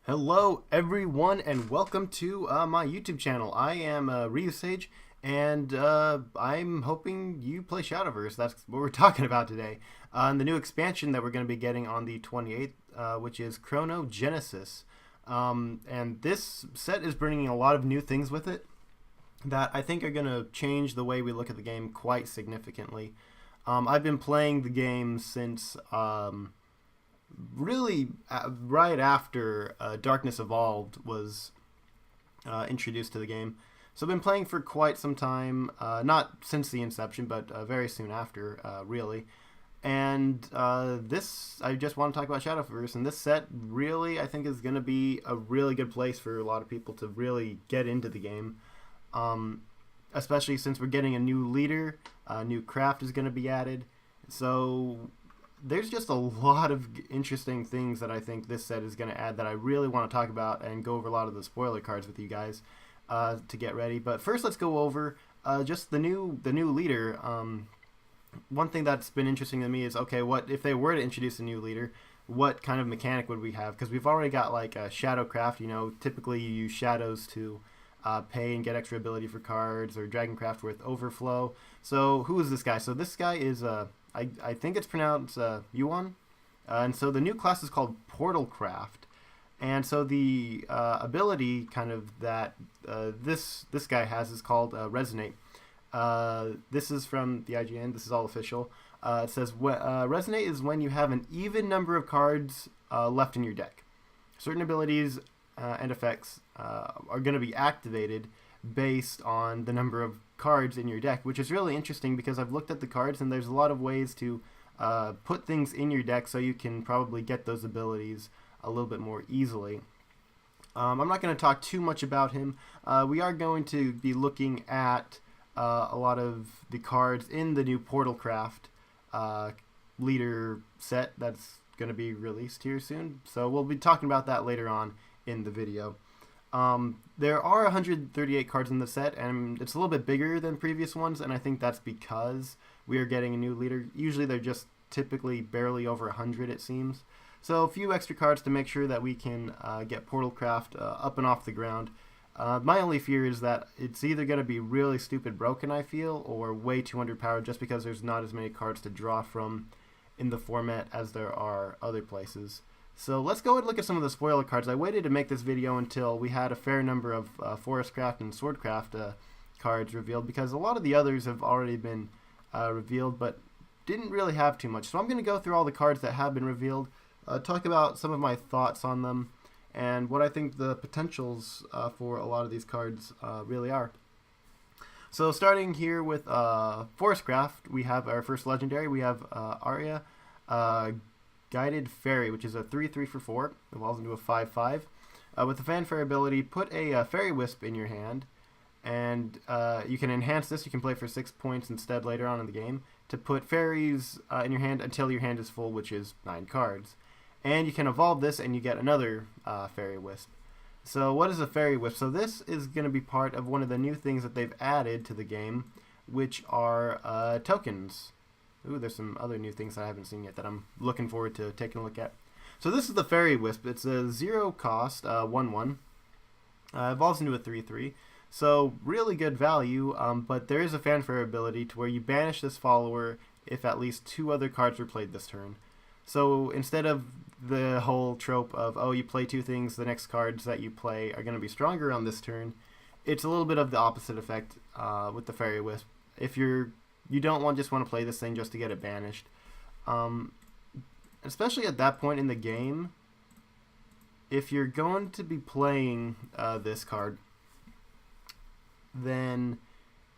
Hello everyone and welcome to my YouTube channel. I am RyuSage and I'm hoping you play Shadowverse. That's what we're talking about today. And the new expansion that we're going to be getting on the 28th, which is Chronogenesis. And this set is bringing a lot of new things with it that I think are going to change the way we look at the game quite significantly. I've been playing the game since really right after Darkness Evolved was introduced to the game. So I've been playing for quite some time, not since the inception, but very soon after, really. And I just want to talk about Shadowverse, and this set really, I think, is going to be a really good place for a lot of people to really get into the game. Especially since we're getting a new leader, a new craft is going to be added. So there's just a lot of interesting things that I think this set is going to add that I really want to talk about and go over a lot of the spoiler cards with you guys to get ready. But first, let's go over just the new leader. One thing that's been interesting to me is, okay, what if they were to introduce a new leader? What kind of mechanic would we have? Because we've already got like a Shadowcraft. You know, typically you use shadows to pay and get extra ability for cards, or Dragoncraft with overflow. So who is this guy? So this guy is I think it's pronounced Yuan. And so the new class is called Portalcraft. And so the ability kind of that this guy has is called Resonate. This is from the IGN. This is all official. It says, Resonate is when you have an even number of cards left in your deck. Certain abilities and effects are going to be activated based on the number of cards in your deck, which is really interesting because I've looked at the cards and there's a lot of ways to put things in your deck so you can probably get those abilities a little bit more easily. I'm not going to talk too much about him. We are going to be looking at a lot of the cards in the new Portalcraft leader set that's going to be released here soon. So we'll be talking about that later on in the video. There are 138 cards in the set, and it's a little bit bigger than previous ones, and I think that's because we are getting a new leader. Usually they're just typically barely over 100, it seems. So a few extra cards to make sure that we can get Portalcraft up and off the ground. My only fear is that it's either going to be really stupid broken, I feel, or way too underpowered just because there's not as many cards to draw from in the format as there are other places. So let's go and look at some of the spoiler cards. I waited to make this video until we had a fair number of Forestcraft and Swordcraft cards revealed, because a lot of the others have already been revealed but didn't really have too much. So I'm going to go through all the cards that have been revealed, talk about some of my thoughts on them, and what I think the potentials for a lot of these cards really are. So starting here with Forestcraft, we have our first legendary. We have Arya, Guided Fairy, which is a 3/3 for 4, evolves into a 5/5. With the Fanfare ability, put a Fairy Wisp in your hand, and you can enhance this. You can play for 6 points instead later on in the game to put fairies in your hand until your hand is full, which is 9 cards. And you can evolve this and you get another Fairy Wisp. So what is a Fairy Wisp? So this is going to be part of one of the new things that they've added to the game, which are tokens. Ooh, there's some other new things that I haven't seen yet that I'm looking forward to taking a look at. So this is the Fairy Wisp. It's a 0 cost, 1/1. Evolves into a 3/3. So really good value, but there is a fanfare ability to where you banish this follower if at least 2 other cards were played this turn. So instead of the whole trope of, oh, you play 2 things, the next cards that you play are going to be stronger on this turn, it's a little bit of the opposite effect with the Fairy Wisp. If you don't just want to play this thing just to get it banished. Especially at that point in the game, if you're going to be playing this card, then,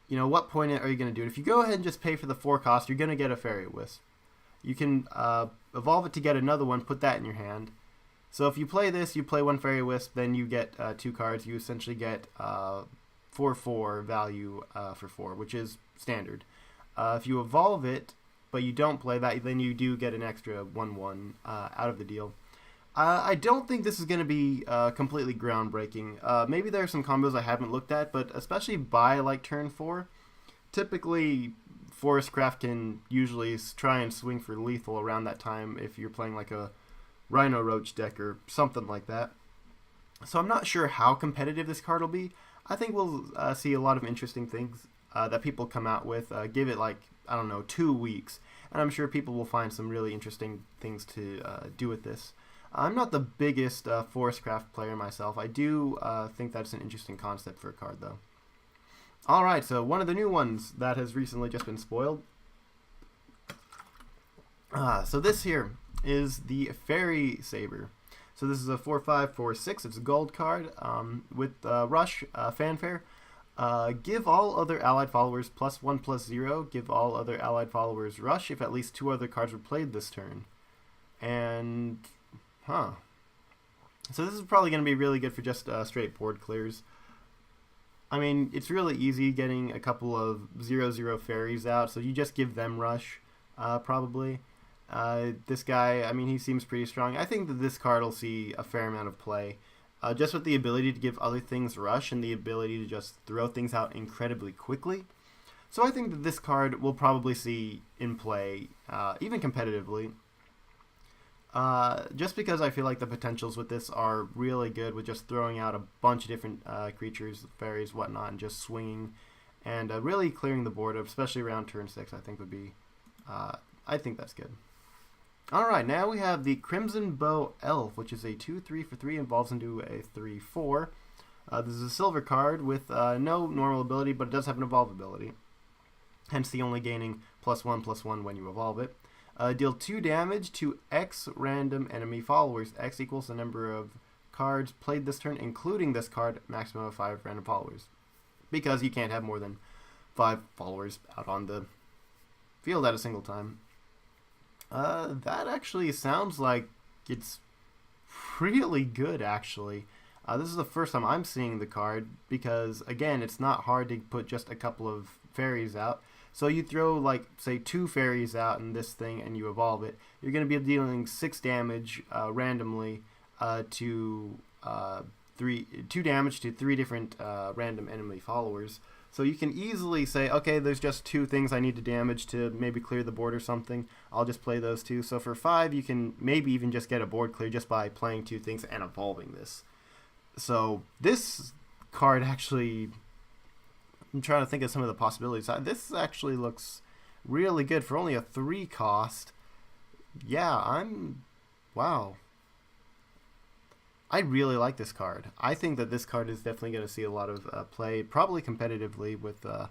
you know, what point are you going to do it? If you go ahead and just pay for the 4 cost, you're going to get a Fairy Wisp. You can evolve it to get another one, put that in your hand. So if you play this, you play 1 Fairy Wisp, then you get 2 cards. You essentially get 4/4 value for 4, which is standard. If you evolve it, but you don't play that, then you do get an extra 1/1 out of the deal. I don't think this is going to be completely groundbreaking. Maybe there are some combos I haven't looked at, but especially by like turn 4, typically Forestcraft can usually try and swing for lethal around that time if you're playing like a Rhino Roach deck or something like that. So I'm not sure how competitive this card will be. I think we'll see a lot of interesting things that people come out with. Give it like, I don't know, 2 weeks, and I'm sure people will find some really interesting things to do with this. I'm not the biggest Forestcraft player myself. I do think that's an interesting concept for a card, though. Alright, so one of the new ones that has recently just been spoiled. So this here is the Fairy Saber. So this is a 4/5 4/6. It's a gold card with Rush Fanfare. Give all other allied followers +1/+0. Give all other allied followers Rush if at least 2 other cards were played this turn. And, so this is probably going to be really good for just straight board clears. I mean, it's really easy getting a couple of 0/0 fairies out, so you just give them Rush, probably. This guy, I mean, he seems pretty strong. I think that this card will see a fair amount of play. Just with the ability to give other things Rush and the ability to just throw things out incredibly quickly. So I think that this card will probably see in play, even competitively. Just because I feel like the potentials with this are really good with just throwing out a bunch of different creatures, fairies, whatnot, and just swinging and really clearing the board, especially around turn 6, I think would be, I think that's good. Alright, now we have the Crimson Bow Elf, which is a 2/3 for 3, evolves into a 3/4. This is a silver card with no normal ability, but it does have an evolve ability. Hence the only gaining +1/+1 when you evolve it. Deal 2 damage to X random enemy followers. X equals the number of cards played this turn, including this card, maximum of 5 random followers. Because you can't have more than 5 followers out on the field at a single time. That actually sounds like it's really good, actually. This is the first time I'm seeing the card because, again, it's not hard to put just a couple of fairies out. So you throw, like, say 2 fairies out in this thing and you evolve it. You're going to be dealing 6 damage randomly to 2 damage to 3 different random enemy followers. So you can easily say, okay, there's just 2 things I need to damage to maybe clear the board or something. I'll just play those 2. So for 5, you can maybe even just get a board clear just by playing 2 things and evolving this. So this card actually, I'm trying to think of some of the possibilities. This actually looks really good for only a 3 cost. Yeah, wow. I really like this card. I think that this card is definitely going to see a lot of play, probably competitively with the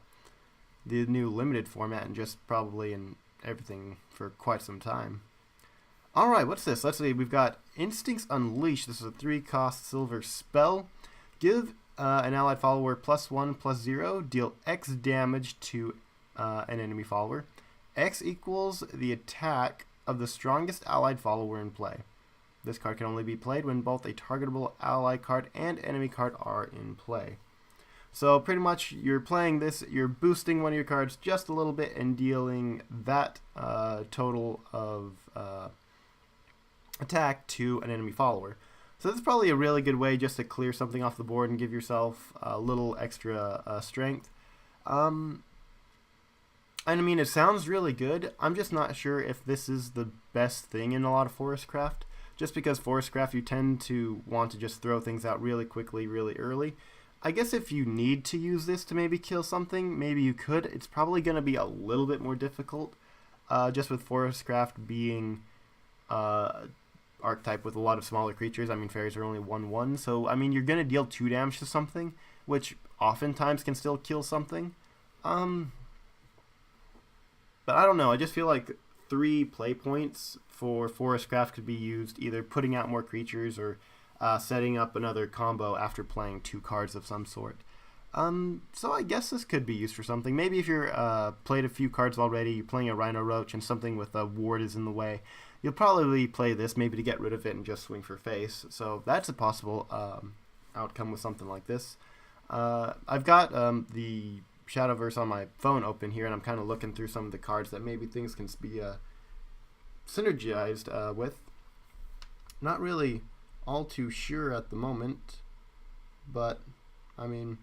new limited format and just probably in everything for quite some time. Alright, what's this? Let's see. We've got Instincts Unleashed. This is a 3-cost silver spell. Give an allied follower +1/+0. Deal X damage to an enemy follower. X equals the attack of the strongest allied follower in play. This card can only be played when both a targetable ally card and enemy card are in play. So pretty much you're playing this, you're boosting one of your cards just a little bit and dealing that total of attack to an enemy follower. So this is probably a really good way just to clear something off the board and give yourself a little extra strength. And I mean, it sounds really good. I'm just not sure if this is the best thing in a lot of Forestcraft. Just because Forestcraft, you tend to want to just throw things out really quickly, really early. I guess if you need to use this to maybe kill something, maybe you could. It's probably going to be a little bit more difficult, just with Forestcraft being archetype with a lot of smaller creatures. I mean, fairies are only 1/1, so I mean, you're going to deal 2 damage to something, which oftentimes can still kill something. But I don't know. I just feel like 3 play points for Forestcraft could be used either putting out more creatures or setting up another combo after playing 2 cards of some sort. So I guess this could be used for something. Maybe if you're played a few cards already, you're playing a Rhino Roach and something with a ward is in the way, you'll probably play this maybe to get rid of it and just swing for face. So that's a possible outcome with something like this. I've got the Shadowverse on my phone open here, and I'm kind of looking through some of the cards that maybe things can be synergized with. Not really all too sure at the moment, but I mean,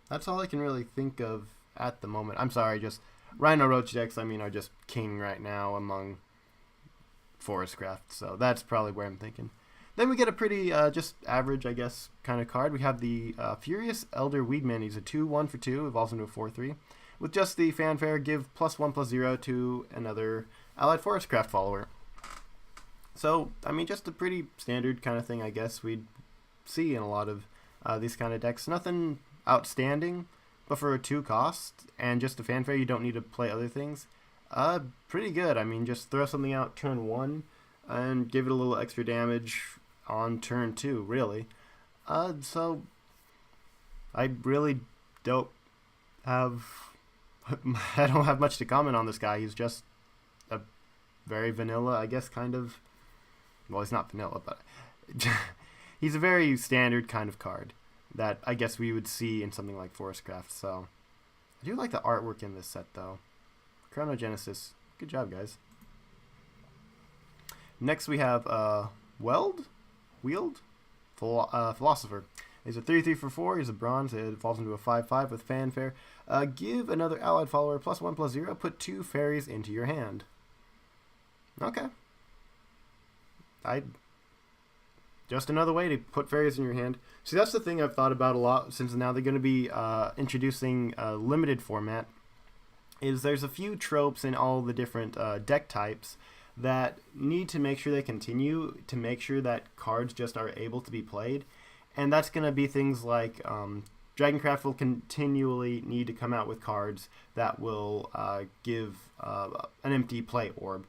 that's all I can really think of at the moment. I'm sorry, just Rhino Roach decks, I mean, are just king right now among Forestcraft, so that's probably where I'm thinking. Then we get a pretty just average, I guess, kind of card. We have the Furious Elder Weedman. He's a 2/1 for 2, evolves into a 4/3. With just the fanfare, give +1/+0 to another allied Forestcraft follower. So, I mean, just a pretty standard kind of thing, I guess, we'd see in a lot of these kind of decks. Nothing outstanding, but for a 2 cost and just a fanfare, you don't need to play other things. Pretty good. I mean, just throw something out turn 1 and give it a little extra damage on turn 2, really. So I really don't have I don't have much to comment on this guy. He's just a very vanilla, I guess, kind of. Well, he's not vanilla, but he's a very standard kind of card that I guess we would see in something like Forestcraft. So I do like the artwork in this set, though. Chronogenesis, good job, guys. Next we have Philosopher. He's a 3/3 for 4. He's a bronze. It falls into a 5/5 with fanfare. Give another allied follower +1/+0. Put 2 fairies into your hand. Okay. Just another way to put fairies in your hand. See, that's the thing I've thought about a lot since now they're going to be introducing a limited format. Is there's a few tropes in all the different deck types that need to make sure they continue to make sure that cards just are able to be played. And that's going to be things like Dragoncraft will continually need to come out with cards that will give an empty play orb.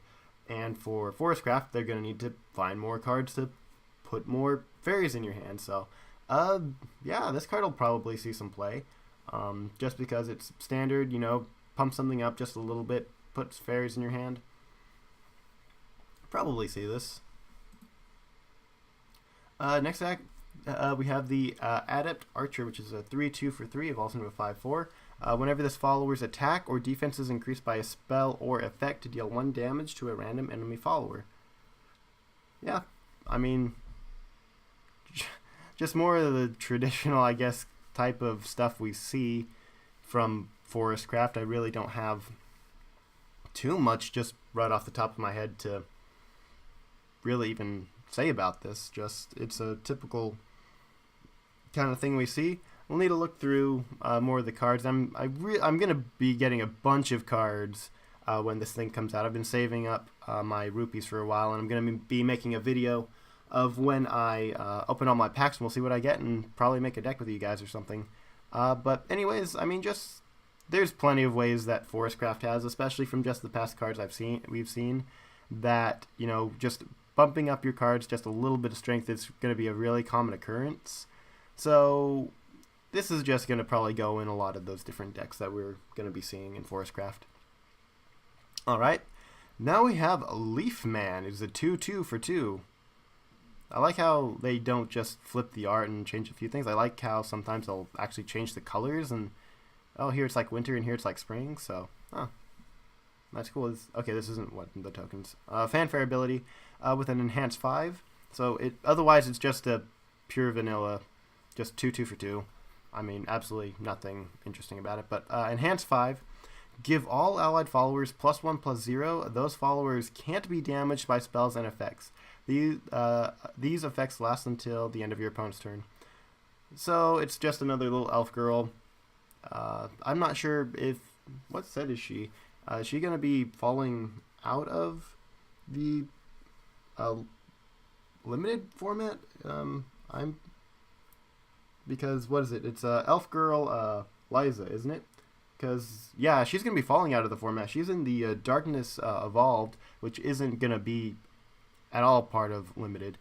And for Forestcraft, they're going to need to find more cards to put more fairies in your hand. So, yeah, this card will probably see some play. Just because it's standard, you know, pump something up just a little bit, puts fairies in your hand. Probably see this. Next act, we have the Adept Archer, which is a 3/2 for 3, evolves into a 5/4. Whenever this follower's attack or defense is increased by a spell or effect to deal 1 damage to a random enemy follower. Yeah, I mean, just more of the traditional, I guess, type of stuff we see from Forestcraft. I really don't have too much just right off the top of my head to really even say about this. Just it's a typical kind of thing we see. We'll need to look through more of the cards. I'm gonna be getting a bunch of cards when this thing comes out. I've been saving up my rupees for a while, and I'm gonna be making a video of when I open all my packs, and we'll see what I get, and probably make a deck with you guys or something. But anyways, I mean, just there's plenty of ways that Forestcraft has, especially from just the past cards we've seen, that, you know, just bumping up your cards just a little bit of strength is going to be a really common occurrence. So this is just going to probably go in a lot of those different decks that we're going to be seeing in Forestcraft. Alright, now we have Leaf Man. It's a 2/2 for 2. I like how they don't just flip the art and change a few things. I like how sometimes they'll actually change the colors, and oh, here it's like winter and here it's like spring, so that's cool. Okay, this isn't what the tokens. Fanfare ability with an enhanced 5. So otherwise it's just a pure vanilla, just 2/2 for 2. I mean, absolutely nothing interesting about it. But enhanced 5. Give all allied followers +1/+0. Those followers can't be damaged by spells and effects. These effects last until the end of your opponent's turn. So it's just another little elf girl. I'm not sure what set is she? Is she going to be falling out of the limited format? Because what is it? It's elf girl Liza, isn't it? Because, yeah, she's going to be falling out of the format. She's in the Darkness Evolved, which isn't going to be at all part of limited.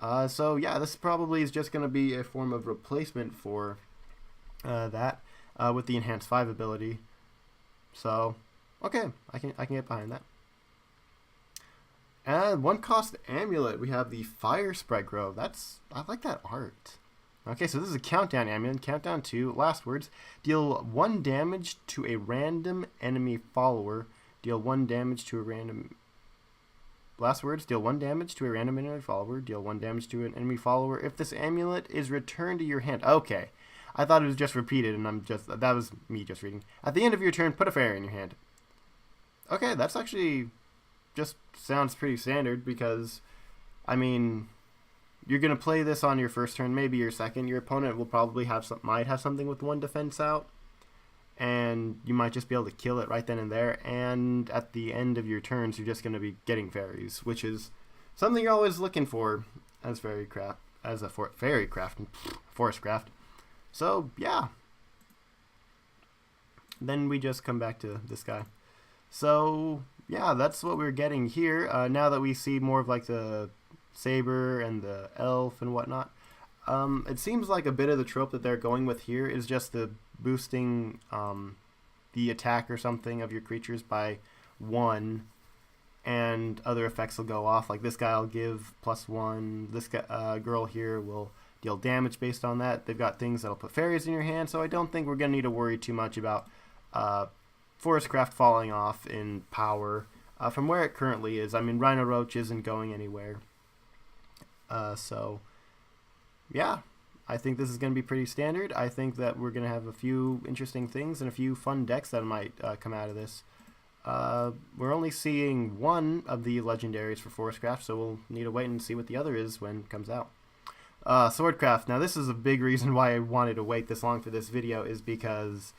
So, yeah, this probably is just going to be a form of replacement for that with the Enhanced 5 ability. So, okay, I can get behind that. And 1-cost Amulet. We have the Fire Sprite Grove. I like that art. Okay, so this is a countdown amulet. Countdown to last words. Deal 1 damage to a random enemy follower. Deal 1 damage to a random... Last words. Deal 1 damage to a random enemy follower. Deal 1 damage to an enemy follower if this amulet is returned to your hand. Okay. I thought it was just repeated, and that was me just reading. At the end of your turn, put a fairy in your hand. Okay, that's actually just sounds pretty standard because, I mean... you're gonna play this on your first turn, maybe your second. Your opponent will probably might have something with 1 defense out, and you might just be able to kill it right then and there. And at the end of your turns, you're just gonna be getting fairies, which is something you're always looking for as Fairycraft, as a Fairycraft and Forestcraft. So yeah. Then we just come back to this guy. So yeah, that's what we're getting here. Now that we see more of like the saber and the elf and whatnot, it seems like a bit of the trope that they're going with here is just the boosting the attack or something of your creatures by 1, and other effects will go off. Like this guy will give +1. This guy, girl here will deal damage based on that. They've got things that'll put fairies in your hand, so I don't think we're gonna need to worry too much about Forestcraft falling off in power from where it currently is. I mean, Rhino Roach isn't going anywhere. So, yeah, I think this is going to be pretty standard. I think that we're going to have a few interesting things and a few fun decks that might come out of this. We're only seeing 1 of the legendaries for Forestcraft, so we'll need to wait and see what the other is when it comes out. Swordcraft. Now, this is a big reason why I wanted to wait this long for this video, is because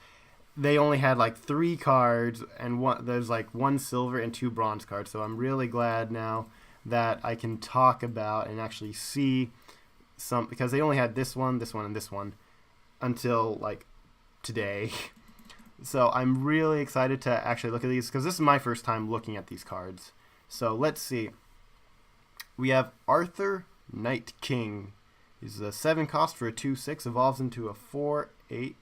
they only had like 3 cards, and there's like 1 silver and 2 bronze cards. So I'm really glad now that I can talk about and actually see some, because they only had this one, and this one until like today. So I'm really excited to actually look at these, because this is my first time looking at these cards. So let's see. We have Arthur Night King. He's a 7 cost for a 2/6, evolves into a 4/8.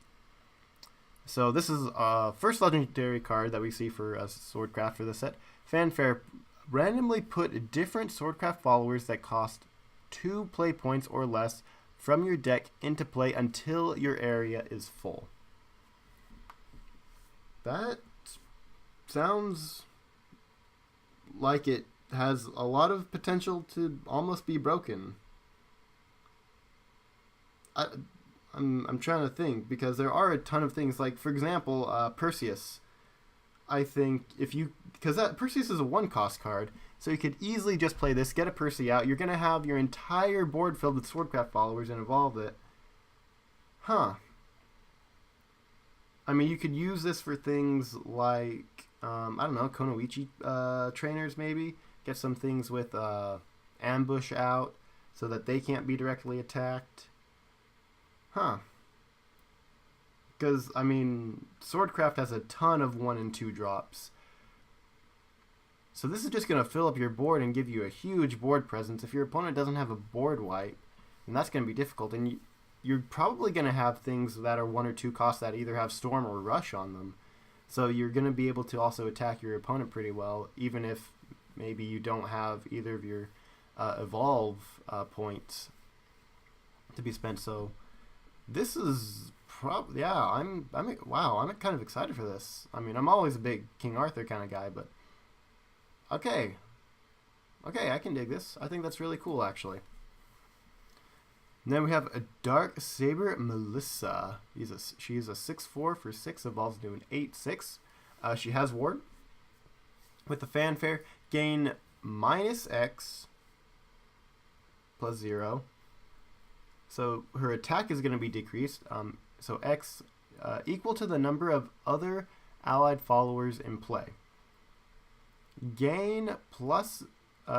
So this is first legendary card that we see for Swordcraft for this set. Fanfare. Randomly put different Swordcraft followers that cost 2 play points or less from your deck into play until your area is full. That sounds like it has a lot of potential to almost be broken. I'm trying to think, because there are a ton of things, like for example Perseus. I think because Perseus is a 1 cost card, so you could easily just play this, get a Percy out. You're gonna have your entire board filled with Swordcraft followers and evolve it. I mean, you could use this for things like I don't know, Konoichi trainers maybe. Get some things with ambush out so that they can't be directly attacked. Because, I mean, Swordcraft has a ton of 1 and 2 drops. So this is just going to fill up your board and give you a huge board presence. If your opponent doesn't have a board wipe, then that's going to be difficult. And you're probably going to have things that are 1 or 2 costs that either have Storm or Rush on them. So you're going to be able to also attack your opponent pretty well, even if maybe you don't have either of your Evolve points to be spent. So this is probably, yeah, I'm kind of excited for this. I mean, I'm always a big King Arthur kind of guy, but okay, I can dig this. I think that's really cool, actually. And then we have a Dark Saber Melissa. She's a 6/4 for 6, evolves into an 8/6. She has Ward. With the Fanfare, gain -X plus 0. So her attack is going to be decreased. So X equal to the number of other allied followers in play. Gain plus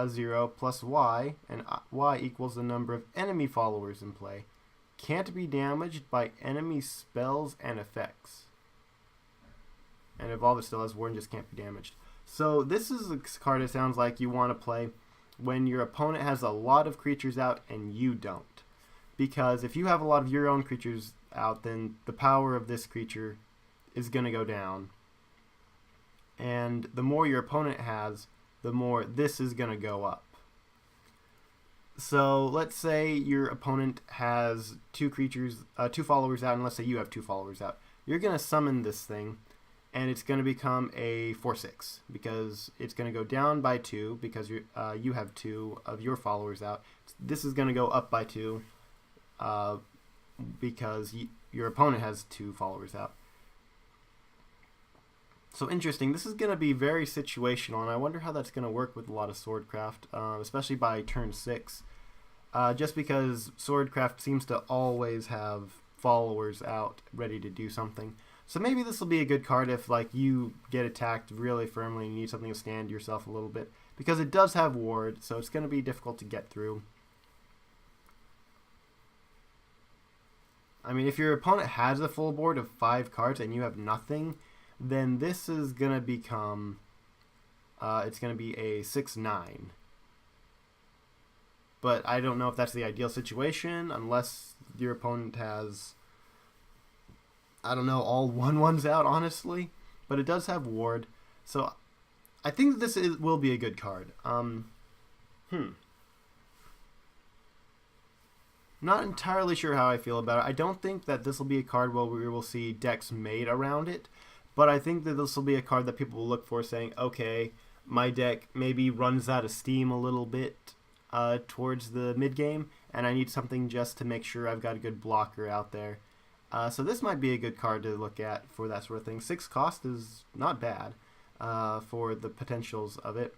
0 plus Y, and Y equals the number of enemy followers in play. Can't be damaged by enemy spells and effects. And Evolve still has Ward and just can't be damaged. So this is a card that sounds like you want to play when your opponent has a lot of creatures out and you don't. Because if you have a lot of your own creatures out, then the power of this creature is going to go down. And the more your opponent has, the more this is going to go up. So let's say your opponent has 2 followers out, and let's say you have 2 followers out. You're going to summon this thing, and it's going to become a 4/6 because it's going to go down by 2 because you have 2 of your followers out. This is going to go up by 2 because your opponent has 2 followers out. So interesting. This is going to be very situational, and I wonder how that's going to work with a lot of Swordcraft, especially by turn 6. just because Swordcraft seems to always have followers out ready to do something. So maybe this will be a good card if like you get attacked really firmly and you need something to stand yourself a little bit. Because it does have ward, so it's going to be difficult to get through. I mean, if your opponent has a full board of 5 cards and you have nothing, then this is going to become, it's going to be a 6/9. But I don't know if that's the ideal situation, unless your opponent has, I don't know, all 1/1s out, honestly. But it does have ward, so I think this will be a good card. Not entirely sure how I feel about it. I don't think that this will be a card where we will see decks made around it, but I think that this will be a card that people will look for saying, okay, my deck maybe runs out of steam a little bit towards the mid-game, and I need something just to make sure I've got a good blocker out there. So this might be a good card to look at for that sort of thing. 6 cost is not bad for the potentials of it.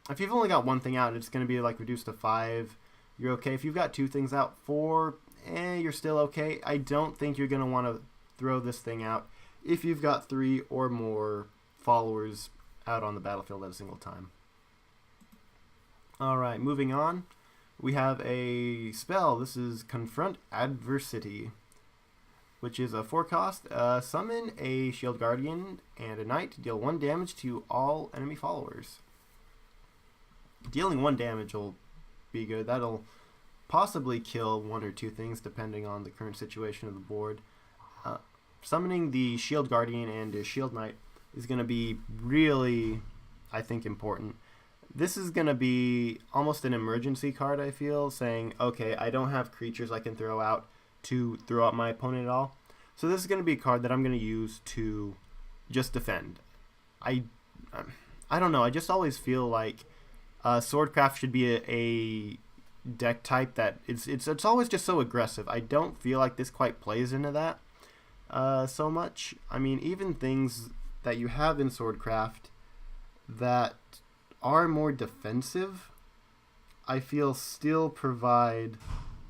If you've only got one thing out, it's going to be like reduced to 5. You're okay. If you've got 2 things out, 4, you're still okay. I don't think you're going to want to throw this thing out if you've got 3 or more followers out on the battlefield at a single time. Alright, moving on. We have a spell. This is Confront Adversity, which is a 4 cost. Summon a Shield Guardian and a Knight to deal 1 damage to all enemy followers. Dealing 1 damage will be good. That'll possibly kill 1 or 2 things depending on the current situation of the board. Summoning the Shield Guardian and a Shield Knight is going to be really, I think, important. This is going to be almost an emergency card, I feel, saying, okay, I don't have creatures I can throw out to throw out my opponent at all. So this is going to be a card that I'm going to use to just defend. I don't know, I just always feel like Swordcraft should be a deck type that it's always just so aggressive. I don't feel like this quite plays into that so much. I mean, even things that you have in Swordcraft that are more defensive, I feel still provide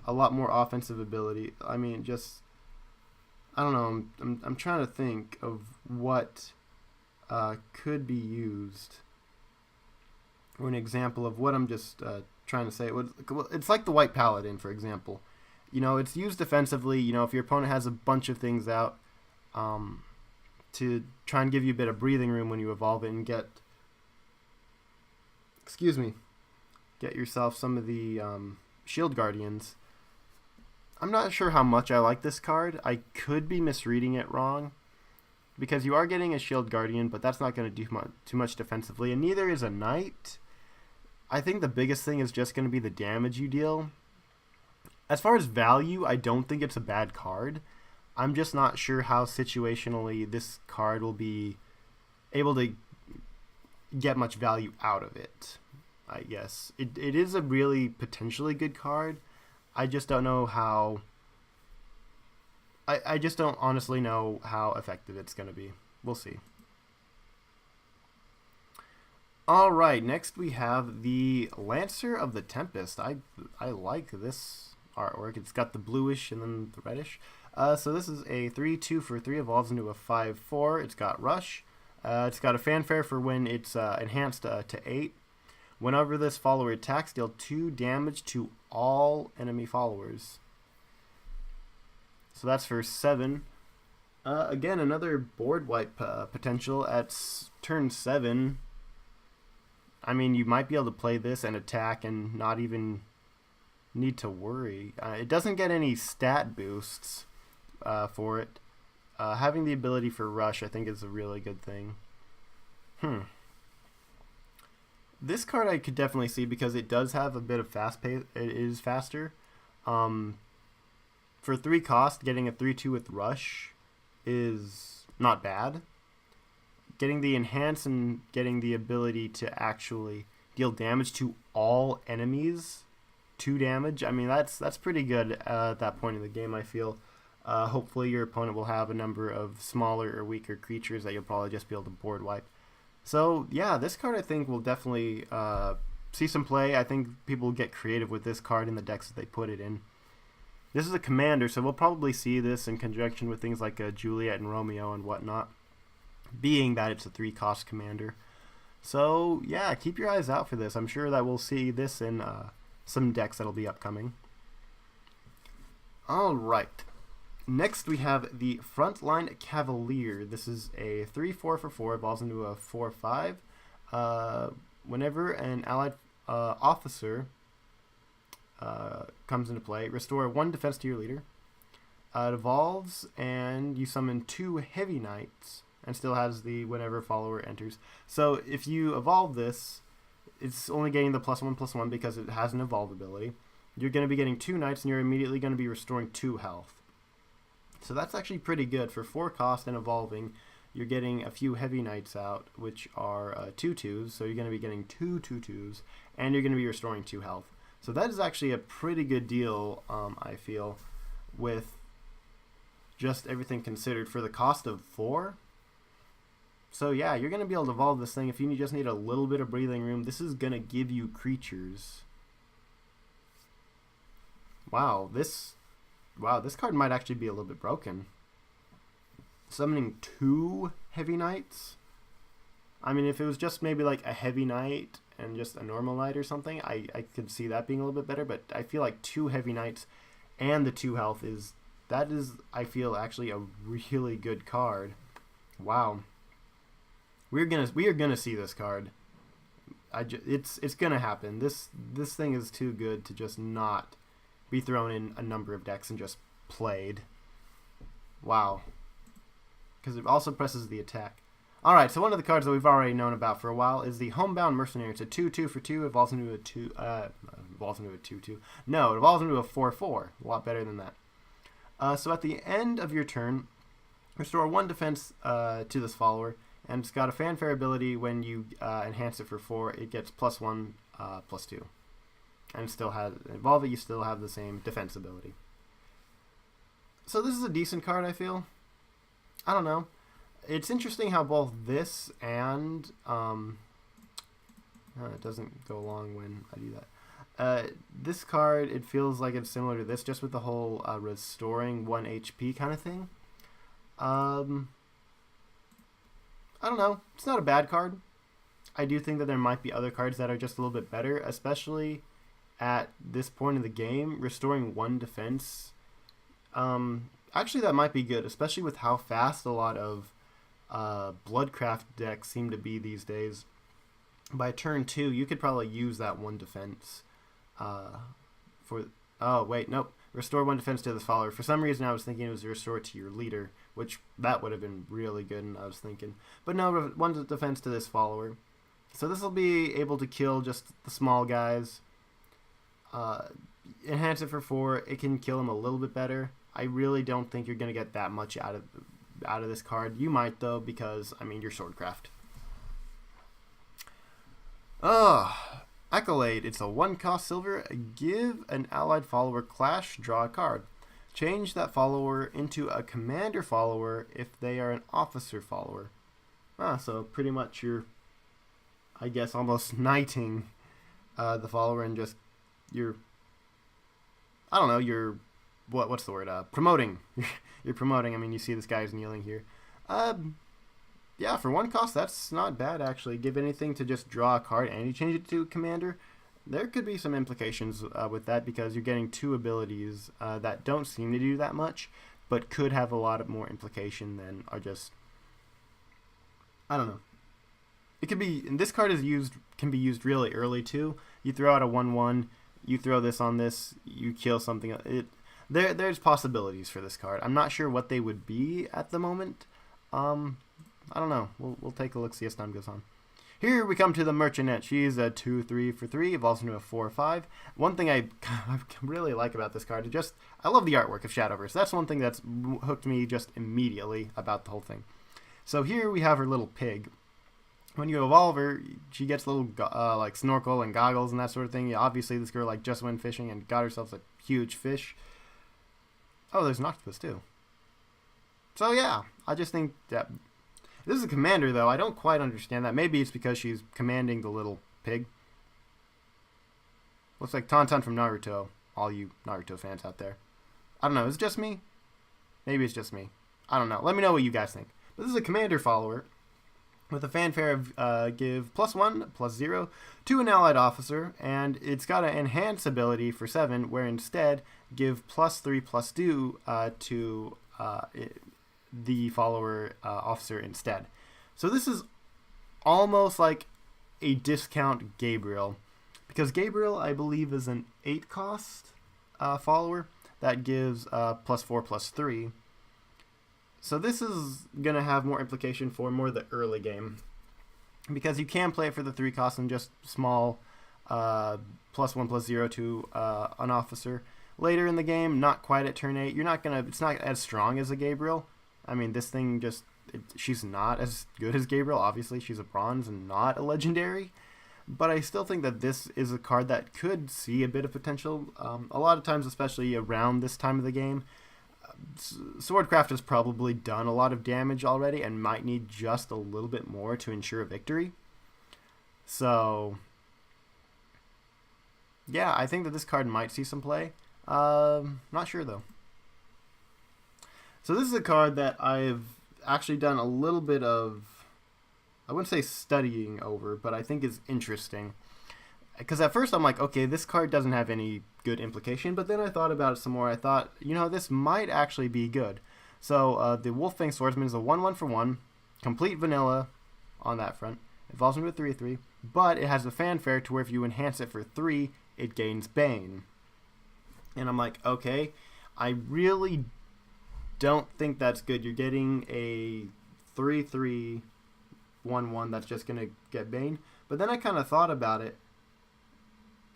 a lot more offensive ability. I mean, just, I don't know, I'm trying to think of what could be used, or an example of what I'm just trying to say. It's like the White Paladin, for example. You know, it's used defensively, you know, if your opponent has a bunch of things out, to try and give you a bit of breathing room when you evolve it and get yourself some of the Shield Guardians. I'm not sure how much I like this card. I could be misreading it wrong, because you are getting a Shield Guardian, but that's not going to do too much defensively, and neither is a Knight. I think the biggest thing is just going to be the damage you deal. As far as value, I don't think it's a bad card. I'm just not sure how situationally this card will be able to get much value out of it, I guess. It is a really potentially good card. I just don't know how... I just don't honestly know how effective it's going to be. We'll see. Alright, next we have the Lancer of the Tempest. I like this artwork. It's got the bluish and then the reddish. So this is a 3/2 for 3, evolves into a 5/4. It's got Rush. It's got a fanfare for when it's enhanced to 8. Whenever this follower attacks, deal 2 damage to all enemy followers. So that's for 7. Again, another board wipe potential at turn 7. I mean, you might be able to play this and attack and not even need to worry. It doesn't get any stat boosts for it. Having the ability for Rush, I think, is a really good thing. This card I could definitely see, because it does have a bit of fast pace. It is faster. For 3 cost, getting a 3/2 with Rush is not bad. Getting the Enhance and getting the ability to actually deal damage to all enemies, 2 damage, I mean, that's pretty good at that point in the game, I feel. Hopefully your opponent will have a number of smaller or weaker creatures that you'll probably just be able to board wipe. So, yeah, this card I think will definitely see some play. I think people get creative with this card in the decks that they put it in. This is a commander, so we'll probably see this in conjunction with things like Juliet and Romeo and whatnot, being that it's a 3-cost commander. So, yeah, keep your eyes out for this. I'm sure that we'll see this in some decks that'll be upcoming. Alright. Next, we have the Frontline Cavalier. This is a 3/4 for 4, evolves into a 4/5. Whenever an allied officer comes into play, restore 1 defense to your leader. It evolves, and you summon 2 Heavy Knights, and still has the whenever follower enters. So if you evolve this, it's only getting the +1/+1 because it has an evolve ability. You're going to be getting 2 Knights, and you're immediately going to be restoring 2 health. So that's actually pretty good. For 4 cost and evolving, you're getting a few Heavy Knights out, which are 2/2s, so you're going to be getting 2 2/2s, and you're going to be restoring 2 health. So that is actually a pretty good deal, I feel, with just everything considered for the cost of 4. So yeah, you're going to be able to evolve this thing. If you just need a little bit of breathing room, this is going to give you creatures. Wow, this card might actually be a little bit broken. Summoning 2 Heavy Knights? I mean, if it was just maybe like a Heavy Knight and just a normal Knight or something, I could see that being a little bit better, but I feel like 2 Heavy Knights and the 2 health is, I feel, actually a really good card. Wow. We are gonna see this card. It's gonna happen. This thing is too good to just not be thrown in a number of decks and just played. Wow. Because it also presses the attack. Alright, so one of the cards that we've already known about for a while is the Homebound Mercenary. It's a 2/2 for 2, evolves into a 2/2. No, it evolves into a 4/4. A lot better than that. So at the end of your turn, restore 1 defense to this follower, and it's got a fanfare ability. When you enhance it for 4, it gets +1/+2. And still has evolve it, you still have the same defense ability. So this is a decent card, I feel. I don't know. It's interesting how both this and it doesn't go along when I do that. This card, it feels like it's similar to this, just with the whole restoring 1 HP kind of thing. I don't know. It's not a bad card. I do think that there might be other cards that are just a little bit better, especially at this point in the game. Restoring 1 defense, actually that might be good, especially with how fast a lot of Bloodcraft decks seem to be these days. By turn 2, you could probably use that 1 defense oh wait, nope, restore 1 defense to this follower. For some reason I was thinking it was restore it to your leader, which that would have been really good, and I was thinking, but no, 1 defense to this follower. So this will be able to kill just the small guys. Enhance it for 4, it can kill him a little bit better. I really don't think you're going to get that much out of this card. You might, though, because, I mean, you're Swordcraft. Accolade. It's a 1-cost silver. Give an allied follower clash, draw a card. Change that follower into a commander follower if they are an officer follower. So pretty much you're, I guess, almost knighting the follower, and just you're, I don't know, you're, what's the word? Promoting. You're promoting. I mean, you see this guy's kneeling here. Yeah, for 1 cost, that's not bad, actually. Give anything to just draw a card and you change it to a commander. There could be some implications with that, because you're getting 2 abilities that don't seem to do that much, but could have a lot of more implication than are just, I don't know. It could be, and this card can be used really early too. You throw out a 1/1, you throw this on this, you kill something. There's possibilities for this card. I'm not sure what they would be at the moment. I don't know. We'll take a look, see as time goes on. Here we come to the Merchantette. She's a 2/3 for 3, evolves into a 4/5. One thing I really like about this card is I love the artwork of Shadowverse. That's one thing that's hooked me just immediately about the whole thing. So here we have her little pig. When you evolve her, she gets little like snorkel and goggles and that sort of thing. Yeah, obviously this girl just went fishing and got herself a huge fish. Oh, there's an octopus too. So yeah, I just think that this is a commander, though. I don't quite understand that. Maybe it's because she's commanding the little pig. Looks like Tauntaun from Naruto. All you Naruto fans out there. I don't know. Is it just me? Maybe it's just me. I don't know. Let me know what you guys think. But this is a commander follower with a fanfare of give +1/+0 to an allied officer, and it's got an enhance ability for 7, where instead give +3/+2 to the follower officer instead. So this is almost like a discount Gabriel, because Gabriel, I believe, is an 8 cost follower that gives +4/+3. So this is going to have more implication for more the early game, because you can play it for the 3 cost and just small +1/+0 to an officer. Later in the game, not quite at turn 8, it's not as strong as a Gabriel. I mean, this thing she's not as good as Gabriel. Obviously, she's a bronze and not a legendary. But I still think that this is a card that could see a bit of potential. A lot of times, especially around this time of the game, Swordcraft has probably done a lot of damage already and might need just a little bit more to ensure a victory. So, yeah, I think that this card might see some play. Not sure, though. So this is a card that I've actually done a little bit of, I wouldn't say studying over, but I think is interesting. Because at first I'm like, okay, this card doesn't have any good implication, but then I thought about it some more. I thought, this might actually be good. So the Wolffang Swordsman is a 1/1 for 1, complete vanilla on that front. Evolves into a 3/3, but it has a fanfare to where if you enhance it for 3, it gains Bane. And I'm like, okay, I really don't think that's good. You're getting a 3/3 1/1 that's just going to get Bane. But then I kind of thought about it,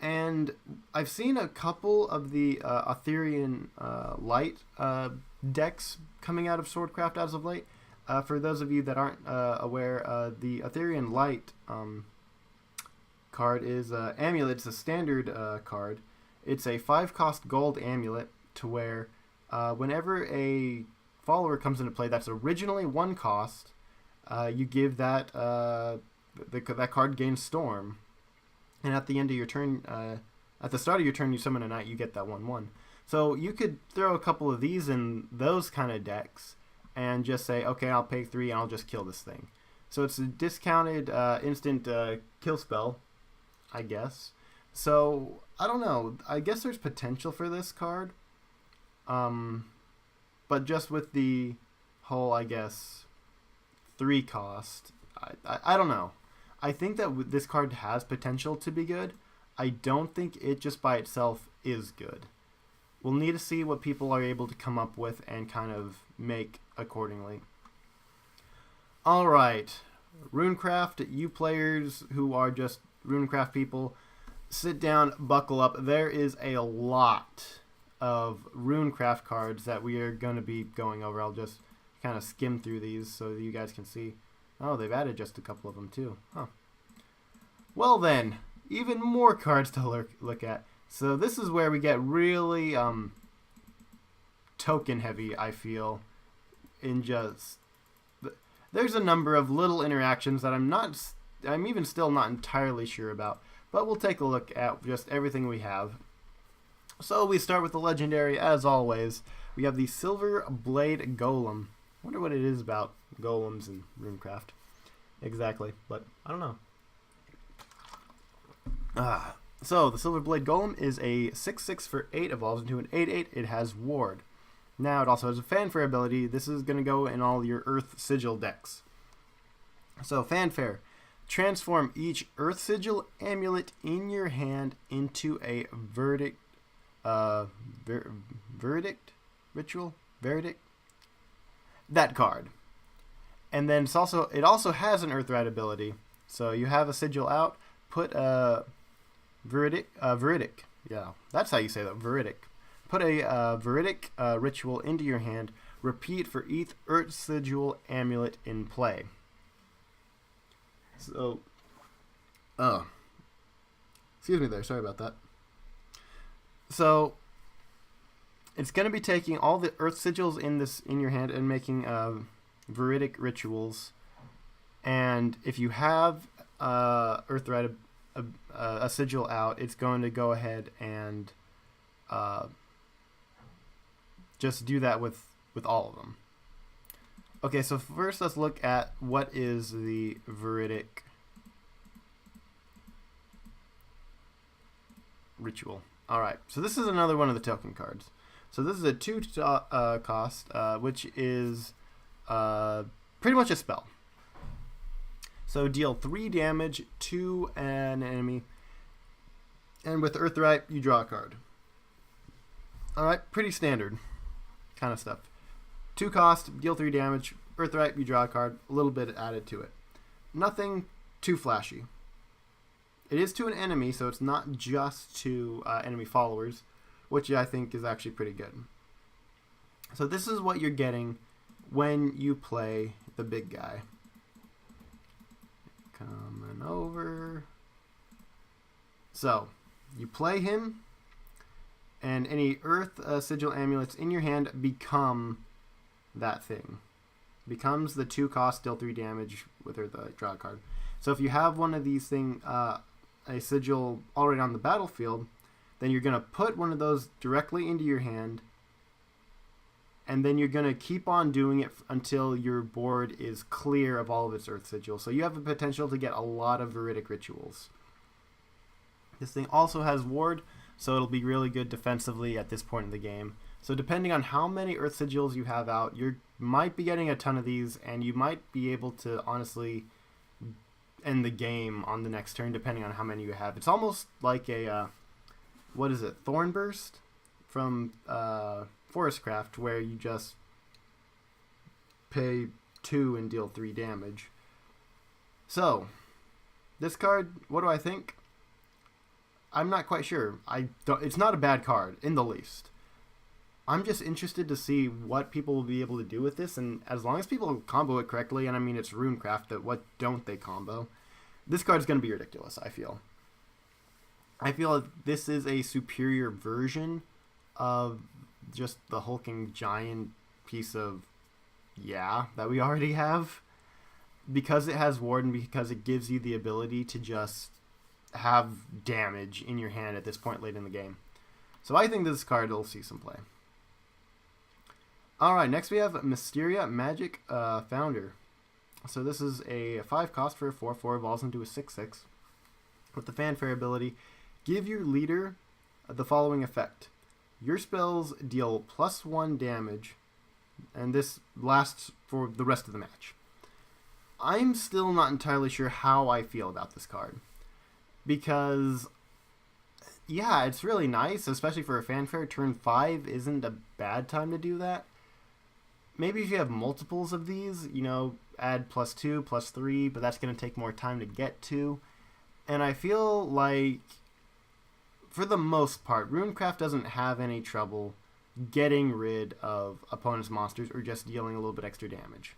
and I've seen a couple of the Etherean Light decks coming out of Swordcraft as of late. For those of you that aren't aware, the Etherean Light card is Amulet. It's a standard card. It's a 5-cost gold amulet to where whenever a follower comes into play that's originally 1 cost, you give that that card gains Storm, and at the end of your turn, at the start of your turn, you summon a knight. You get that 1/1. So you could throw a couple of these in those kind of decks and just say, okay, I'll pay 3 and I'll just kill this thing. So it's a discounted instant kill spell, I guess. So I don't know. I guess there's potential for this card. But just with the whole, I guess, 3 cost, I don't know. I think that this card has potential to be good. I don't think it just by itself is good. We'll need to see what people are able to come up with and kind of make accordingly. Alright, Runecraft, you players who are just Runecraft people, sit down, buckle up. There is a lot of Runecraft cards that we are going to be going over. I'll just kind of skim through these so that you guys can see. Oh, they've added just a couple of them too. Huh. Well then, even more cards to look at. So this is where we get really token heavy, I feel. In just there's a number of little interactions that I'm even still not entirely sure about. But we'll take a look at just everything we have. So we start with the legendary, as always. We have the Silver Blade Golem. Wonder what it is about golems and Runecraft. Exactly, but I don't know. So the Silver Blade Golem is a 6/6 for 8, evolves into an 8/8. It has Ward. Now it also has a fanfare ability. This is going to go in all your Earth Sigil decks. So fanfare. Transform each Earth Sigil amulet in your hand into a verdict ritual? Verdict? That card. And then it also has an Earthrat ability. So you have a sigil out, put a veridic. Yeah, that's how you say that, veridic. Put a veridic ritual into your hand. Repeat for each Earth Sigil amulet in play. So, excuse me there, sorry about that. So, it's going to be taking all the Earth Sigils in your hand and making veridic rituals. And if you have Earthrat a sigil out, it's going to go ahead and just do that with all of them. Okay, so first let's look at what is the Veridic Ritual. Alright, so this is another one of the token cards. So this is a 2 cost, which is pretty much a spell. So deal 3 damage to an enemy, and with Earthright, you draw a card. Alright, pretty standard kind of stuff. 2 cost, deal 3 damage, Earthright, you draw a card, a little bit added to it. Nothing too flashy. It is to an enemy, so it's not just to enemy followers, which I think is actually pretty good. So this is what you're getting when you play the big guy. Coming over. So, you play him, and any Earth Sigil Amulets in your hand become that thing. Becomes the 2 cost, deal 3 damage with Earth, draw a card. So if you have one of these things, a sigil already on the battlefield, then you're going to put one of those directly into your hand, and then you're going to keep on doing it until your board is clear of all of its Earth Sigils. So you have the potential to get a lot of Veridic Rituals. This thing also has Ward, so it'll be really good defensively at this point in the game. So depending on how many Earth Sigils you have out, you might be getting a ton of these, and you might be able to honestly end the game on the next turn, depending on how many you have. It's almost like a, what is it, Thornburst from Forestcraft, where you just pay 2 and deal 3 damage. So, this card, what do I think? I'm not quite sure. It's not a bad card, in the least. I'm just interested to see what people will be able to do with this, and as long as people combo it correctly, and I mean it's Runecraft, that what don't they combo? This card's going to be ridiculous, I feel. I feel like this is a superior version of just the hulking giant piece of that we already have, because it has Ward and because it gives you the ability to just have damage in your hand at this point late in the game. So I think this card will see some play. Alright, next we have Mysteria Magic Founder. So this is a 5 cost for a 4/4, evolves into a 6/6 with the fanfare ability. Give your leader the following effect. Your spells deal +1 damage, and this lasts for the rest of the match. I'm still not entirely sure how I feel about this card, because yeah, it's really nice, especially for a fanfare. Turn 5 isn't a bad time to do that. Maybe if you have multiples of these, you know, add +2, +3, but that's going to take more time to get to. And I feel like, for the most part, Runecraft doesn't have any trouble getting rid of opponents' monsters or just dealing a little bit extra damage.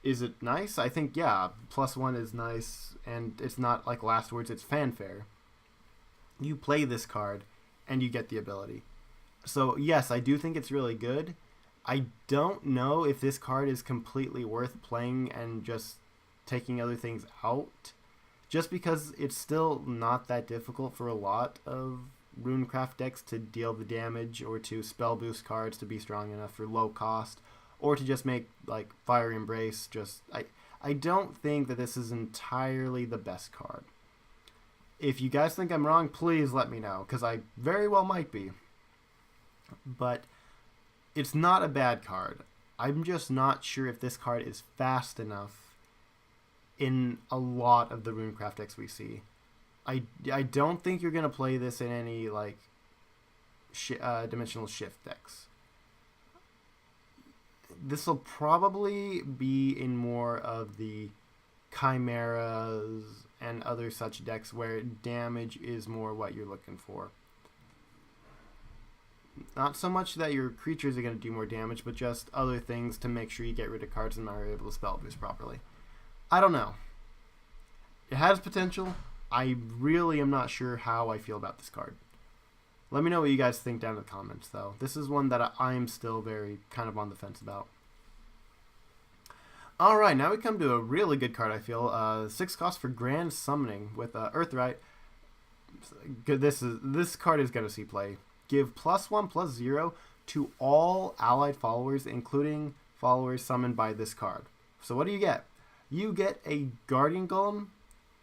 Is it nice? I think, yeah, +1 is nice, and it's not like Last Words, it's fanfare. You play this card, and you get the ability. So, yes, I do think it's really good. I don't know if this card is completely worth playing and just taking other things out, just because it's still not that difficult for a lot of Runecraft decks to deal the damage or to spell boost cards to be strong enough for low cost, or to just make like Fiery Embrace. I don't think that this is entirely the best card. If you guys think I'm wrong, please let me know, because I very well might be. But it's not a bad card. I'm just not sure if this card is fast enough in a lot of the Runecraft decks we see. I don't think you're going to play this in any like dimensional shift decks. This will probably be in more of the Chimeras and other such decks where damage is more what you're looking for. Not so much that your creatures are going to do more damage, but just other things to make sure you get rid of cards and are able to spell boost properly. I don't know. It has potential. I really am not sure how I feel about this card. Let me know what you guys think down in the comments, though. This is one that I'm still very kind of on the fence about. Alright, now we come to a really good card, I feel. 6 cost for Grand Summoning with Earthright. This card is going to see play. Give +1/+0 to all allied followers, including followers summoned by this card. So what do you get? You get a Guardian Golem,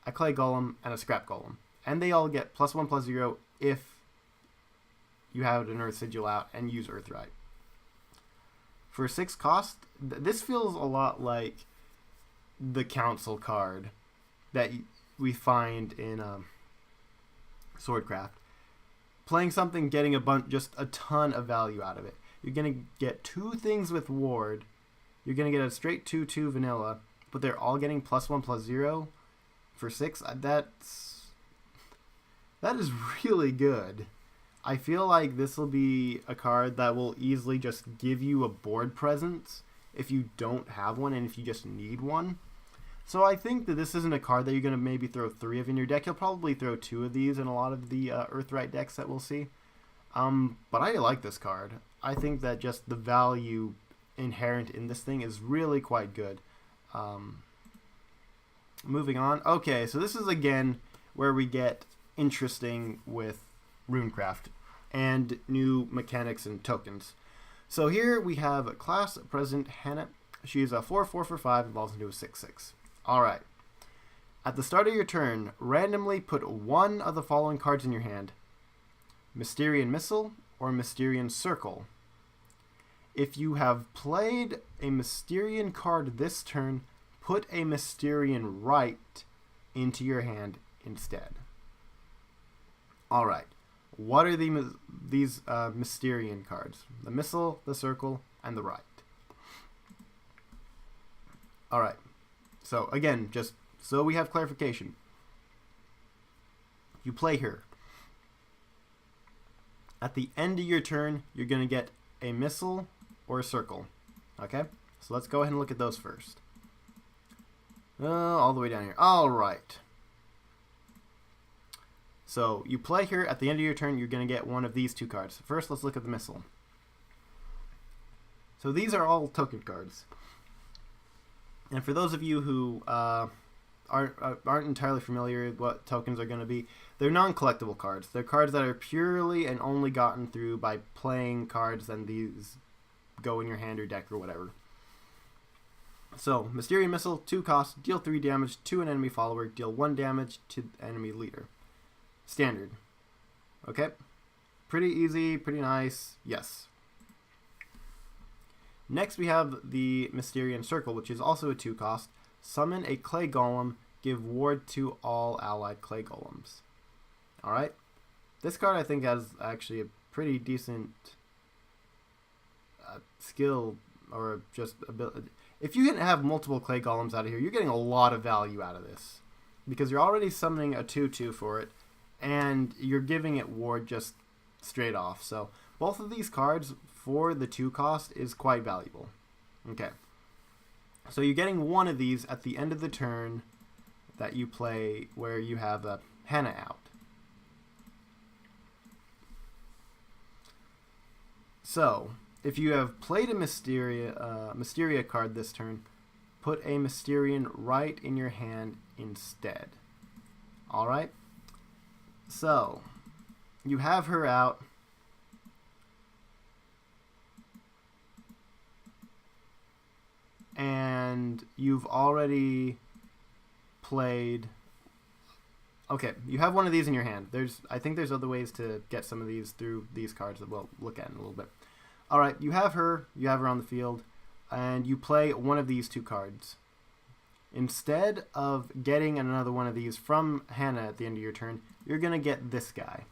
a Clay Golem, and a Scrap Golem. And they all get +1/+0 if you have an Earth Sigil out and use Earthright. For 6 cost, this feels a lot like the Council card that we find in Swordcraft. Playing something, getting just a ton of value out of it. You're going to get 2 things with Ward. You're going to get a straight 2/2 vanilla, but they're all getting +1/+0 for 6. That is really good. I feel like this will be a card that will easily just give you a board presence if you don't have one and if you just need one. So I think that this isn't a card that you're going to maybe throw 3 of in your deck. You'll probably throw 2 of these in a lot of the Earthright decks that we'll see. But I like this card. I think that just the value inherent in this thing is really quite good. Moving on. Okay, so this is again where we get interesting with Runecraft and new mechanics and tokens. So here we have Class President Hannah. She's a 4/4 for 5, evolves into a 6/6. Alright. At the start of your turn, randomly put 1 of the following cards in your hand: Mysterian Missile or Mysterian Circle. If you have played a Mysterian card this turn, put a Mysterian Right into your hand instead. Alright. What are these Mysterian cards? The Missile, the Circle, and the Right. Alright. So, again, just so we have clarification. You play her. At the end of your turn, you're going to get a Missile or a Circle. Okay? So let's go ahead and look at those first. All the way down here. Alright. So, you play here. At the end of your turn, you're going to get one of these 2 cards. First, let's look at the Missile. So, these are all token cards. And for those of you who aren't entirely familiar with what tokens are going to be, they're non-collectible cards. They're cards that are purely and only gotten through by playing cards, and these go in your hand or deck or whatever. So, Mysterian Missile, 2 cost, deal 3 damage to an enemy follower, deal 1 damage to the enemy leader. Standard. Okay? Pretty easy, pretty nice. Yes. Next we have the Mysterian Circle, which is also a 2 cost. Summon a Clay Golem, give ward to all allied Clay Golems. Alright? This card I think has actually a pretty decent skill, or just ability. If you can have multiple Clay Golems out of here, you're getting a lot of value out of this. Because you're already summoning a 2/2 for it, and you're giving it ward just straight off. So both of these cards for the 2 cost is quite valuable. Okay. So you're getting one of these at the end of the turn that you play where you have a Hannah out. So, if you have played a Mysteria card this turn, put a Mysterian Right in your hand instead. Alright? So, you have her out. And you've already played... Okay, you have one of these in your hand. I think there's other ways to get some of these through these cards that we'll look at in a little bit. Alright, you have her on the field, and you play one of these 2 cards. Instead of getting another one of these from Hannah at the end of your turn, you're going to get this guy.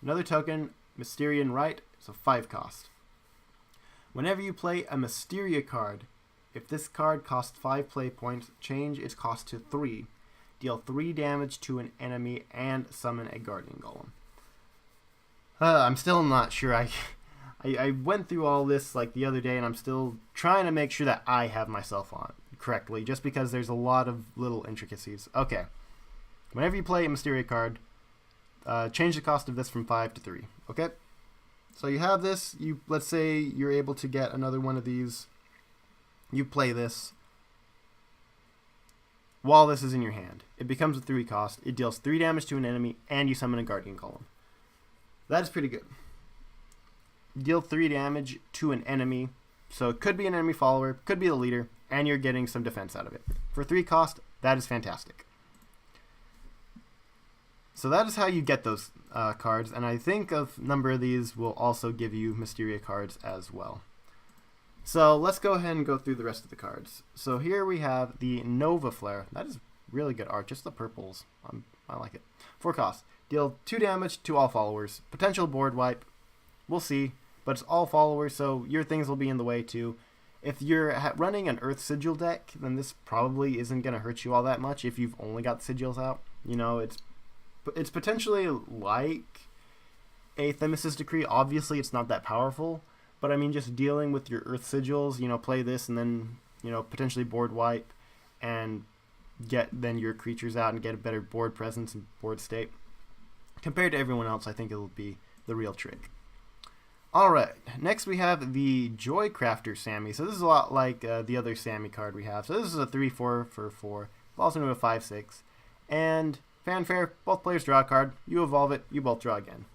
Another token, Mysterian Right, it's a 5 cost. Whenever you play a Mysteria card, if this card costs 5 play points, change its cost to 3. Deal 3 damage to an enemy and summon a Guardian Golem. I'm still not sure. I went through all this like the other day, and I'm still trying to make sure that I have myself on correctly, just because there's a lot of little intricacies. Okay. Whenever you play a Mysteria card, change the cost of this from 5 to 3. Okay? So you have this. Let's say you're able to get another one of these. You play this. while this is in your hand. It becomes a 3 cost. It deals 3 damage to an enemy, and you summon a Guardian Golem. That is pretty good. Deal 3 damage to an enemy, so it could be an enemy follower, could be the leader, and you're getting some defense out of it. For 3 cost, that is fantastic. So that is how you get those cards, and I think a number of these will also give you Mysteria cards as well. So let's go ahead and go through the rest of the cards. So here we have the Nova Flare. That is really good art, just the purples. I like it. 4 cost. Deal 2 damage to all followers. Potential board wipe. We'll see, but it's all followers, so your things will be in the way too. If you're running an Earth Sigil deck, then this probably isn't going to hurt you all that much if you've only got sigils out. You know, it's potentially like a Themis' Decree. Obviously, it's not that powerful, but I mean, just dealing with your Earth Sigils, you know, play this and then, you know, potentially board wipe and get then your creatures out and get a better board presence and board state. Compared to everyone else, I think it'll be the real trick. Alright, next we have the Joy Crafter Sammy. So this is a lot like the other Sammy card we have. So this is a 3/4 for 4. Falls into a 5/6. And fanfare, both players draw a card. You evolve it, you both draw again.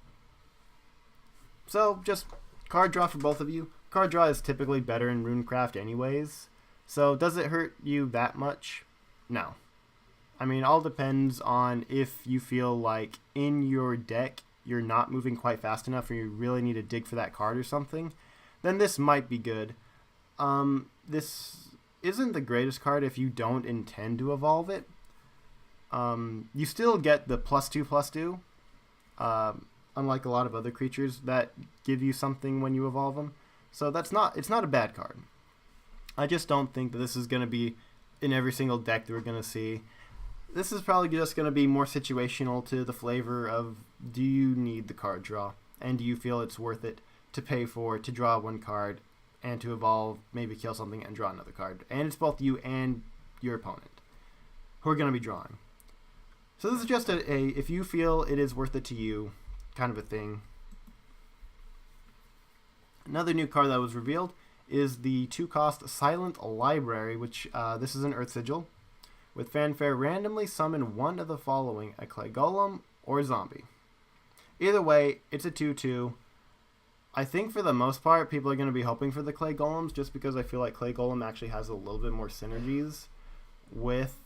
So just card draw for both of you. Card draw is typically better in Runecraft anyways. So does it hurt you that much? No. I mean, all depends on if you feel like in your deck you're not moving quite fast enough or you really need to dig for that card or something, then this might be good. This isn't the greatest card if you don't intend to evolve it. You still get the +2/+2, unlike a lot of other creatures that give you something when you evolve them. So it's not a bad card. I just don't think that this is going to be in every single deck that we're going to see. This is probably just going to be more situational to the flavor of, do you need the card draw? And do you feel it's worth it to pay for, to draw 1 card, and to evolve, maybe kill something, and draw another card? And it's both you and your opponent who are going to be drawing. So this is just a if you feel it is worth it to you, kind of a thing. Another new card that was revealed is the 2-cost Silent Library, which this is an Earth Sigil. With fanfare, randomly summon one of the following: a clay golem or a zombie. Either way, it's a 2/2. I think for the most part, people are going to be hoping for the clay golems, just because I feel like clay golem actually has a little bit more synergies with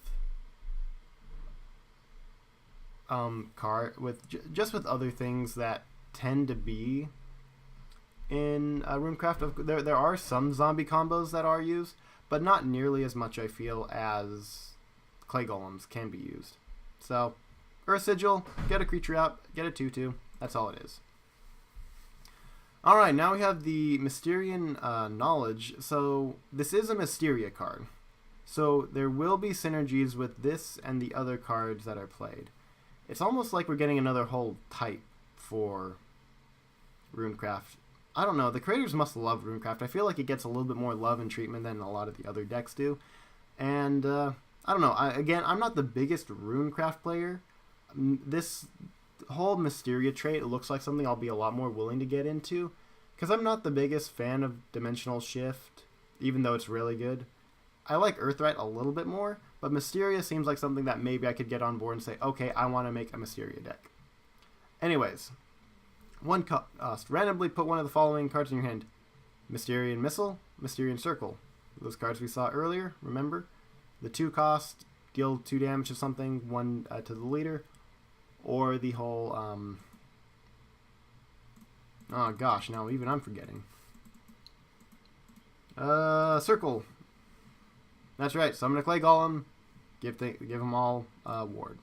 just with other things that tend to be in Runecraft. There are some zombie combos that are used, but not nearly as much, I feel, as clay golems can be used. So Earth Sigil, get a creature out, get a 2/2. That's all it is. Alright, now we have the Mysterian Knowledge. So this is a Mysteria card. So there will be synergies with this and the other cards that are played. It's almost like we're getting another whole type for Runecraft. I don't know, the creators must love Runecraft. I feel like it gets a little bit more love and treatment than a lot of the other decks do. And I don't know, I'm not the biggest Runecraft player. This whole Mysteria trait looks like something I'll be a lot more willing to get into, because I'm not the biggest fan of Dimensional Shift, even though it's really good. I like Earthright a little bit more, but Mysteria seems like something that maybe I could get on board and say, okay, I want to make a Mysteria deck. Anyways, 1 cost. Randomly put one of the following cards in your hand: Mysterian Missile, Mysterian Circle. Those cards we saw earlier, remember? The 2 cost, deal 2 damage to something, 1 to the leader, or the whole, oh gosh, now even I'm forgetting. Circle. That's right, summon a clay golem, give them all ward.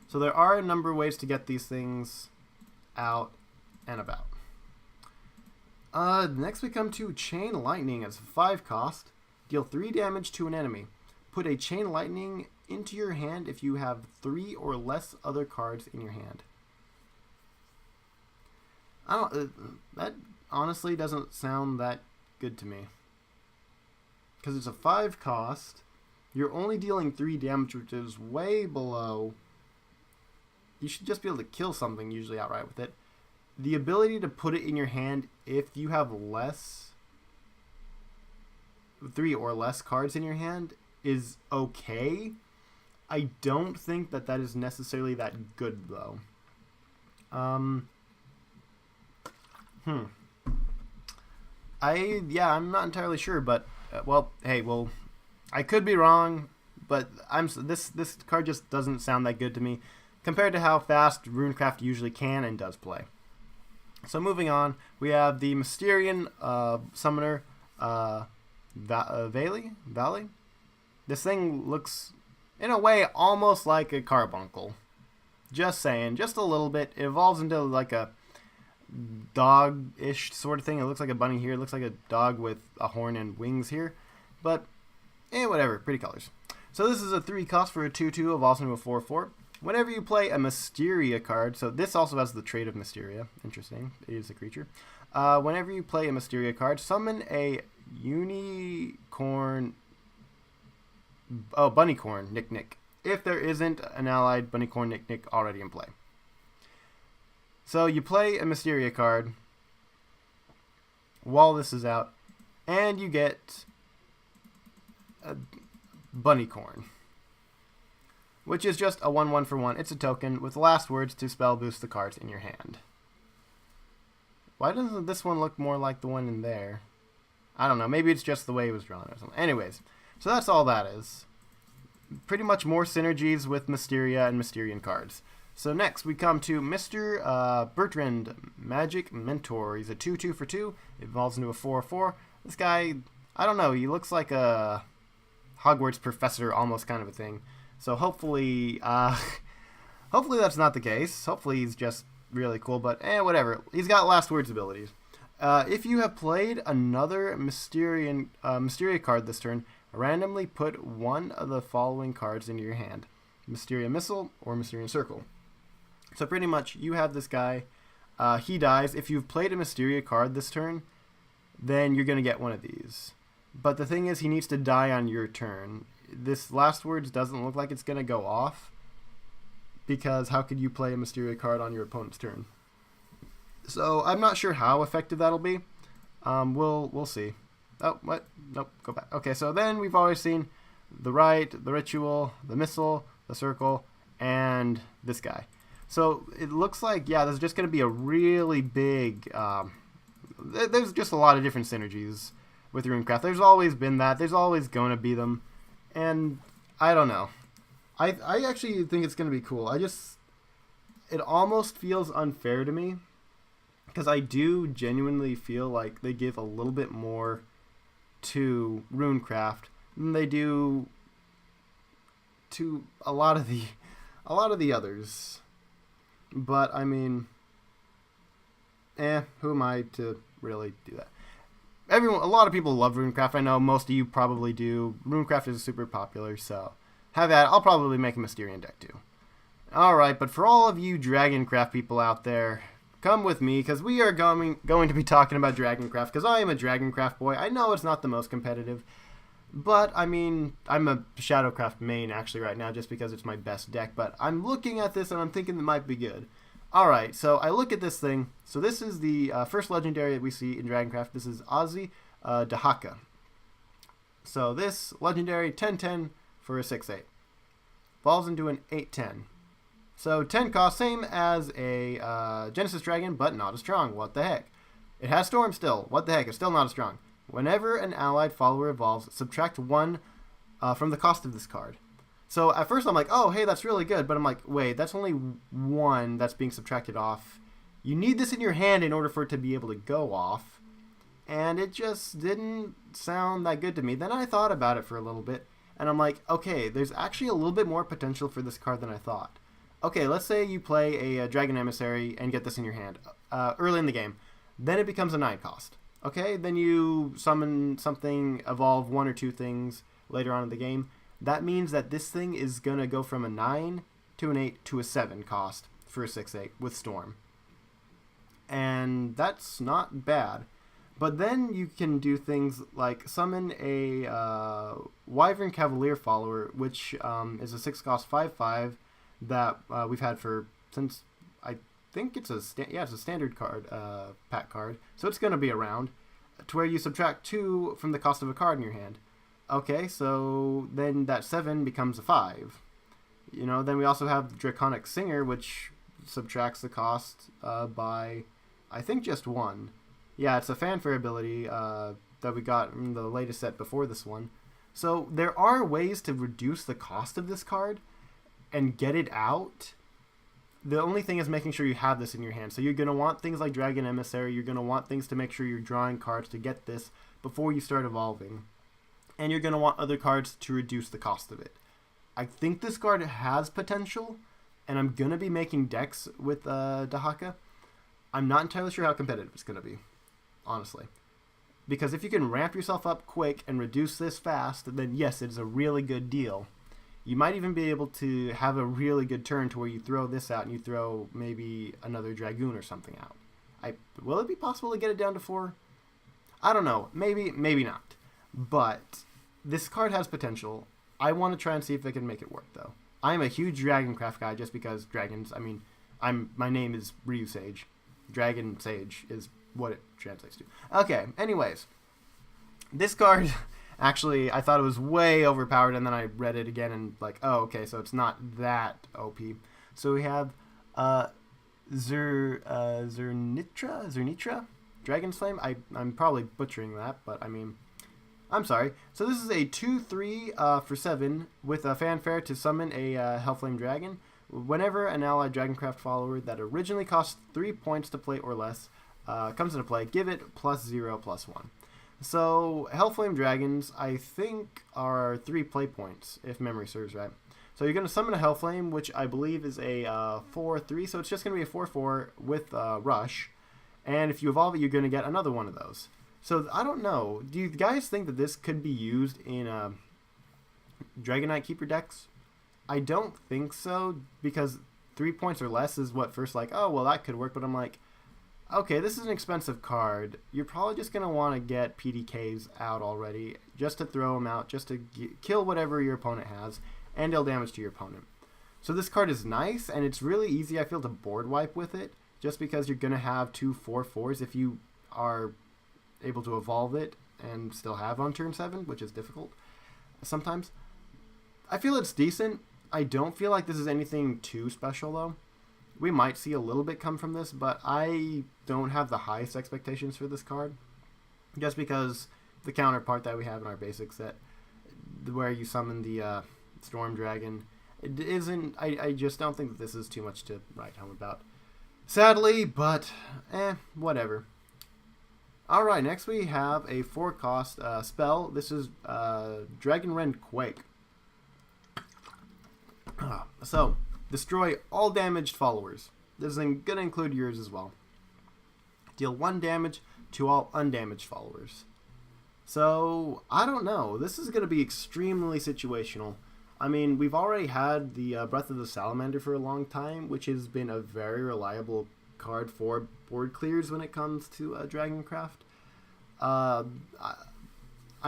So there are a number of ways to get these things out and about. Next we come to Chain Lightning as a 5 cost. Deal 3 damage to an enemy. Put a Chain Lightning into your hand if you have 3 or less other cards in your hand. That honestly doesn't sound that good to me. Because it's a 5 cost. You're only dealing 3 damage, which is way below. You should just be able to kill something usually outright with it. The ability to put it in your hand if you have 3 or less cards in your hand is okay. I don't think that is necessarily that good, though. I'm not entirely sure, but I could be wrong, but this card just doesn't sound that good to me compared to how fast Runecraft usually can and does play. So moving on, we have the Mysterian Summoner Valley. This thing looks, in a way, almost like a carbuncle. Just saying, just a little bit. It evolves into like a dog-ish sort of thing. It looks like a bunny here. It looks like a dog with a horn and wings here. But, whatever. Pretty colors. So this is a 3 cost for a 2/2, evolves into a 4/4. Whenever you play a Mysteria card, so this also has the trait of Mysteria. Interesting. It is a creature. Whenever you play a Mysteria card, summon a Bunnycorn Nick. If there isn't an allied Bunnycorn Nick already in play. So you play a Mysteria card while this is out, and you get a Bunnycorn, which is just a 1/1 for 1. It's a token with last words to spell boost the cards in your hand. Why doesn't this one look more like the one in there? I don't know. Maybe it's just the way it was drawn or something. Anyways, so that's all that is. Pretty much more synergies with Mysteria and Mysterian cards. So next we come to Mr. Bertrand, Magic Mentor. He's a 2/2 for 2. It evolves into a 4/4. This guy, I don't know, he looks like a Hogwarts professor almost kind of a thing. So hopefully that's not the case. Hopefully he's just really cool, but whatever. He's got last words abilities. If you have played another Mysteria card this turn, randomly put one of the following cards into your hand. Mysteria Missile or Mysterian Circle. So pretty much you have this guy. He dies. If you've played a Mysteria card this turn, then you're going to get one of these. But the thing is, he needs to die on your turn. This last words doesn't look like it's going to go off, because how could you play a Mysteria card on your opponent's turn? So I'm not sure how effective that'll be. We'll see. Oh, what? Nope, go back. Okay, so then we've always seen the Rite, the Ritual, the Missile, the Circle, and this guy. So it looks like, there's just going to be a really big... there's just a lot of different synergies with Runecraft. There's always been that. There's always going to be them. And I don't know. I actually think it's going to be cool. It almost feels unfair to me, because I do genuinely feel like they give a little bit more to Runecraft than they do to a lot of the others. But I mean, who am I to really do that? A lot of people love Runecraft. I know most of you probably do. Runecraft is super popular, so have at it. I'll probably make a Mysterian deck too. Alright, but for all of you Dragoncraft people out there, come with me, because we are going to be talking about Dragoncraft, because I am a Dragoncraft boy. I know it's not the most competitive, but I mean, I'm a Shadowcraft main actually right now, just because it's my best deck, but I'm looking at this and I'm thinking it might be good. Alright, so I look at this thing. So this is the first legendary that we see in Dragoncraft. This is Ozzy Dahaka. So this legendary, 10/10 for a 6/8. Falls into an 8/10. So 10 cost, same as a Genesis Dragon, but not as strong. What the heck? It has Storm still. What the heck? It's still not as strong. Whenever an allied follower evolves, subtract 1 from the cost of this card. So at first I'm like, oh, hey, that's really good. But I'm like, wait, that's only 1 that's being subtracted off. You need this in your hand in order for it to be able to go off. And it just didn't sound that good to me. Then I thought about it for a little bit. And I'm like, okay, there's actually a little bit more potential for this card than I thought. Okay, let's say you play a Dragon Emissary and get this in your hand early in the game. Then it becomes a 9 cost. Okay, then you summon something, evolve 1 or 2 things later on in the game. That means that this thing is going to go from a 9 to an 8 to a 7 cost for a 6/8 with Storm. And that's not bad. But then you can do things like summon a Wyvern Cavalier follower, which is a 6 cost 5/5 that we've had since I think it's a standard card, pack card. So it's going to be around, to where you subtract 2 from the cost of a card in your hand. Okay, so then that 7 becomes a 5. You know, then we also have the Draconic Singer, which subtracts the cost by, I think, just 1. Yeah, it's a fanfare ability that we got in the latest set before this one. So there are ways to reduce the cost of this card and get it out. The only thing is making sure you have this in your hand. So you're going to want things like Dragon Emissary. You're going to want things to make sure you're drawing cards to get this before you start evolving. And you're going to want other cards to reduce the cost of it. I think this card has potential, and I'm going to be making decks with Dahaka. I'm not entirely sure how competitive it's going to be, honestly. Because if you can ramp yourself up quick and reduce this fast, then yes, it's a really good deal. You might even be able to have a really good turn to where you throw this out and you throw maybe another Dragoon or something out. Will it be possible to get it down to 4? I don't know. Maybe not. But this card has potential. I want to try and see if I can make it work, though. I'm a huge Dragoncraft guy just because dragons, my name is RyuSage. Dragon Sage is what it translates to. Okay, anyways. This card, actually, I thought it was way overpowered, and then I read it again and like, oh, okay, so it's not that OP. So we have Zernitra? Dragon's Flame? I'm probably butchering that, but I'm sorry. So this is a 2/3 for 7 with a fanfare to summon a Hellflame Dragon. Whenever an allied Dragoncraft follower that originally cost 3 points to play or less comes into play, give it +0/+1. So Hellflame Dragons, I think, are 3 play points, if memory serves right. So you're going to summon a Hellflame, which I believe is a 4/3, so it's just going to be a 4/4 with Rush. And if you evolve it, you're going to get another one of those. So I don't know. Do you guys think that this could be used in Dragonite Keeper decks? I don't think so, because 3 points or less is what first like, oh, well, that could work. But I'm like, okay, this is an expensive card. You're probably just going to want to get PDKs out already, just to throw them out, just to kill whatever your opponent has, and deal damage to your opponent. So this card is nice, and it's really easy, I feel, to board wipe with it, just because you're going to have 2 4/4s if you are able to evolve it and still have on turn 7, which is difficult sometimes. I feel it's decent. I don't feel like this is anything too special, though. We might see a little bit come from this, but I don't have the highest expectations for this card, just because the counterpart that we have in our basic set, where you summon the Storm Dragon, it isn't. I just don't think that this is too much to write home about, sadly, but whatever. Alright, next we have a 4-cost spell. This is Dragon Rend Quake. So, destroy all damaged followers. This is going to include yours as well. Deal 1 damage to all undamaged followers. So, I don't know. This is going to be extremely situational. We've already had the Breath of the Salamander for a long time, which has been a very reliable card for board clears when it comes to Dragoncraft. I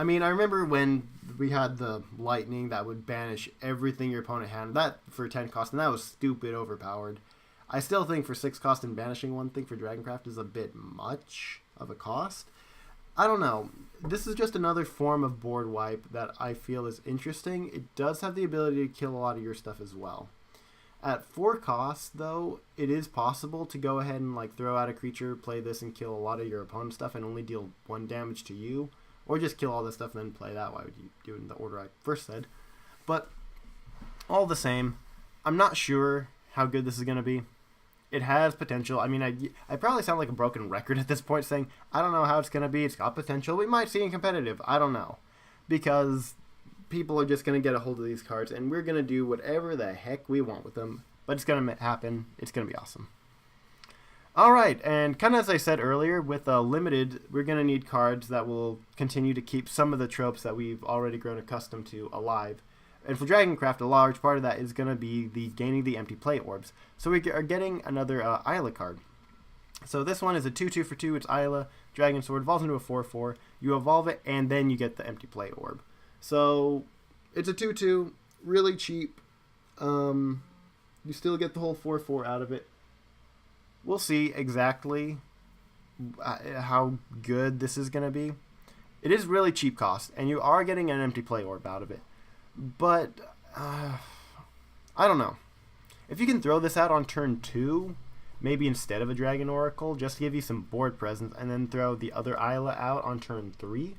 remember when we had the lightning that would banish everything your opponent had. That for 10 cost, and that was stupid overpowered. I still think for 6 cost and banishing one thing for Dragoncraft is a bit much of a cost. I don't know. This is just another form of board wipe that I feel is interesting. It does have the ability to kill a lot of your stuff as well. At 4 costs, though, it is possible to go ahead and throw out a creature, play this, and kill a lot of your opponent's stuff and only deal 1 damage to you. Or just kill all this stuff and then play that. Why would you do it in the order I first said? But all the same, I'm not sure how good this is going to be. It has potential. I probably sound like a broken record at this point saying, I don't know how it's going to be. It's got potential. We might see it in competitive. I don't know. Because people are just going to get a hold of these cards, and we're going to do whatever the heck we want with them. But it's going to happen. It's going to be awesome. Alright, and kind of as I said earlier, with Limited, we're going to need cards that will continue to keep some of the tropes that we've already grown accustomed to alive. And for Dragoncraft, a large part of that is going to be the gaining the empty play orbs. So we are getting another Isla card. So this one is a 2/2 for 2. It's Isla, Dragon Sword, evolves into a 4/4. You evolve it, and then you get the empty play orb. So it's a 2/2, really cheap. You still get the whole 4/4 out of it. We'll see exactly how good this is going to be. It is really cheap cost, and you are getting an empty play orb out of it. But, I don't know. If you can throw this out on turn 2, maybe instead of a Dragon Oracle, just to give you some board presence, and then throw the other Isla out on turn 3,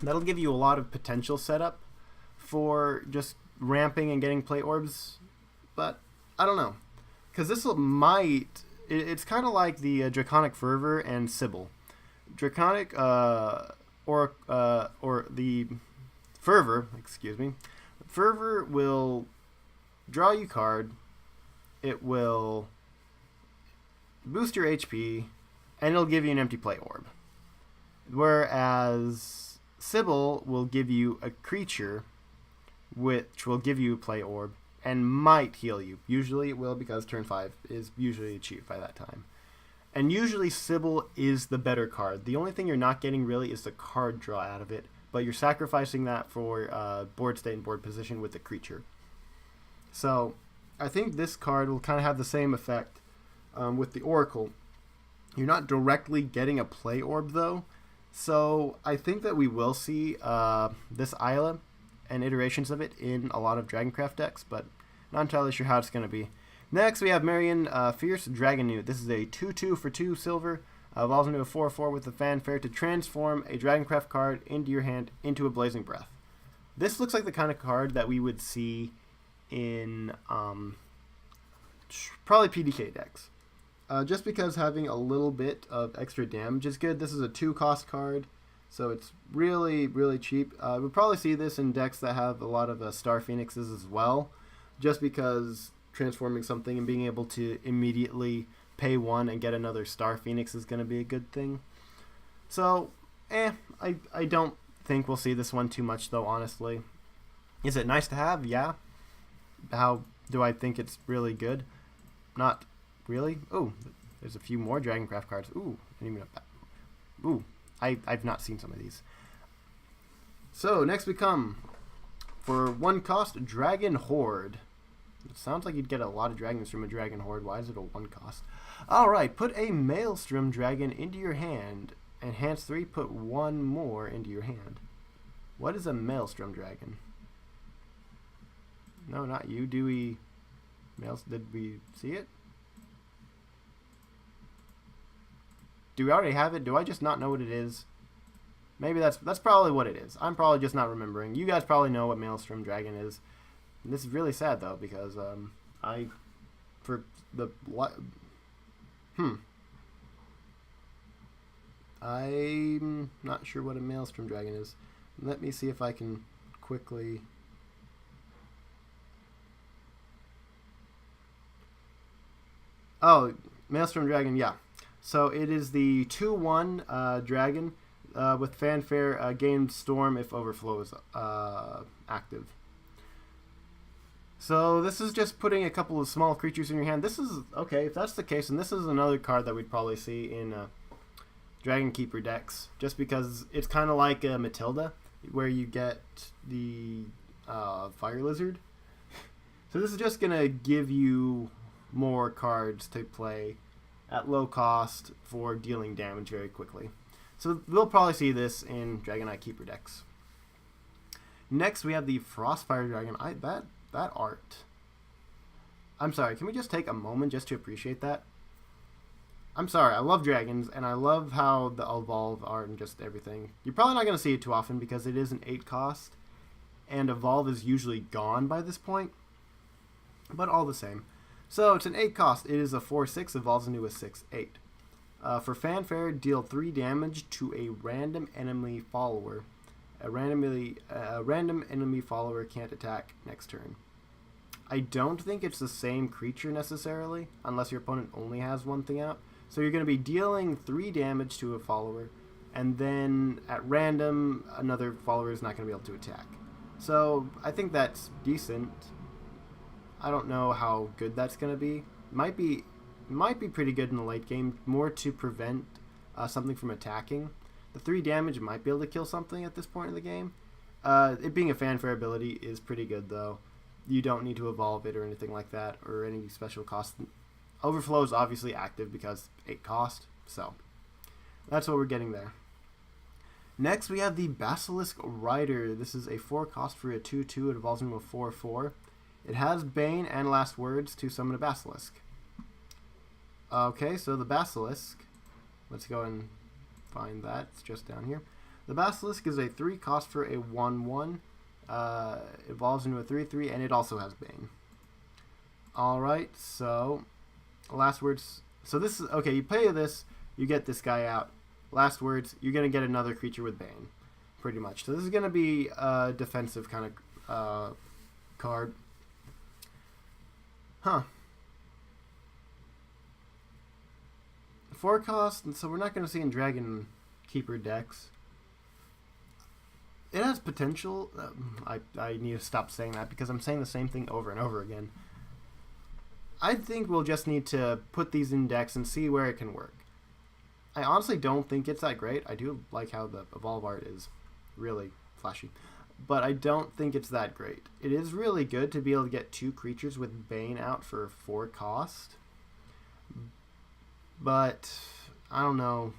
that'll give you a lot of potential setup for just ramping and getting play orbs. But, I don't know. Because this might... It's kind of like the Draconic Fervor and Sybil. Draconic, or the Fervor, excuse me. Fervor will draw you card. It will boost your HP, and it'll give you an empty play orb. Whereas Sybil will give you a creature, which will give you a play orb, and might heal you. Usually it will, because turn 5 is usually achieved by that time. And usually Sybil is the better card. The only thing you're not getting really is the card draw out of it, but you're sacrificing that for board state and board position with the creature. So I think this card will kind of have the same effect with the Oracle. You're not directly getting a play orb though, so I think that we will see this Isla and iterations of it in a lot of Dragoncraft decks, but not entirely sure how it's going to be. Next, we have Marion Fierce Dragon Newt. This is a 2/2 for 2 silver. Evolves into a 4/4 with a fanfare to transform a Dragoncraft card into your hand into a Blazing Breath. This looks like the kind of card that we would see in probably PDK decks. Just because having a little bit of extra damage is good. This is a 2-cost card, so it's really, really cheap. We'll probably see this in decks that have a lot of Star Phoenixes as well, just because transforming something and being able to immediately pay 1 and get another Star Phoenix is going to be a good thing. So, I don't think we'll see this one too much though, honestly. Is it nice to have? Yeah. How do I think it's really good? Not really. Oh, there's a few more Dragoncraft cards. Ooh, I've not seen some of these. So, next we come for 1 cost, Dragon Horde. It sounds like you'd get a lot of dragons from a Dragon Horde. Why is it a 1 cost? Alright, put a Maelstrom Dragon into your hand. Enhance 3, put 1 more into your hand. What is a Maelstrom Dragon? No, not you. Did we see it? Do we already have it? Do I just not know what it is? Maybe that's probably what it is. I'm probably just not remembering. You guys probably know what Maelstrom Dragon is. And this is really sad though, because I'm not sure what a Maelstrom Dragon is. Let me see if I can quickly. Oh, Maelstrom Dragon, yeah. So it is the 2/1 dragon with fanfare, gain storm if overflow is active. So this is just putting a couple of small creatures in your hand. This is, okay, if that's the case, and this is another card that we'd probably see in Dragon Keeper decks, just because it's kind of like Matilda, where you get the Fire Lizard. So this is just going to give you more cards to play at low cost for dealing damage very quickly. So we'll probably see this in Dragonite Keeper decks. Next we have the Frostfire Dragon. That art. I'm sorry, can we just take a moment just to appreciate that? I'm sorry, I love dragons, and I love how the evolve art and just everything. You're probably not going to see it too often because it is an 8 cost, and evolve is usually gone by this point, but all the same. So it's an 8 cost. It is a 4/6, evolves into a 6/8. For fanfare, deal 3 damage to a random enemy follower. A random enemy follower can't attack next turn. I don't think it's the same creature necessarily, unless your opponent only has one thing out. So you're going to be dealing 3 damage to a follower, and then at random, another follower is not going to be able to attack. So I think that's decent. I don't know how good that's going to be. Might be pretty good in the late game, more to prevent something from attacking. The 3 damage might be able to kill something at this point in the game. It being a fanfare ability is pretty good though. You don't need to evolve it or anything like that, or any special cost. Overflow is obviously active because 8 cost, so that's what we're getting there. Next, we have the Basilisk Rider. This is a 4 cost for a 2/2. It evolves into a 4/4. It has Bane and Last Words to summon a Basilisk. Okay, so the Basilisk. Let's go and find that. It's just down here. The Basilisk is a 3 cost for a 1/1. Evolves into a 3/3, and it also has Bane. Alright, so Last Words. So this is, okay, you play this, you get this guy out. Last Words, you're going to get another creature with Bane, pretty much. So this is going to be a defensive kind of card. Huh. 4 cost, and so we're not going to see in Dragon Keeper decks. It has potential. I need to stop saying that because I'm saying the same thing over and over again. I think we'll just need to put these in decks and see where it can work. I honestly don't think it's that great. I do like how the Evolve art is really flashy, but I don't think it's that great. It is really good to be able to get 2 creatures with Bane out for 4 cost, but I don't know.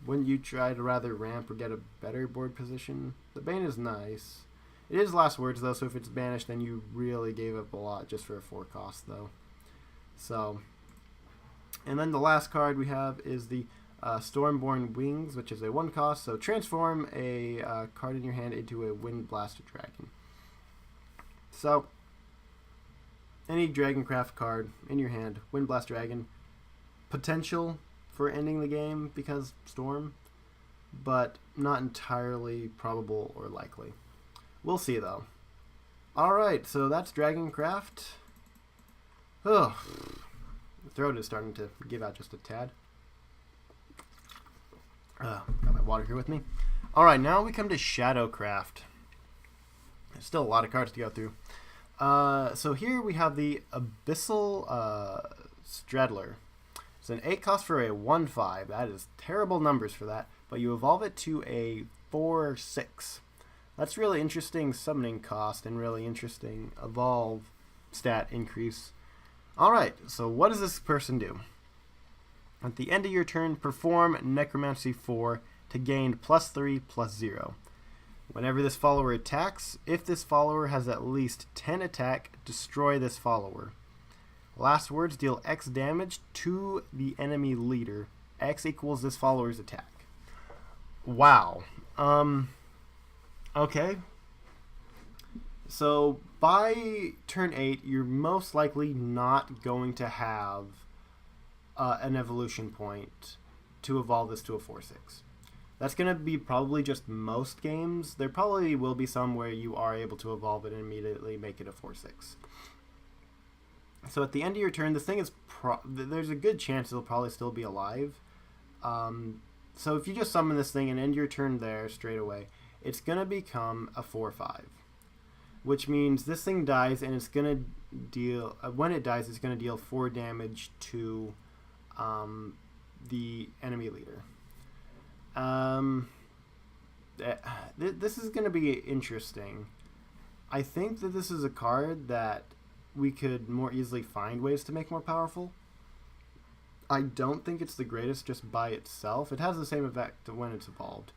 Wouldn't you try to rather ramp or get a better board position? The Bane is nice. It is Last Words though, so if it's banished, then you really gave up a lot just for a 4 cost though. So, and then the last card we have is the Stormborn Wings, which is a 1 cost. So transform a card in your hand into a Wind Blasted Dragon. So, any Dragoncraft card in your hand, Wind Blast Dragon, potential for ending the game because Storm, but not entirely probable or likely. We'll see though. Alright, so that's Dragoncraft. Ugh. The throat is starting to give out just a tad. Got my water here with me. Alright, now we come to Shadowcraft. There's still a lot of cards to go through. So here we have the Abyssal Straddler. It's an 8 cost for a 1/5. That is terrible numbers for that. But you evolve it to a 4/6. That's really interesting summoning cost and really interesting evolve stat increase. Alright, so what does this person do? At the end of your turn, perform Necromancy 4 to gain +3/+0. Whenever this follower attacks, if this follower has at least 10 attack, destroy this follower. Last Words, deal X damage to the enemy leader. X equals this follower's attack. Wow. Okay. So by turn 8, you're most likely not going to have an evolution point to evolve this to a 4/6. That's going to be probably just most games. There probably will be some where you are able to evolve it and immediately make it a 4/6. So at the end of your turn, this thing is there's a good chance it'll probably still be alive. So if you just summon this thing and end your turn there straight away, it's going to become a 4/5. Which means this thing dies and it's going to deal, when it dies, it's going to deal 4 damage to the enemy leader. This is going to be interesting. I think that this is a card that we could more easily find ways to make more powerful. I don't think it's the greatest just by itself. It has the same effect when it's evolved.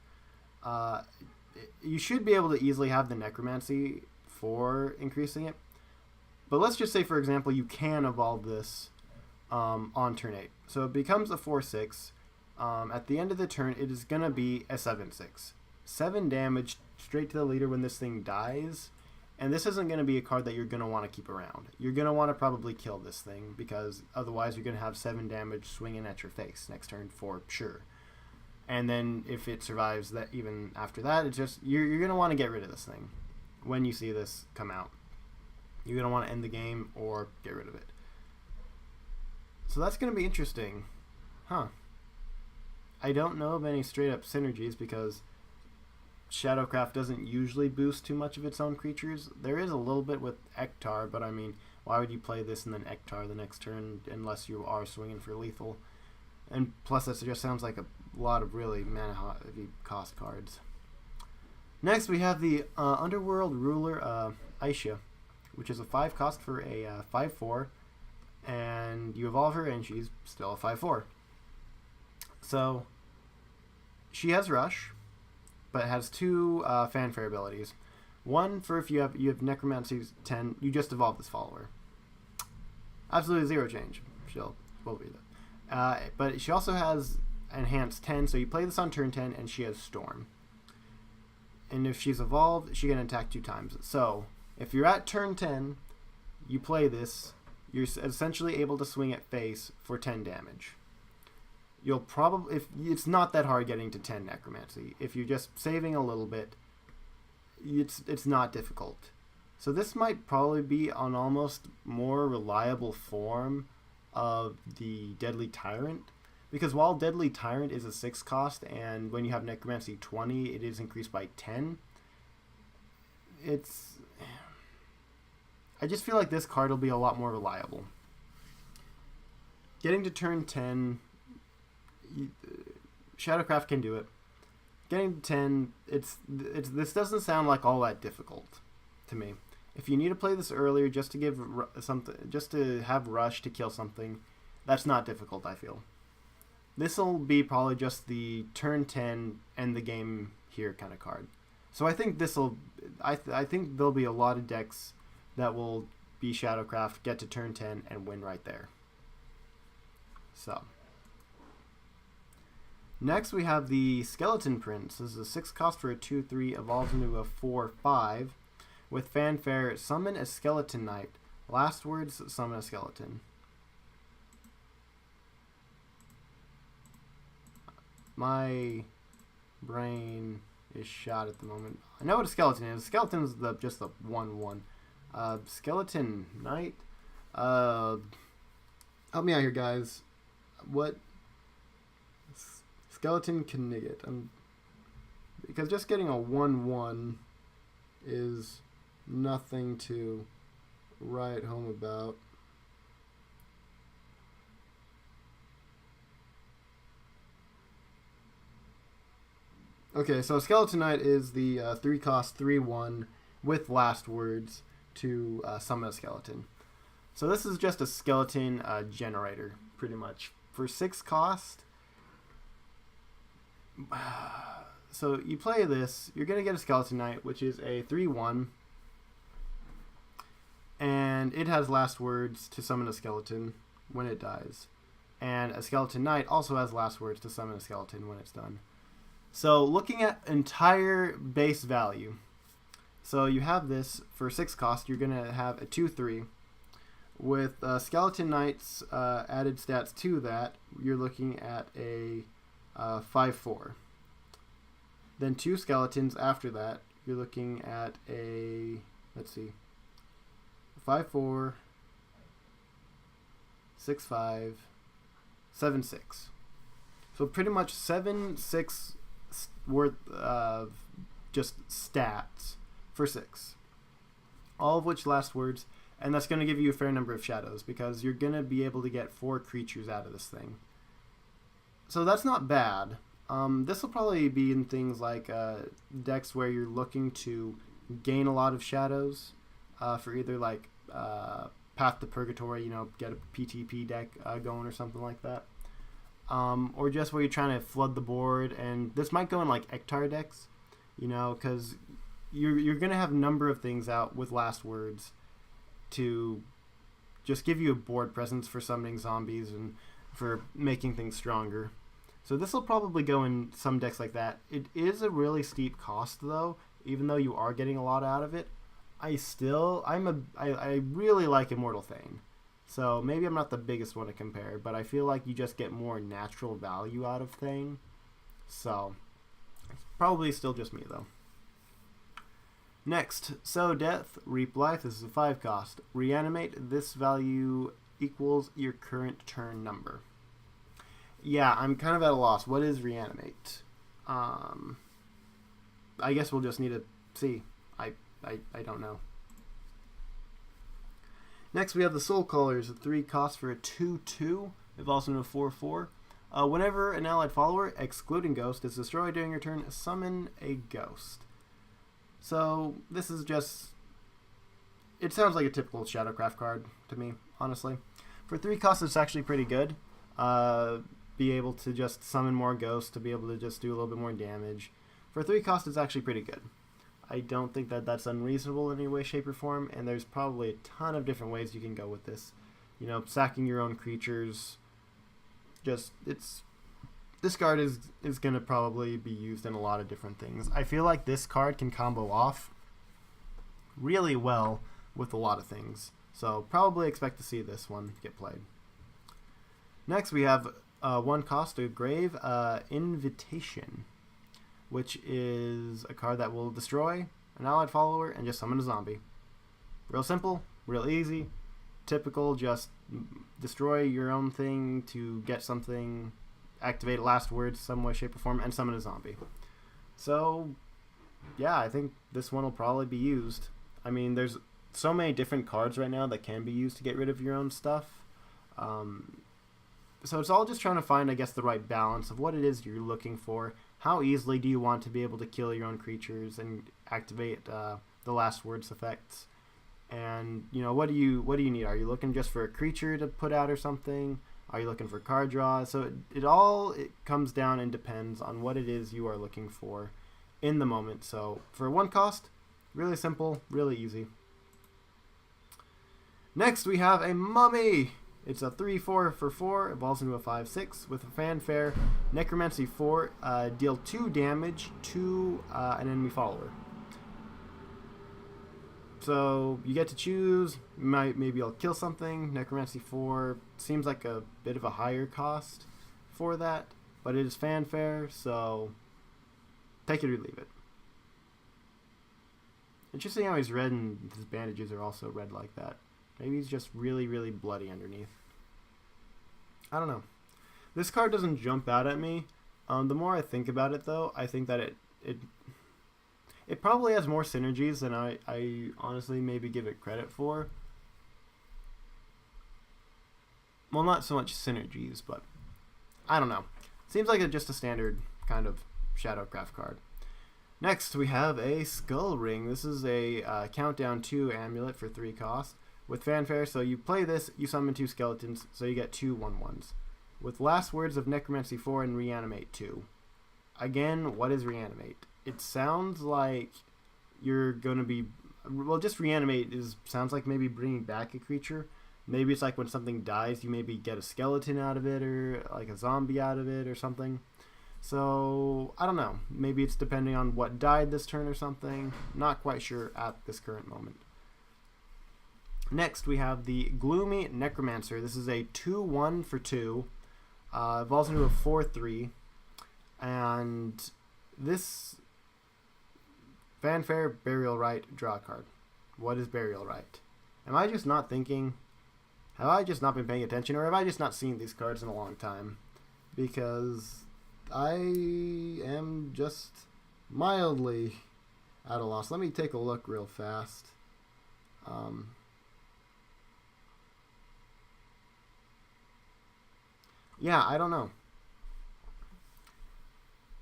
You should be able to easily have the Necromancy for increasing it. But let's just say, for example, you can evolve this on turn 8. So it becomes a 4/6. At the end of the turn, it is going to be a 7/6. 7 damage straight to the leader when this thing dies. And this isn't going to be a card that you're going to want to keep around. You're going to want to probably kill this thing, because otherwise you're going to have 7 damage swinging at your face next turn for sure. And then if it survives that, even after that, it's just you're going to want to get rid of this thing when you see this come out. You're going to want to end the game or get rid of it. So that's going to be interesting. Huh. I don't know of any straight up synergies because Shadowcraft doesn't usually boost too much of its own creatures. There is a little bit with Ektar, but I mean, why would you play this and then Ektar the next turn unless you are swinging for lethal? And plus, that just sounds like a lot of really mana heavy cost cards. Next, we have the Underworld Ruler Aisha, which is a 5 cost for a 5/4, and you evolve her, and she's still a 5/4. So she has Rush. but it has two fanfare abilities. One for if you have Necromancy 10, you just evolve this follower. Absolutely zero change. Will be that. But she also has Enhanced 10, so you play this on turn 10, and she has Storm. And if she's evolved, she can attack 2 times. So if you're at turn 10, you play this, you're essentially able to swing at face for 10 damage. You'll probably, if it's not that hard getting to 10 Necromancy. If you're just saving a little bit, it's not difficult. So this might probably be an almost more reliable form of the Deadly Tyrant, because while Deadly Tyrant is a 6 cost, and when you have Necromancy 20, it is increased by 10. I just feel like this card will be a lot more reliable. Getting to turn 10, Shadowcraft can do it. Getting to 10, this doesn't sound like all that difficult to me. If you need to play this earlier just to give something, just to have rush to kill something, that's not difficult, I feel. This will be probably just the turn 10 end the game here kind of card. So I think I think there'll be a lot of decks that will be Shadowcraft, get to turn 10, and win right there. So next we have the Skeleton Prince. This is a 6 cost for a 2/3, evolves into a 4/5. With fanfare, summon a Skeleton Knight. Last words, summon a skeleton. My brain is shot at the moment. I know what a skeleton is. A skeleton is just the 1/1. Skeleton Knight. Help me out here, guys. What? Skeleton Knigget. Because just getting a 1/1 is nothing to write home about. Okay, so Skeleton Knight is the 3 cost 3/1 with last words to summon a skeleton. So this is just a skeleton generator, pretty much. For 6 cost, so you play this, you're going to get a Skeleton Knight, which is a 3/1, and it has last words to summon a skeleton when it dies. And a Skeleton Knight also has last words to summon a skeleton when it's done. So looking at entire base value, so you have this for 6 cost, you're going to have a 2/3. With Skeleton Knight's added stats to that, you're looking at a 5/4. Then 2 skeletons after that, you're looking at a, let's see, 5/4, 6/5, 7/6. So pretty much 7/6 worth of just stats for 6. All of which last words, and that's going to give you a fair number of shadows, because you're going to be able to get 4 creatures out of this thing. So that's not bad. This will probably be in things like decks where you're looking to gain a lot of shadows for either like Path to Purgatory, get a PTP deck going or something like that. Or just where you're trying to flood the board, and this might go in like Ektar decks, because you're going to have a number of things out with last words to just give you a board presence for summoning zombies and for making things stronger. So this will probably go in some decks like that. It is a really steep cost though, even though you are getting a lot out of it. I really like Immortal Thane. So maybe I'm not the biggest one to compare, but I feel like you just get more natural value out of Thane. So it's probably still just me though. Next, Sow Death, Reap Life. This is a 5 cost. Reanimate. This value equals your current turn number. Yeah, I'm kind of at a loss. What is Reanimate? I guess we'll just need to see. I don't know. Next, we have the Soul Callers, a 3 cost for a 2/2. Evolves into a 4/4. Whenever an allied follower, excluding Ghost, is destroyed during your turn, summon a Ghost. So this is just, it sounds like a typical Shadowcraft card to me, honestly. For 3 costs, it's actually pretty good. Be able to just summon more Ghosts to be able to just do a little bit more damage. For 3 cost, it's actually pretty good. I don't think that that's unreasonable in any way, shape, or form, and there's probably a ton of different ways you can go with this. You know, sacking your own creatures. This card is going to probably be used in a lot of different things. I feel like this card can combo off really well with a lot of things. So probably expect to see this one get played. Next we have 1 cost to grave, Invitation, which is a card that will destroy an allied follower and just summon a zombie. Real simple, real easy, typical, just destroy your own thing to get something, activate last words some way, shape, or form, and summon a zombie. So yeah, I think this one will probably be used. I mean, there's so many different cards right now that can be used to get rid of your own stuff. So it's all just trying to find, I guess, the right balance of what it is you're looking for. How easily do you want to be able to kill your own creatures and activate the last words effects? And, you know, what do you need? Are you looking just for a creature to put out or something? Are you looking for card draw? So it comes down and depends on what it is you are looking for in the moment. So for 1 cost, really simple, really easy. Next we have a Mummy. It's a 3/4 for 4, evolves into a 5/6 with a Fanfare, Necromancy 4, deal 2 damage to an enemy follower. So you get to choose. Maybe I'll kill something. Necromancy 4 seems like a bit of a higher cost for that, but it is Fanfare, so take it or leave it. Interesting how he's red and his bandages are also red like that. Maybe he's just really, really bloody underneath. I don't know. This card doesn't jump out at me. The more I think about it, though, I think that it probably has more synergies than I honestly maybe give it credit for. Well, not so much synergies, but I don't know. Seems like just a standard kind of Shadowcraft card. Next, we have a Skull Ring. This is a Countdown 2 amulet for 3 cost. With Fanfare, so you play this, you summon 2 skeletons, so you get 2 1/1s. With Last Words of Necromancy 4 and Reanimate 2. Again, what is Reanimate? It sounds like you're going to be... Well, just Reanimate sounds like maybe bringing back a creature. Maybe it's like when something dies, you maybe get a skeleton out of it, or like a zombie out of it, or something. So, I don't know. Maybe it's depending on what died this turn or something. Not quite sure at this current moment. Next, we have the Gloomy Necromancer. This is a 2/1 for 2. Evolves into a 4/3. And this Fanfare, Burial Rite, draw a card. What is Burial Rite? Am I just not thinking? Have I just not been paying attention? Or have I just not seen these cards in a long time? Because I am just mildly at a loss. Let me take a look real fast. Yeah, I don't know.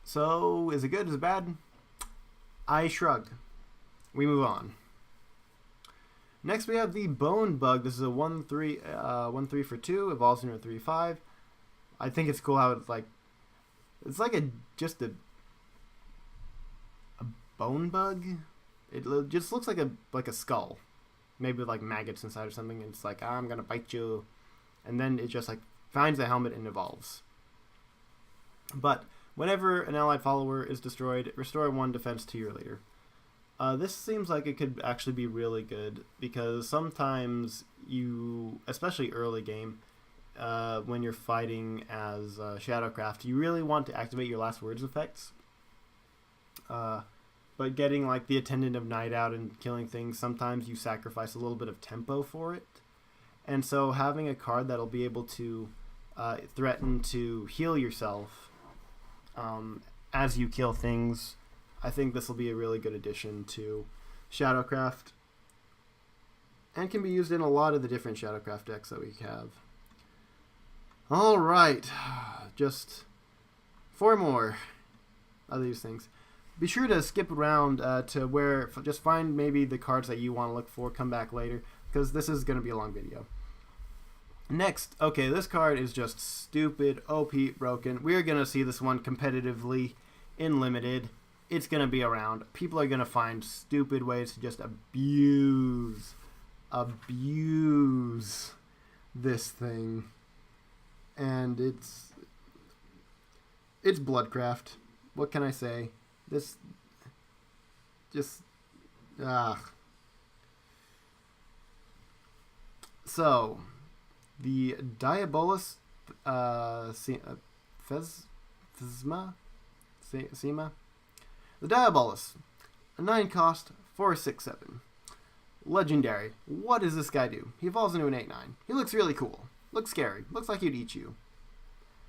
So, is it good? Is it bad? I shrug. We move on. Next, we have the Bone Bug. This is a 1/3 for 2. Evolves into a 3/5. I think it's cool how it's like just a bone bug. It just looks like a skull, maybe with like maggots inside or something. And it's like, I'm gonna bite you, and then it just like finds the helmet and evolves. But whenever an allied follower is destroyed, restore 1 defense to your leader. This seems like it could actually be really good, because sometimes you, especially early game, when you're fighting as Shadowcraft, you really want to activate your last words effects. But getting like the Attendant of Night out and killing things, sometimes you sacrifice a little bit of tempo for it. And so having a card that'll be able to threaten to heal yourself as you kill things, I think this will be a really good addition to Shadowcraft, and can be used in a lot of the different Shadowcraft decks that we have. Alright, just 4 more of these things. Be sure to skip around to where, just find maybe the cards that you want to look for, come back later, because this is going to be a long video. Next, okay, this card is just stupid, OP, broken. We're going to see this one competitively in Limited. it's going to be around. People are going to find stupid ways to just abuse this thing. And it's Bloodcraft. What can I say? This just So, the Diabolus Sema? The Diabolus, a 9 cost, 4/6/7. Legendary. What does this guy do? He evolves into an 8/9. He looks really cool. Looks scary. Looks like he'd eat you.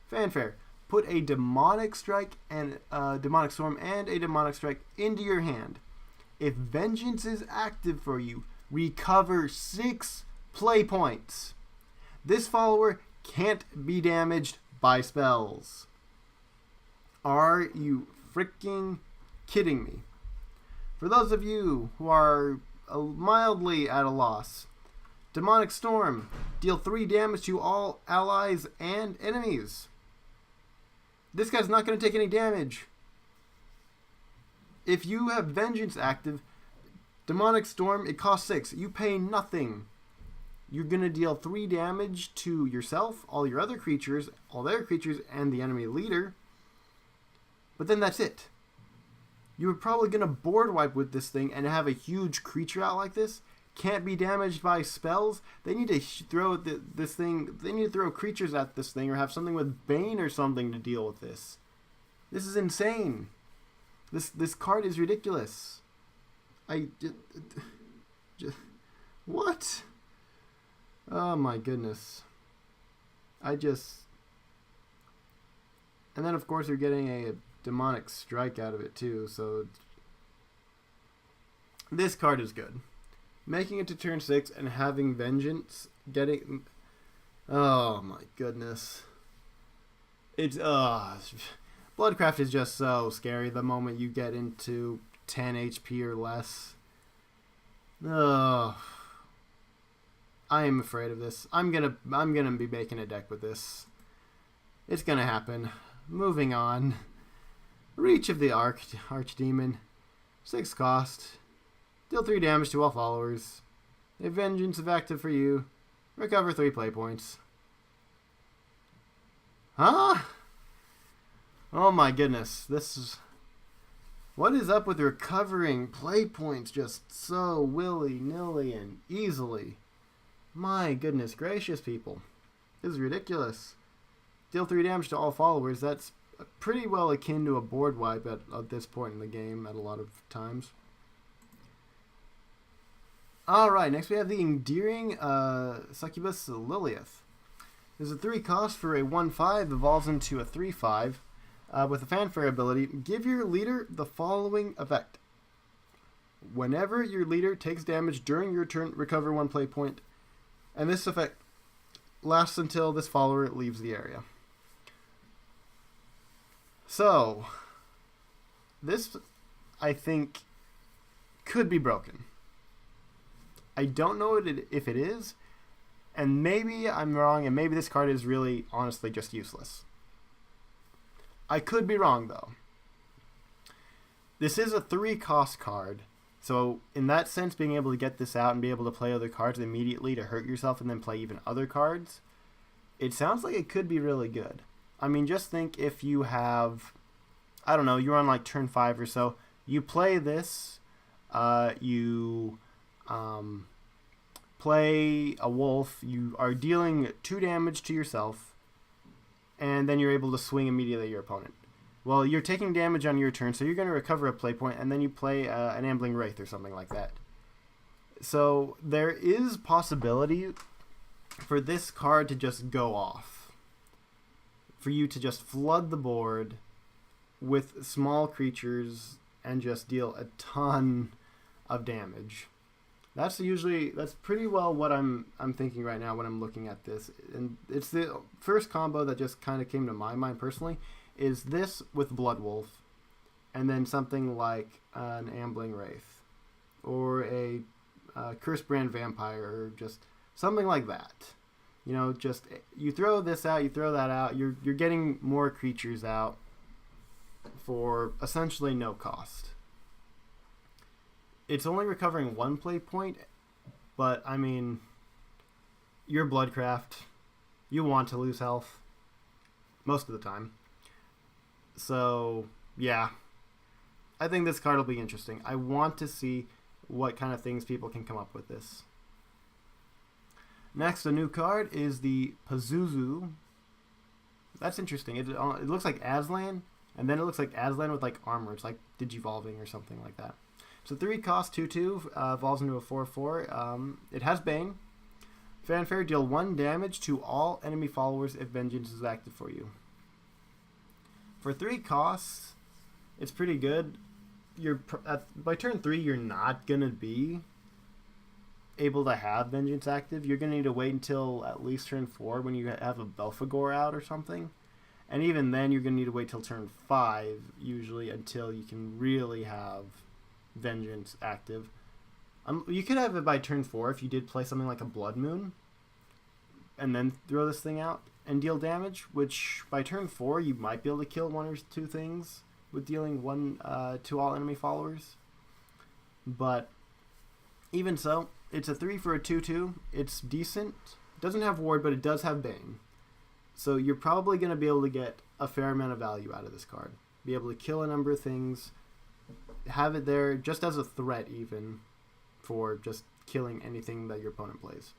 Fanfare. Put a Demonic Strike and Demonic Storm and a Demonic Strike into your hand. If Vengeance is active for you, recover 6 play points. This follower can't be damaged by spells. Are you freaking kidding me? For those of you who are mildly at a loss, Demonic Storm. Deal 3 damage to all allies and enemies. This guy's not going to take any damage. If you have Vengeance active, Demonic Storm, it costs 6. You pay nothing. You're going to deal 3 damage to yourself, all your other creatures, all their creatures, and the enemy leader. But then that's it. You were probably going to board wipe with this thing and have a huge creature out like this. Can't be damaged by spells. They need to throw this thing. They need to throw creatures at this thing or have something with Bane or something to deal with this. This is insane. This card is ridiculous. What? Oh my goodness. And then of course you're getting a Demonic Strike out of it too, so this card is good. Making it to turn 6 and having Vengeance, getting... Oh my goodness. It's... Bloodcraft is just so scary the moment you get into 10 HP or less. Ugh. I am afraid of this. I'm gonna be making a deck with this. It's gonna happen. Moving on. Reach of the Archdemon. 6 cost. Deal 3 damage to all followers. If Vengeance is active for you, recover 3 play points. Huh? Oh my goodness. What is up with recovering play points just so willy-nilly and easily? My goodness gracious, people. This is ridiculous. Deal 3 damage to all followers. That's pretty well akin to a board wipe at this point in the game at a lot of times. Alright, next we have the Endearing Succubus Lilith. There's a 3 cost for a 1/5, evolves into a 3/5. With a Fanfare ability, give your leader the following effect. Whenever your leader takes damage during your turn, recover 1 play point. And this effect lasts until this follower leaves the area. So, this, I think, could be broken. I don't know if it is, and maybe I'm wrong, and maybe this card is really, honestly, just useless. I could be wrong, though. This is a 3 cost card, so in that sense, being able to get this out and be able to play other cards immediately to hurt yourself and then play even other cards, it sounds like it could be really good. I mean, just think if you have, I don't know, you're on like turn 5 or so, you play this, you play a wolf, you are dealing 2 damage to yourself, and then you're able to swing immediately at your opponent. Well, you're taking damage on your turn, so you're going to recover a play point, and then you play an Ambling Wraith or something like that. So there is possibility for this card to just go off. For you to just flood the board with small creatures and just deal a ton of damage. That's pretty well what I'm thinking right now when I'm looking at this. And it's the first combo that just kind of came to my mind personally, is this with Blood Wolf, and then something like an Ambling Wraith, or a Curse Brand Vampire, or just something like that. You know, just you throw this out, you throw that out, you're getting more creatures out, for essentially no cost. It's only recovering 1 play point, but I mean, you're Bloodcraft. You want to lose health most of the time. So, yeah. I think this card will be interesting. I want to see what kind of things people can come up with this. Next, a new card is the Pazuzu. That's interesting. It looks like Aslan, and then it looks like Aslan with like armor. It's like Digivolving or something like that. So 3 cost, 2/2, evolves into a 4/4. It has Bane. Fanfare, deal 1 damage to all enemy followers if Vengeance is active for you. For 3 costs, it's pretty good. By turn 3, you're not going to be able to have Vengeance active. You're going to need to wait until at least turn 4 when you have a Belphegor out or something. And even then, you're going to need to wait till turn 5, usually, until you can really have Vengeance active. You could have it by turn 4 if you did play something like a Blood Moon, and then throw this thing out and deal damage, which by turn 4, you might be able to kill 1 or 2 things with dealing 1 to all enemy followers. But even so, it's a 3 for a 2/2. It's decent. It doesn't have Ward, but it does have Bane. So you're probably going to be able to get a fair amount of value out of this card. Be able to kill a number of things. Have it there just as a threat even for just killing anything that your opponent plays.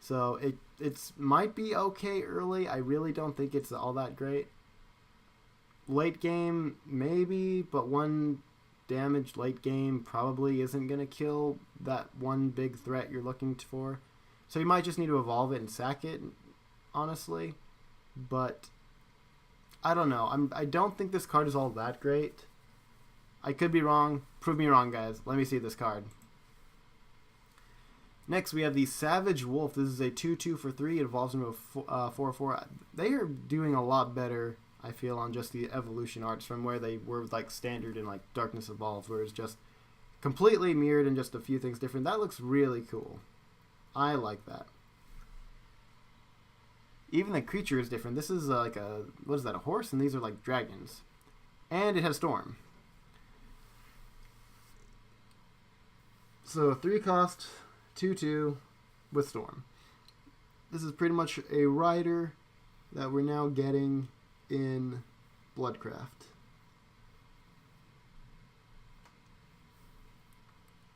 So it's might be okay early. I really don't think it's all that great. Late game, maybe, but 1 damage late game probably isn't going to kill that 1 big threat you're looking for. So you might just need to evolve it and sack it, honestly. But I don't know. I don't think this card is all that great. I could be wrong. Prove me wrong, guys. Let me see this card. Next, we have the Savage Wolf. This is a 2/2 for 3. It evolves into a 4/4. They are doing a lot better, I feel, on just the evolution arts from where they were like standard in like Darkness Evolved, where it's just completely mirrored and just a few things different. That looks really cool. I like that. Even the creature is different. This is like a, what is that, a horse? And these are like dragons. And it has Storm. So 3 cost, 2/2 with Storm. This is pretty much a rider that we're now getting in Bloodcraft.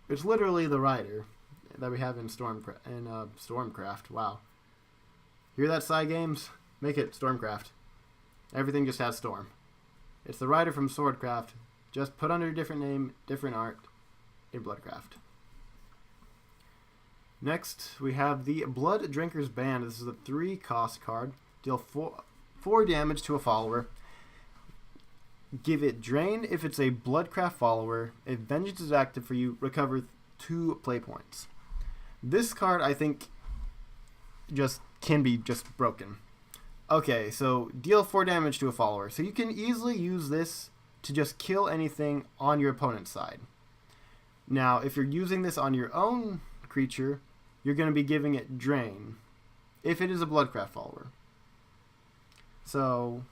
It's literally the rider that we have in Stormcraft. Wow. Hear that, Psy Games? Make it Stormcraft. Everything just has Storm. It's the rider from Swordcraft, just put under a different name, different art, in Bloodcraft. Next, we have the Blood Drinker's Band. This is a 3 cost card. Deal 4 damage to a follower. Give it Drain if it's a Bloodcraft follower. If Vengeance is active for you, recover 2 play points. This card, I think, just can be just broken. Okay, so deal 4 damage to a follower. So you can easily use this to just kill anything on your opponent's side. Now, if you're using this on your own creature, you're going to be giving it Drain if it is a Bloodcraft follower. So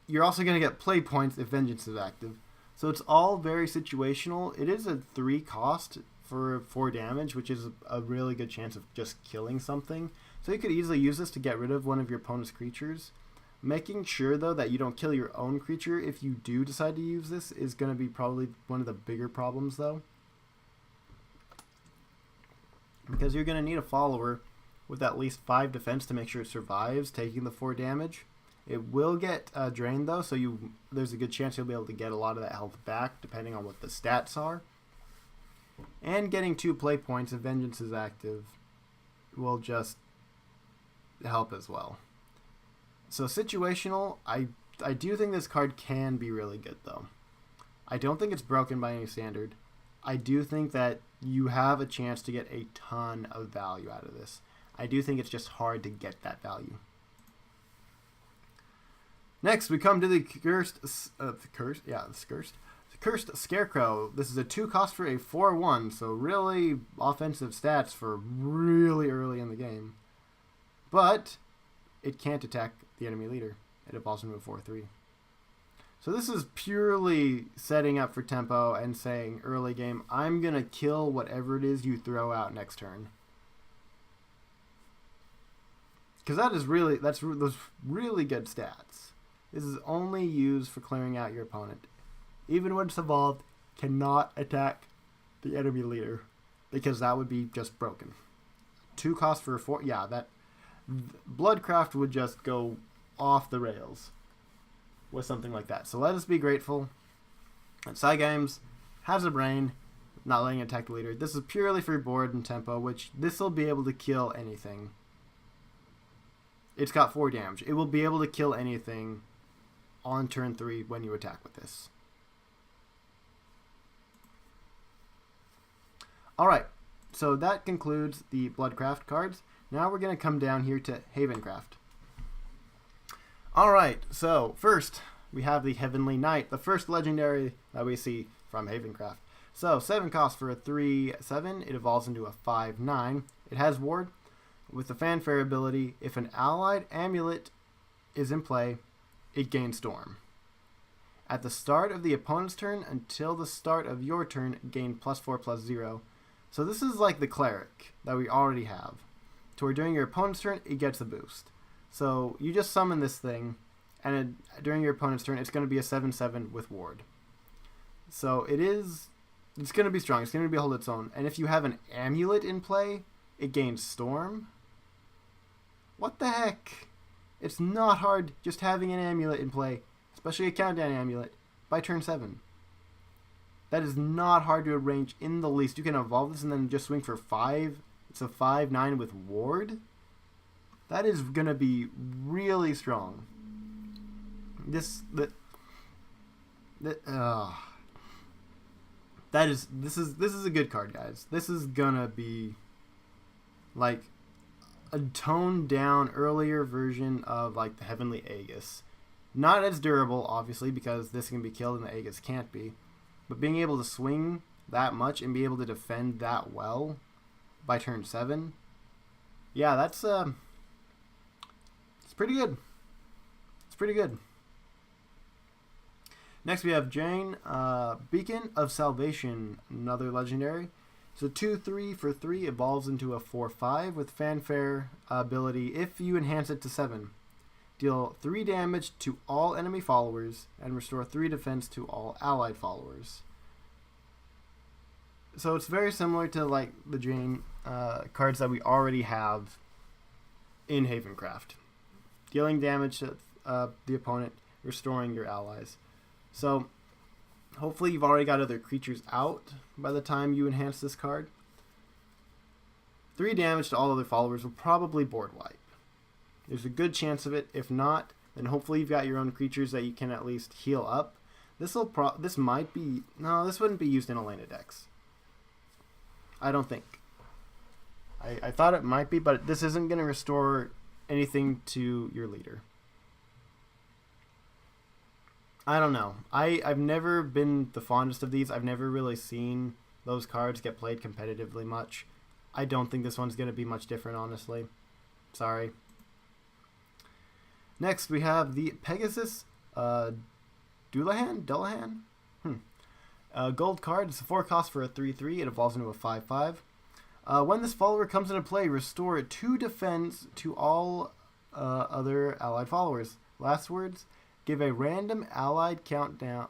you're also going to get play points if Vengeance is active. So it's all very situational. It is a 3 cost for 4 damage, which is a really good chance of just killing something. So you could easily use this to get rid of one of your opponent's creatures. Making sure, though, that you don't kill your own creature if you do decide to use this is going to be probably one of the bigger problems, though. Because you're going to need a follower with at least 5 defense to make sure it survives taking the 4 damage. It will get drained, though, so there's a good chance you'll be able to get a lot of that health back, depending on what the stats are. And getting 2 play points if Vengeance is active will just help as well. So situational, I do think this card can be really good, though. I don't think it's broken by any standard. I do think that you have a chance to get a ton of value out of this. I do think it's just hard to get that value. Next, we come to the Cursed Scarecrow. This is a 2 cost for a 4/1, so really offensive stats for really early in the game. But it can't attack the enemy leader. It evolves into a 4/3. So this is purely setting up for tempo and saying early game, I'm going to kill whatever it is you throw out next turn. Because those really good stats. This is only used for clearing out your opponent. Even when it's evolved, cannot attack the enemy leader, because that would be just broken. 2 costs for a 4. Yeah, that Bloodcraft would just go off the rails with something like that. So let us be grateful that Cygames has a brain, not letting it attack the leader. This is purely for board and tempo, which this will be able to kill anything. It's got 4 damage. It will be able to kill anything on turn 3 when you attack with this. Alright, so that concludes the Bloodcraft cards. Now we're going to come down here to Havencraft. Alright, so first we have the Heavenly Knight, the first legendary that we see from Havencraft. So 7 costs for a 3/7, it evolves into a 5/9. It has Ward. With the Fanfare ability, if an allied amulet is in play, it gains Storm. At the start of the opponent's turn until the start of your turn, gain +4/+0. So this is like the Cleric that we already have. To where during your opponent's turn, it gets a boost. So you just summon this thing, and during your opponent's turn, it's going to be a 7/7 with Ward. So it's going to be strong. It's going to be hold its own. And if you have an amulet in play, it gains Storm. What the heck? It's not hard just having an amulet in play, especially a countdown amulet, by turn 7. That is not hard to arrange in the least. You can evolve this and then just swing for 5. It's a 5/9 with Ward. That is going to be really strong. This is a good card, guys. This is going to be like a toned down earlier version of like the Heavenly Aegis. Not as durable, obviously, because this can be killed and the Aegis can't be. But being able to swing that much and be able to defend that well by turn 7, yeah, that's it's pretty good. It's pretty good. Next we have Jane, Beacon of Salvation, another legendary. So 2/3 for 3 evolves into a 4/5 with Fanfare ability. If you enhance it to 7, deal 3 damage to all enemy followers and restore 3 defense to all allied followers. So it's very similar to like the Jane cards that we already have in Havencraft. Dealing damage to the opponent, restoring your allies. So hopefully you've already got other creatures out by the time you enhance this card. 3 damage to all other followers will probably board wipe. There's a good chance of it. If not, then hopefully you've got your own creatures that you can at least heal up. This wouldn't be used in Elena decks. I don't think. I thought it might be, but this isn't going to restore anything to your leader. I don't know. I've never been the fondest of these. I've never really seen those cards get played competitively much. I don't think this one's going to be much different, honestly. Sorry. Next, we have the Pegasus Dullahan? Gold card. It's a 4 cost for a 3/3. It evolves into a 5/5. When this follower comes into play, restore 2 defense to all other allied followers. Last words. Give a random allied countdown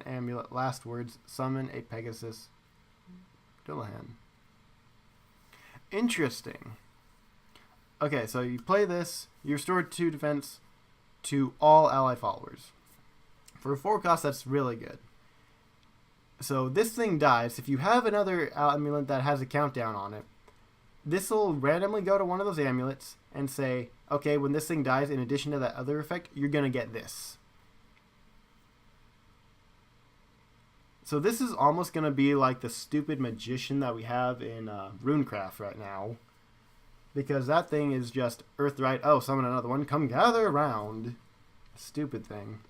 amulet. Last words. Summon a Pegasus Dullahan. Interesting. Okay, so you play this. You restore 2 defense to all allied followers. For a 4 cost, that's really good. So this thing dies. If you have another amulet that has a countdown on it, this will randomly go to one of those amulets and say, okay, when this thing dies, in addition to that other effect, you're going to get this. So this is almost going to be like the stupid magician that we have in Runecraft right now. Because that thing is just Earthright, oh, summon another one, come gather around. Stupid thing.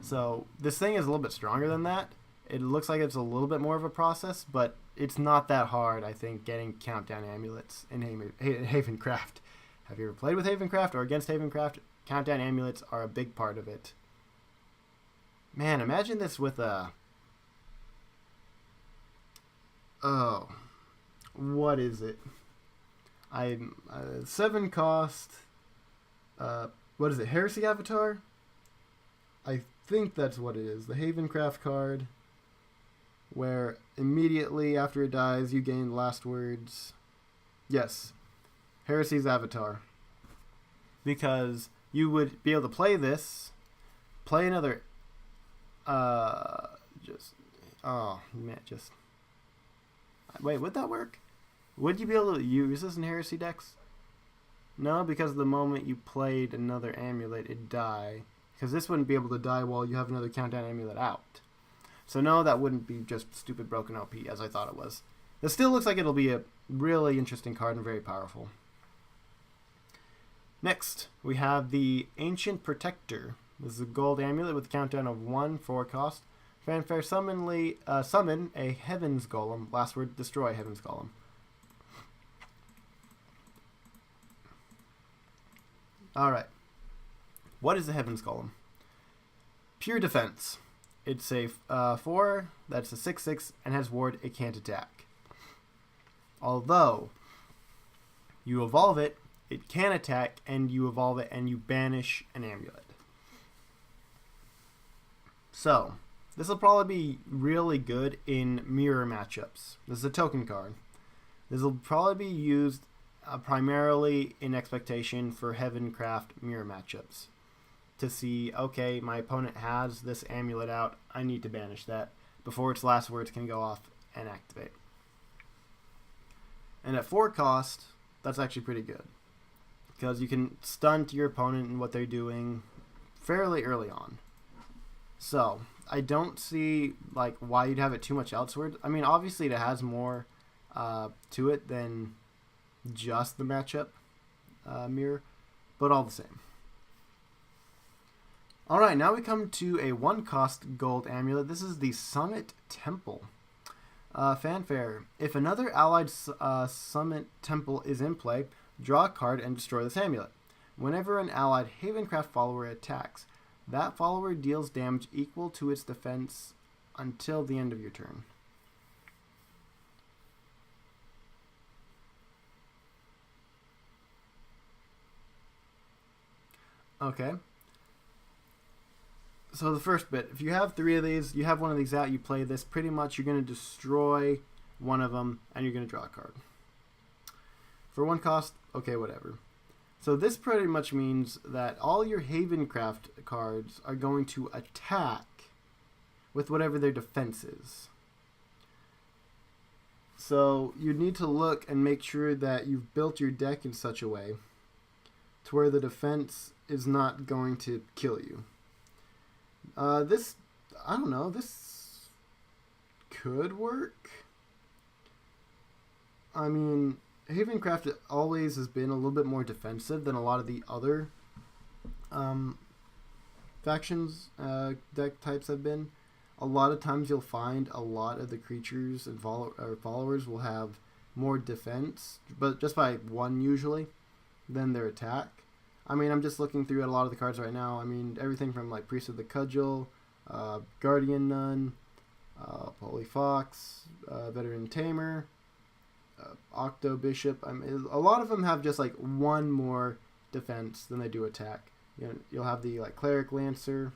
So this thing is a little bit stronger than that. It looks like it's a little bit more of a process, but it's not that hard, I think, getting countdown amulets in Havencraft. Have you ever played with Havencraft or against Havencraft? Countdown amulets are a big part of it. Man, imagine this with a... Oh. What is it? 7 cost... what is it? Heresy Avatar? I think that's what it is. The Havencraft card, where immediately after it dies, you gain last words. Yes. Heresy's Avatar. Because you would be able to play this, play another... Wait, would that work? Would you be able to use this in Heresy decks? No, because the moment you played another amulet, it'd die. Because this wouldn't be able to die while you have another countdown amulet out. So no, that wouldn't be just stupid broken OP as I thought it was. This still looks like it'll be a really interesting card and very powerful. Next, we have the Ancient Protector. This is a gold amulet with a countdown of 1 for cost. Fanfare, summon a Heaven's Golem. Last word, destroy Heaven's Golem. Alright. What is a Heaven's Golem? Pure defense. It's a 4, that's a 6/6, and has ward, it can't attack. Although, you evolve it, it can attack, and you evolve it, and you banish an amulet. So, this will probably be really good in mirror matchups. This is a token card. This will probably be used primarily in expectation for Havencraft mirror matchups. To see, okay, my opponent has this amulet out, I need to banish that before its last words can go off and activate. And at 4 cost, that's actually pretty good. Because you can stunt your opponent and what they're doing fairly early on. So, I don't see like why you'd have it too much elsewhere. I mean, obviously it has more to it than just the matchup mirror, but all the same. Alright, now we come to a 1 cost gold amulet. This is the Summit Temple. Fanfare. If another allied Summit Temple is in play, draw a card and destroy this amulet. Whenever an allied Havencraft follower attacks, that follower deals damage equal to its defense until the end of your turn. Okay. So the first bit, if you have 3 of these, you have one of these out, you play this, pretty much you're going to destroy one of them, and you're going to draw a card. For 1 cost, okay, whatever. So this pretty much means that all your Havencraft cards are going to attack with whatever their defense is. So you need to look and make sure that you've built your deck in such a way to where the defense is not going to kill you. This, I don't know, this could work. I mean, Havencraft always has been a little bit more defensive than a lot of the other factions deck types have been. A lot of times you'll find a lot of the creatures and followers will have more defense, but just by 1 usually, than their attack. I mean, I'm just looking through at a lot of the cards right now. I mean, everything from like Priest of the Cudgel, Guardian Nun, Holy Fox, Veteran Tamer, Octo Bishop. I mean, a lot of them have just like 1 more defense than they do attack. You know, you'll have the like Cleric Lancer.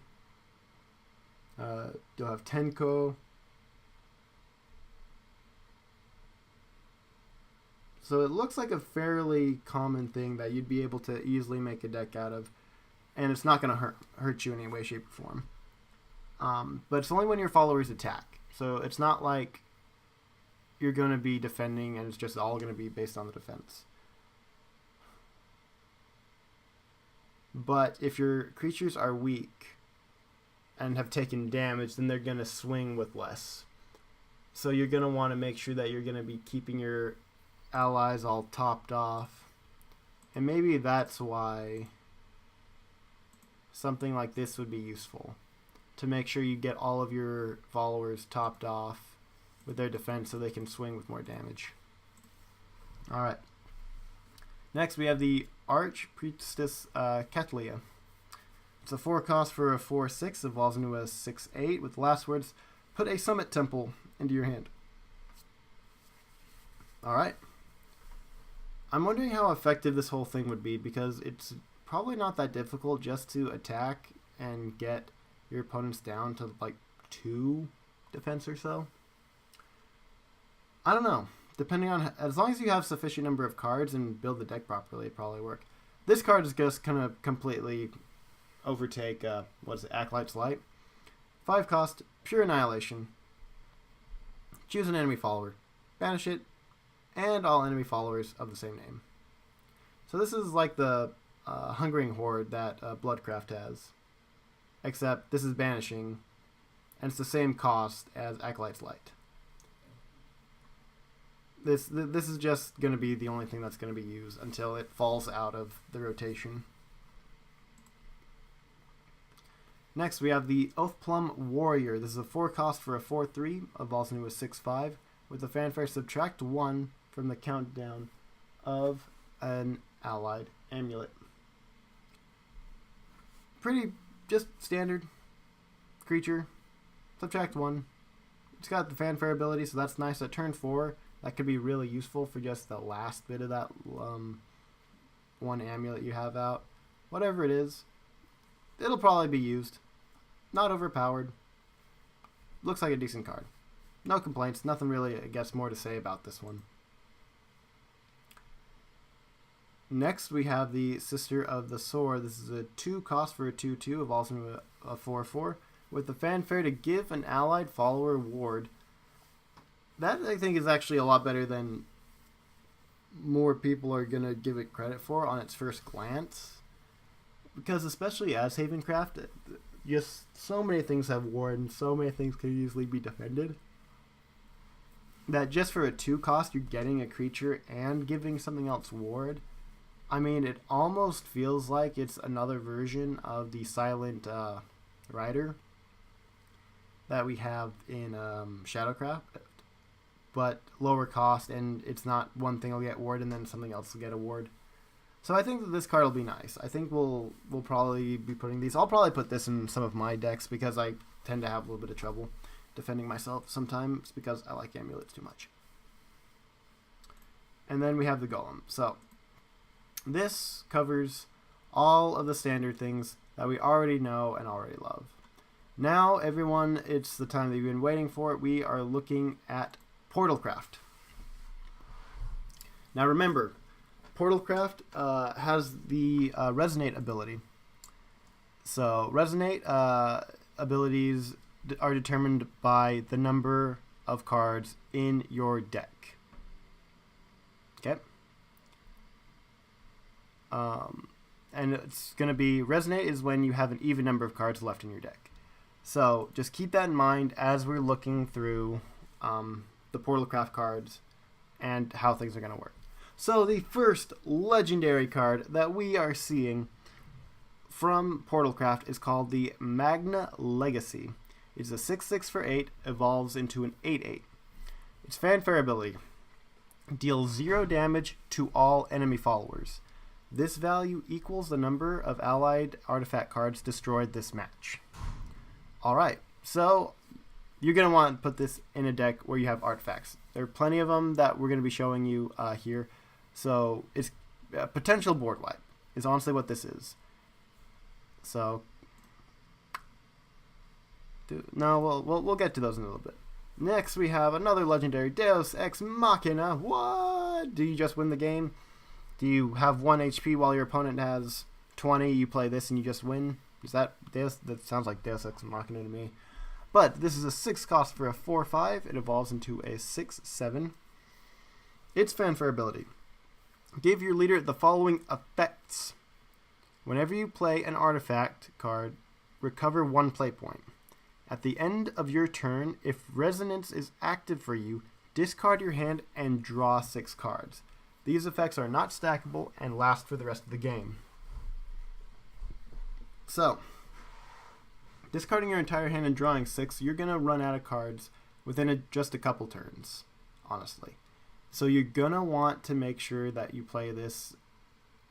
You'll have Tenko. So it looks like a fairly common thing that you'd be able to easily make a deck out of, and it's not going to hurt you in any way, shape, or form. But it's only when your followers attack. So it's not like you're going to be defending and it's just all going to be based on the defense. But if your creatures are weak and have taken damage, then they're going to swing with less. So you're going to want to make sure that you're going to be keeping your allies all topped off. And maybe that's why something like this would be useful. To make sure you get all of your followers topped off with their defense so they can swing with more damage. Alright. Next we have the Archpriestess Catlia. It's a 4 cost for a 4/6, evolves into a 6/8 with the last words, put a summit temple into your hand. Alright. I'm wondering how effective this whole thing would be, because it's probably not that difficult just to attack and get your opponents down to like 2 defense or so. I don't know. Depending on, as long as you have sufficient number of cards and build the deck properly, it probably work. This card is just gonna completely overtake Acolyte's Light. 5 cost, pure annihilation. Choose an enemy follower, banish it, and all enemy followers of the same name. So this is like the Hungering Horde that Bloodcraft has, except this is banishing, and it's the same cost as Acolyte's Light. This is just going to be the only thing that's going to be used until it falls out of the rotation. Next, we have the Oathplum Warrior. This is a 4 cost for a 4/3, evolves into a 6/5. With the fanfare, subtract 1 from the countdown of an allied amulet. Pretty just standard creature. Subtract 1. It's got the fanfare ability, so that's nice. At turn 4, that could be really useful for just the last bit of that one amulet you have out. Whatever it is, it'll probably be used. Not overpowered. Looks like a decent card. No complaints. Nothing really, I guess, more to say about this one. Next, we have the Sister of the Sword. This is a 2 cost for a 2/2, evolves into a 4/4. With the fanfare to give an allied follower ward. That, I think, is actually a lot better than more people are going to give it credit for on its first glance. Because especially as Havencraft, just so many things have ward and so many things can easily be defended. That just for a 2 cost, you're getting a creature and giving something else ward. I mean, it almost feels like it's another version of the Silent Rider that we have in Shadowcraft, but lower cost, and it's not one thing will get ward and then something else will get a ward. So I think that this card will be nice. I think we'll probably be putting these. I'll probably put this in some of my decks because I tend to have a little bit of trouble defending myself sometimes because I like amulets too much. And then we have the Golem. So this covers all of the standard things that we already know and already love. Now, everyone, it's the time that you've been waiting for. We are looking at Portalcraft. Now remember, Portalcraft has the Resonate ability. So Resonate abilities are determined by the number of cards in your deck. Okay? And it's going to be, Resonate is when you have an even number of cards left in your deck. So just keep that in mind as we're looking through the Portalcraft cards and how things are going to work. So the first legendary card that we are seeing from Portalcraft is called the Magna Legacy. It's a 6/6 for 8, evolves into an 8/8. Its fanfare ability, deals 0 damage to all enemy followers. This value equals the number of allied artifact cards destroyed this match. Alright, so you're going to want to put this in a deck where you have artifacts. There are plenty of them that we're going to be showing you here. So it's a potential board wipe is honestly what this is. So we'll get to those in a little bit. Next we have another legendary Deus Ex Machina. What? Do you just win the game? Do you have 1 HP while your opponent has 20? You play this and you just win? Is that Deus? That sounds like Deus Ex Machina to me. But this is a 6 cost for a 4/5. It evolves into a 6/7. Its fanfare ability, give your leader the following effects. Whenever you play an artifact card, recover 1 play point. At the end of your turn, if Resonance is active for you, discard your hand and draw 6 cards. These effects are not stackable and last for the rest of the game. So, discarding your entire hand and drawing 6, you're going to run out of cards within just a couple turns, honestly. So you're going to want to make sure that you play this,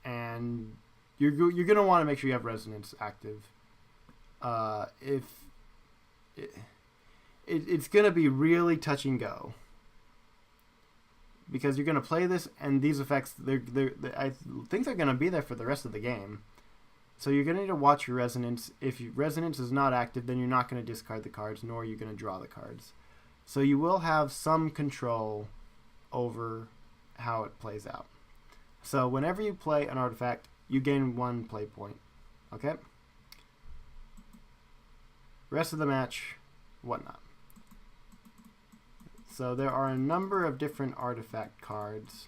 and you're going to want to make sure you have Resonance active if it's going to be really touch and go. Because you're going to play this, and these effects, I think they're going to be there for the rest of the game. So you're going to need to watch your resonance. If your resonance is not active, then you're not going to discard the cards, nor are you going to draw the cards. So you will have some control over how it plays out. So whenever you play an artifact, you gain 1 play point. Okay? Rest of the match, whatnot. So there are a number of different artifact cards.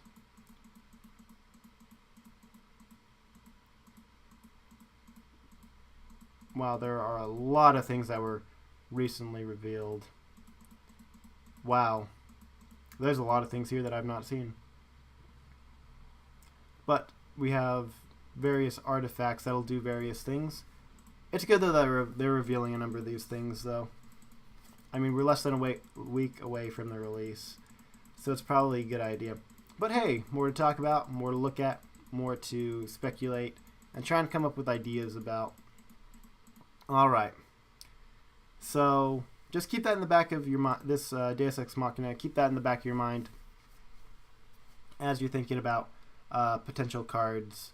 Wow, there are a lot of things that were recently revealed. Wow. There's a lot of things here that I've not seen. But we have various artifacts that'll do various things. It's good though that they're revealing a number of these things though. I mean, we're less than a week away from the release, so it's probably a good idea. But hey, more to talk about, more to look at, more to speculate, and try and come up with ideas about. Alright, so just keep that in the back of your mind, this Deus Ex Machina, keep that in the back of your mind as you're thinking about potential cards.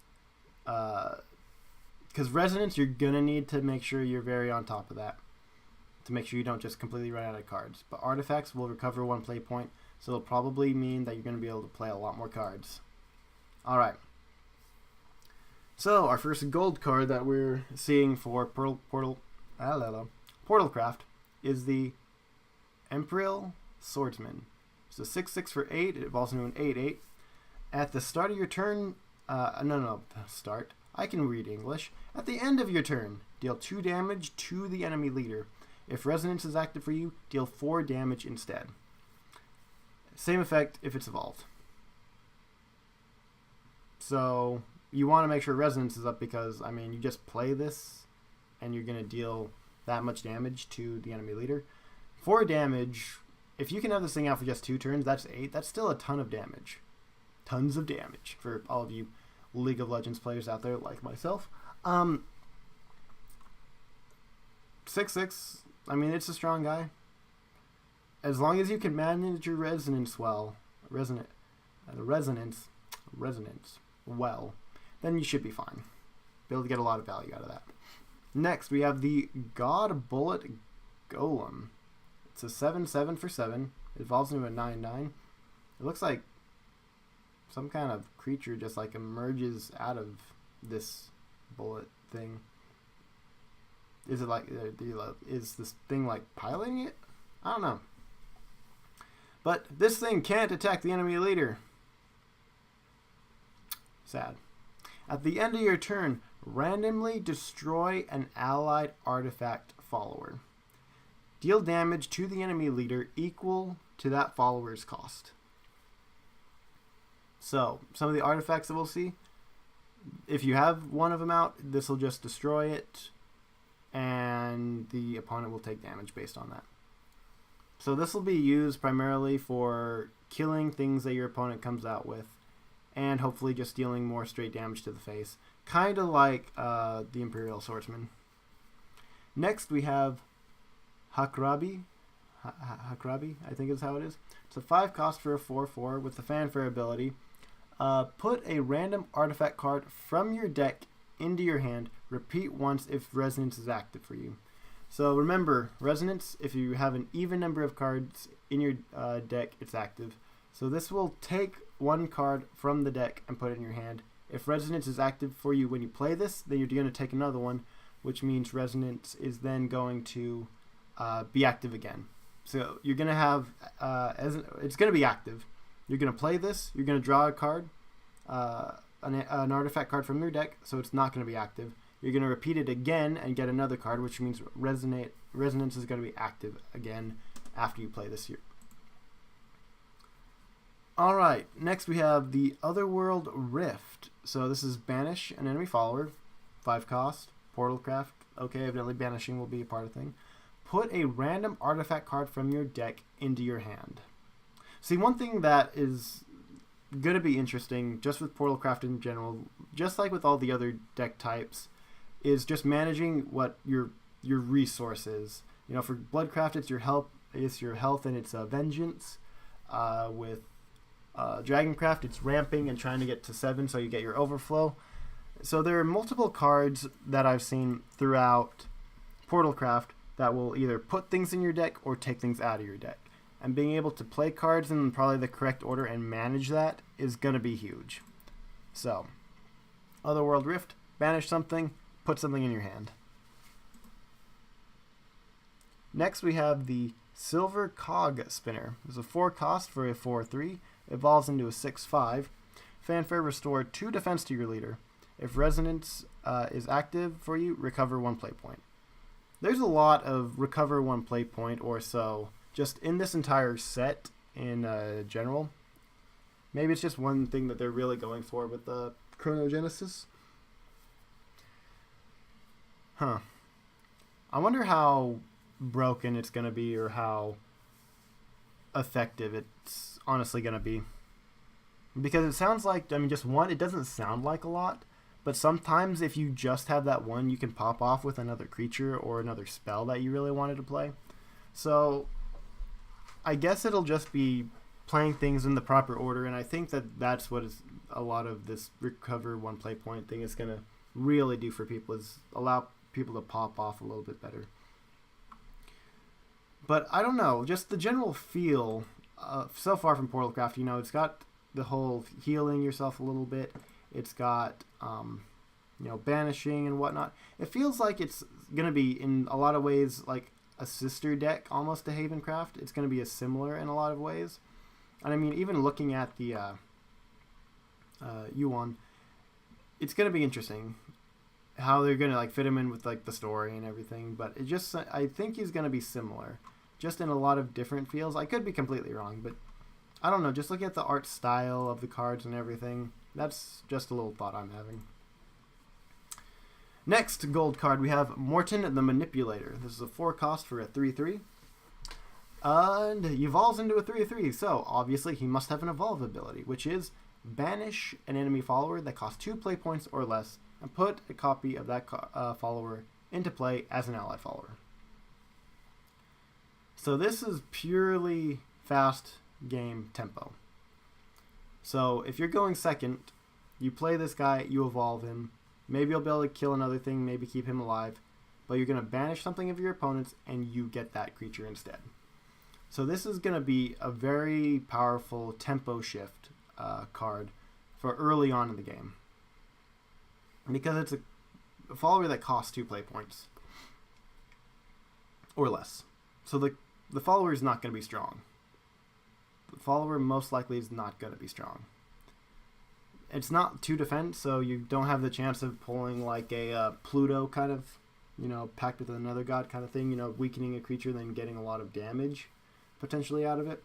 Because Resonance, you're going to need to make sure you're very on top of that, to make sure you don't just completely run out of cards. But Artifacts will recover 1 play point, so it'll probably mean that you're going to be able to play a lot more cards. Alright. So, our first gold card that we're seeing for Portalcraft is the Imperial Swordsman. It's a 6/6 for 8. It evolves into an 8/8. At the start of your turn, start. I can read English. At the end of your turn, deal 2 damage to the enemy leader. If Resonance is active for you, deal 4 damage instead. Same effect if it's evolved. So you want to make sure Resonance is up because, I mean, you just play this and you're going to deal that much damage to the enemy leader. 4 damage, if you can have this thing out for just 2 turns, that's 8. That's still a ton of damage. Tons of damage for all of you League of Legends players out there like myself. 6/6, I mean, it's a strong guy. As long as you can manage your resonance well, resonance well, then you should be fine. Be able to get a lot of value out of that. Next, we have the God Bullet Golem. It's a 7/7 for 7. It evolves into a 9/9. It looks like some kind of creature just like emerges out of this bullet thing. Is it like, is this thing like piloting it? I don't know. But this thing can't attack the enemy leader. Sad. At the end of your turn, randomly destroy an allied artifact follower. Deal damage to the enemy leader equal to that follower's cost. So, some of the artifacts that we'll see, if you have one of them out, this will just destroy it, and the opponent will take damage based on that. So this will be used primarily for killing things that your opponent comes out with, and hopefully just dealing more straight damage to the face. Kind of like the Imperial Swordsman. Next we have Hakrabi. Hakrabi, I think is how it is. It's a 5 cost for a 4/4 with the Fanfare ability. Put a random artifact card from your deck into your hand. Repeat once if Resonance is active for you. So remember, Resonance, if you have an even number of cards in your deck, it's active. So this will take 1 card from the deck and put it in your hand. If Resonance is active for you when you play this, then you're going to take another one, which means Resonance is then going to be active again. So you're going to have, it's going to be active. You're going to play this, you're going to draw a card, an artifact card from your deck, so it's not going to be active. You're going to repeat it again and get another card, which means Resonance is going to be active again after you play this here. Alright, next we have the Otherworld Rift. So this is Banish an enemy follower, 5 cost, Portalcraft. Okay, evidently banishing will be a part of the thing. Put a random artifact card from your deck into your hand. See, one thing that is going to be interesting, just with Portalcraft in general, just like with all the other deck types, is just managing what your your resources. You know, for Bloodcraft, it's your health and it's vengeance. With Dragoncraft, it's ramping and trying to get to 7 so you get your overflow. So there are multiple cards that I've seen throughout Portalcraft that will either put things in your deck or take things out of your deck. And being able to play cards in probably the correct order and manage that is going to be huge. So, Otherworld Rift, banish something, put something in your hand. Next we have the Silver Cog Spinner. There's a 4 cost for a 4/3, evolves into a 6/5. Fanfare, restore 2 defense to your leader. If Resonance is active for you, recover 1 play point. There's a lot of recover 1 play point or so just in this entire set in general. Maybe it's just one thing that they're really going for with the Chronogenesis. Huh. I wonder how broken it's going to be or how effective it's honestly going to be. Because it sounds like, I mean, just one, it doesn't sound like a lot. But sometimes if you just have that one, you can pop off with another creature or another spell that you really wanted to play. So I guess it'll just be playing things in the proper order, and I think that that's what is a lot of this recover 1 play point thing is going to really do for people, is allow people to pop off a little bit better. But I don't know, just the general feel so far from Portalcraft, you know, it's got the whole healing yourself a little bit. It's got, you know, banishing and whatnot. It feels like it's going to be, in a lot of ways, like a sister deck almost to Havencraft. It's going to be similar in a lot of ways. And I mean, even looking at the Yuan, it's going to be interesting how they're going to like fit him in with like the story and everything. But it just, I think he's going to be similar, just in a lot of different feels. I could be completely wrong, but I don't know. Just looking at the art style of the cards and everything, that's just a little thought I'm having. Next gold card, we have Morton the Manipulator. This is a 4 cost for a 3/3. And he evolves into a 3/3, so obviously he must have an evolve ability, which is banish an enemy follower that costs 2 play points or less, and put a copy of that follower into play as an allied follower. So this is purely fast game tempo. So if you're going second, you play this guy, you evolve him. Maybe you'll be able to kill another thing, maybe keep him alive, but you're going to banish something of your opponents and you get that creature instead. So this is going to be a very powerful tempo shift card for early on in the game, because it's a follower that costs 2 play points or less. So the follower is not going to be strong. The follower most likely is not going to be strong. It's not 2 defense, so you don't have the chance of pulling like a Pluto kind of, you know, pact with another god kind of thing, you know, weakening a creature then getting a lot of damage potentially out of it.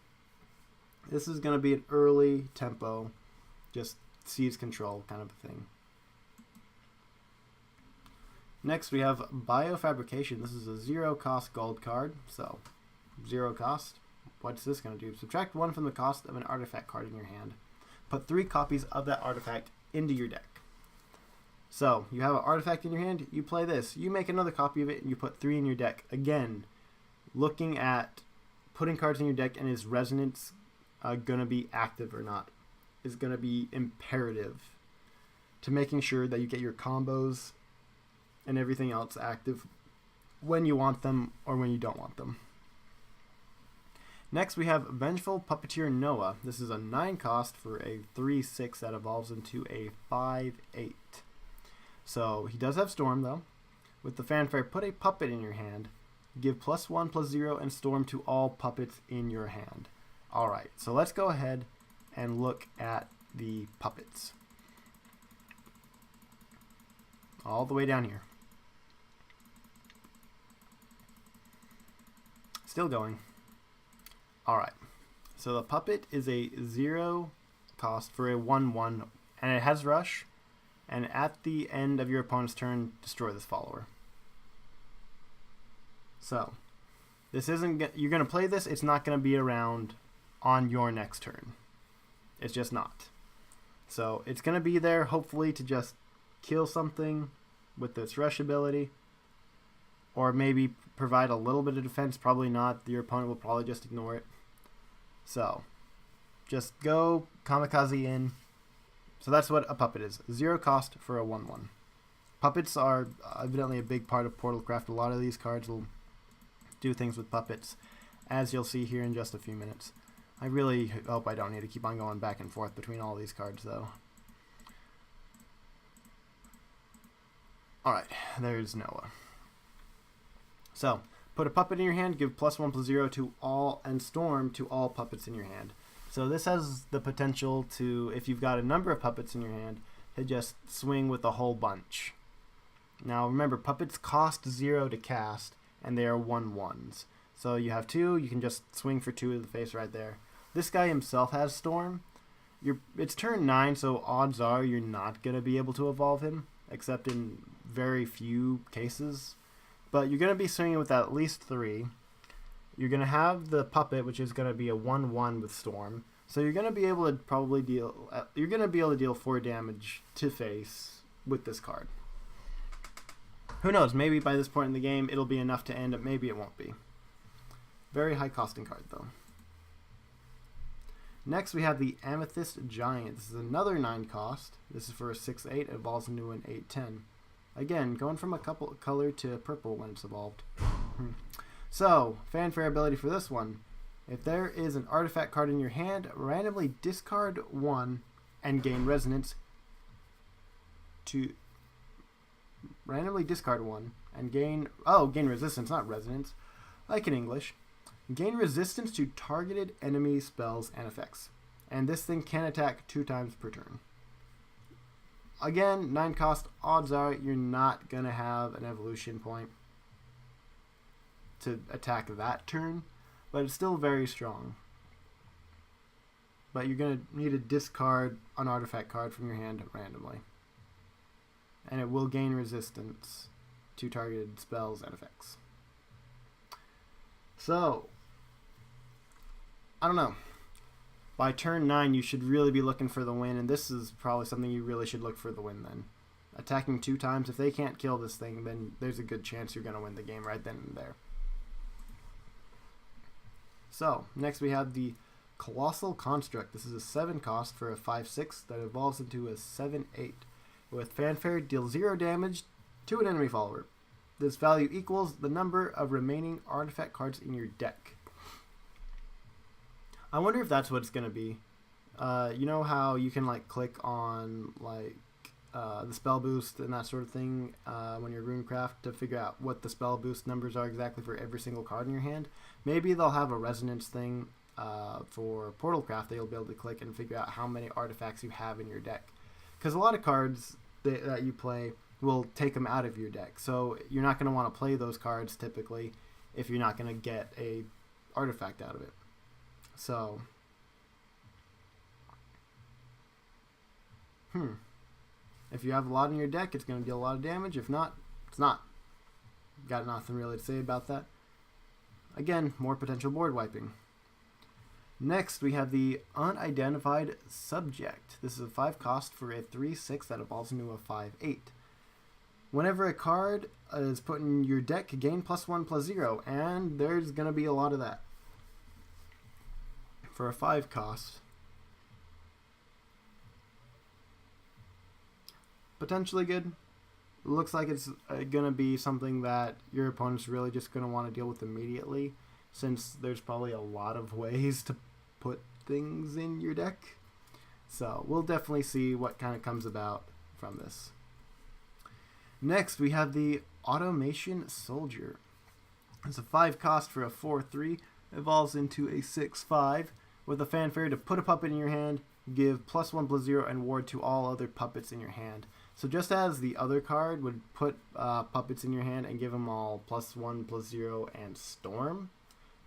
This is going to be an early tempo, just seize control kind of a thing. Next we have Biofabrication. This is a 0 cost gold card, so 0 cost. What's this going to do? Subtract 1 from the cost of an artifact card in your hand. Put 3 copies of that artifact into your deck. So, you have an artifact in your hand, you play this. You make another copy of it, and you put 3 in your deck. Again, looking at putting cards in your deck and is Resonance going to be active or not is going to be imperative to making sure that you get your combos and everything else active when you want them or when you don't want them. Next we have Vengeful Puppeteer Noah. This is a 9 cost for a 3/6 that evolves into a 5/8. So he does have Storm though. With the fanfare, put a puppet in your hand. Give +1/+0 and Storm to all puppets in your hand. Alright, so let's go ahead and look at the puppets. All the way down here. Still going. Alright, so the puppet is a 0 cost for a 1/1, and it has Rush, and at the end of your opponent's turn, destroy this follower. So, this isn't, you're going to play this, it's not going to be around on your next turn. It's just not. So, it's going to be there, hopefully, to just kill something with this Rush ability, or maybe provide a little bit of defense. Probably not. Your opponent will probably just ignore it. So, just go kamikaze in. So that's what a puppet is. 0 cost for a 1/1. Puppets are evidently a big part of Portalcraft. A lot of these cards will do things with puppets, as you'll see here in just a few minutes. I really hope I don't need to keep on going back and forth between all these cards, though. Alright, there's Noah. So, put a puppet in your hand, give +1/+0 to all, and storm to all puppets in your hand. So this has the potential to, if you've got a number of puppets in your hand, to just swing with a whole bunch. Now remember, puppets cost 0 to cast, and they are 1/1s. So you have 2, you can just swing for 2 to the face right there. This guy himself has Storm. It's turn 9, so odds are you're not going to be able to evolve him, except in very few cases. But you're going to be swinging with at least 3. You're going to have the puppet, which is going to be a 1/1 with Storm. So you're going to be able to probably deal 4 damage to face with this card. Who knows, maybe by this point in the game it'll be enough to end it, maybe it won't be. Very high costing card though. Next we have the Amethyst Giant. This is another 9 cost. This is for a 6/8, it evolves into an 8/10. Again, going from a color to purple when it's evolved. So, fanfare ability for this one. If there is an artifact card in your hand, randomly discard 1 and gain resonance to... Randomly discard 1 and gain... Oh, gain resistance, not resonance. Like in English. Gain resistance to targeted enemy spells and effects. And this thing can attack 2 times per turn. Again, 9 cost, odds are you're not going to have an evolution point to attack that turn, but it's still very strong. But you're going to need to discard an artifact card from your hand randomly. And it will gain resistance to targeted spells and effects. So, I don't know. By turn 9, you should really be looking for the win, and this is probably something you really should look for the win then. Attacking 2 times, if they can't kill this thing, then there's a good chance you're going to win the game right then and there. So, next we have the Colossal Construct. This is a 7 cost for a 5/6 that evolves into a 7/8. With fanfare, deal 0 damage to an enemy follower. This value equals the number of remaining artifact cards in your deck. I wonder if that's what it's going to be. You know how you can like click on like the spell boost and that sort of thing when you're Runecraft to figure out what the spell boost numbers are exactly for every single card in your hand? Maybe they'll have a resonance thing for Portalcraft that you'll be able to click and figure out how many artifacts you have in your deck. Because a lot of cards that you play will take them out of your deck. So you're not going to want to play those cards typically if you're not going to get a artifact out of it. So, if you have a lot in your deck, it's going to deal a lot of damage. If not, it's not. Got nothing really to say about that. Again, more potential board wiping. Next, we have the Unidentified Subject. This is a 5 cost for a 3/6 that evolves into a 5/8. Whenever a card is put in your deck, gain +1/+0, and there's going to be a lot of that. For a 5 cost. Potentially good. Looks like it's going to be something that your opponent's really just going to want to deal with immediately, since there's probably a lot of ways to put things in your deck. So we'll definitely see what kind of comes about from this. Next, we have the Automation Soldier. It's a 5 cost for a 4/3. Evolves into a 6/5 with a fanfare to put a puppet in your hand, give +1/+0 and ward to all other puppets in your hand. So just as the other card would put puppets in your hand and give them all +1/+0 and storm,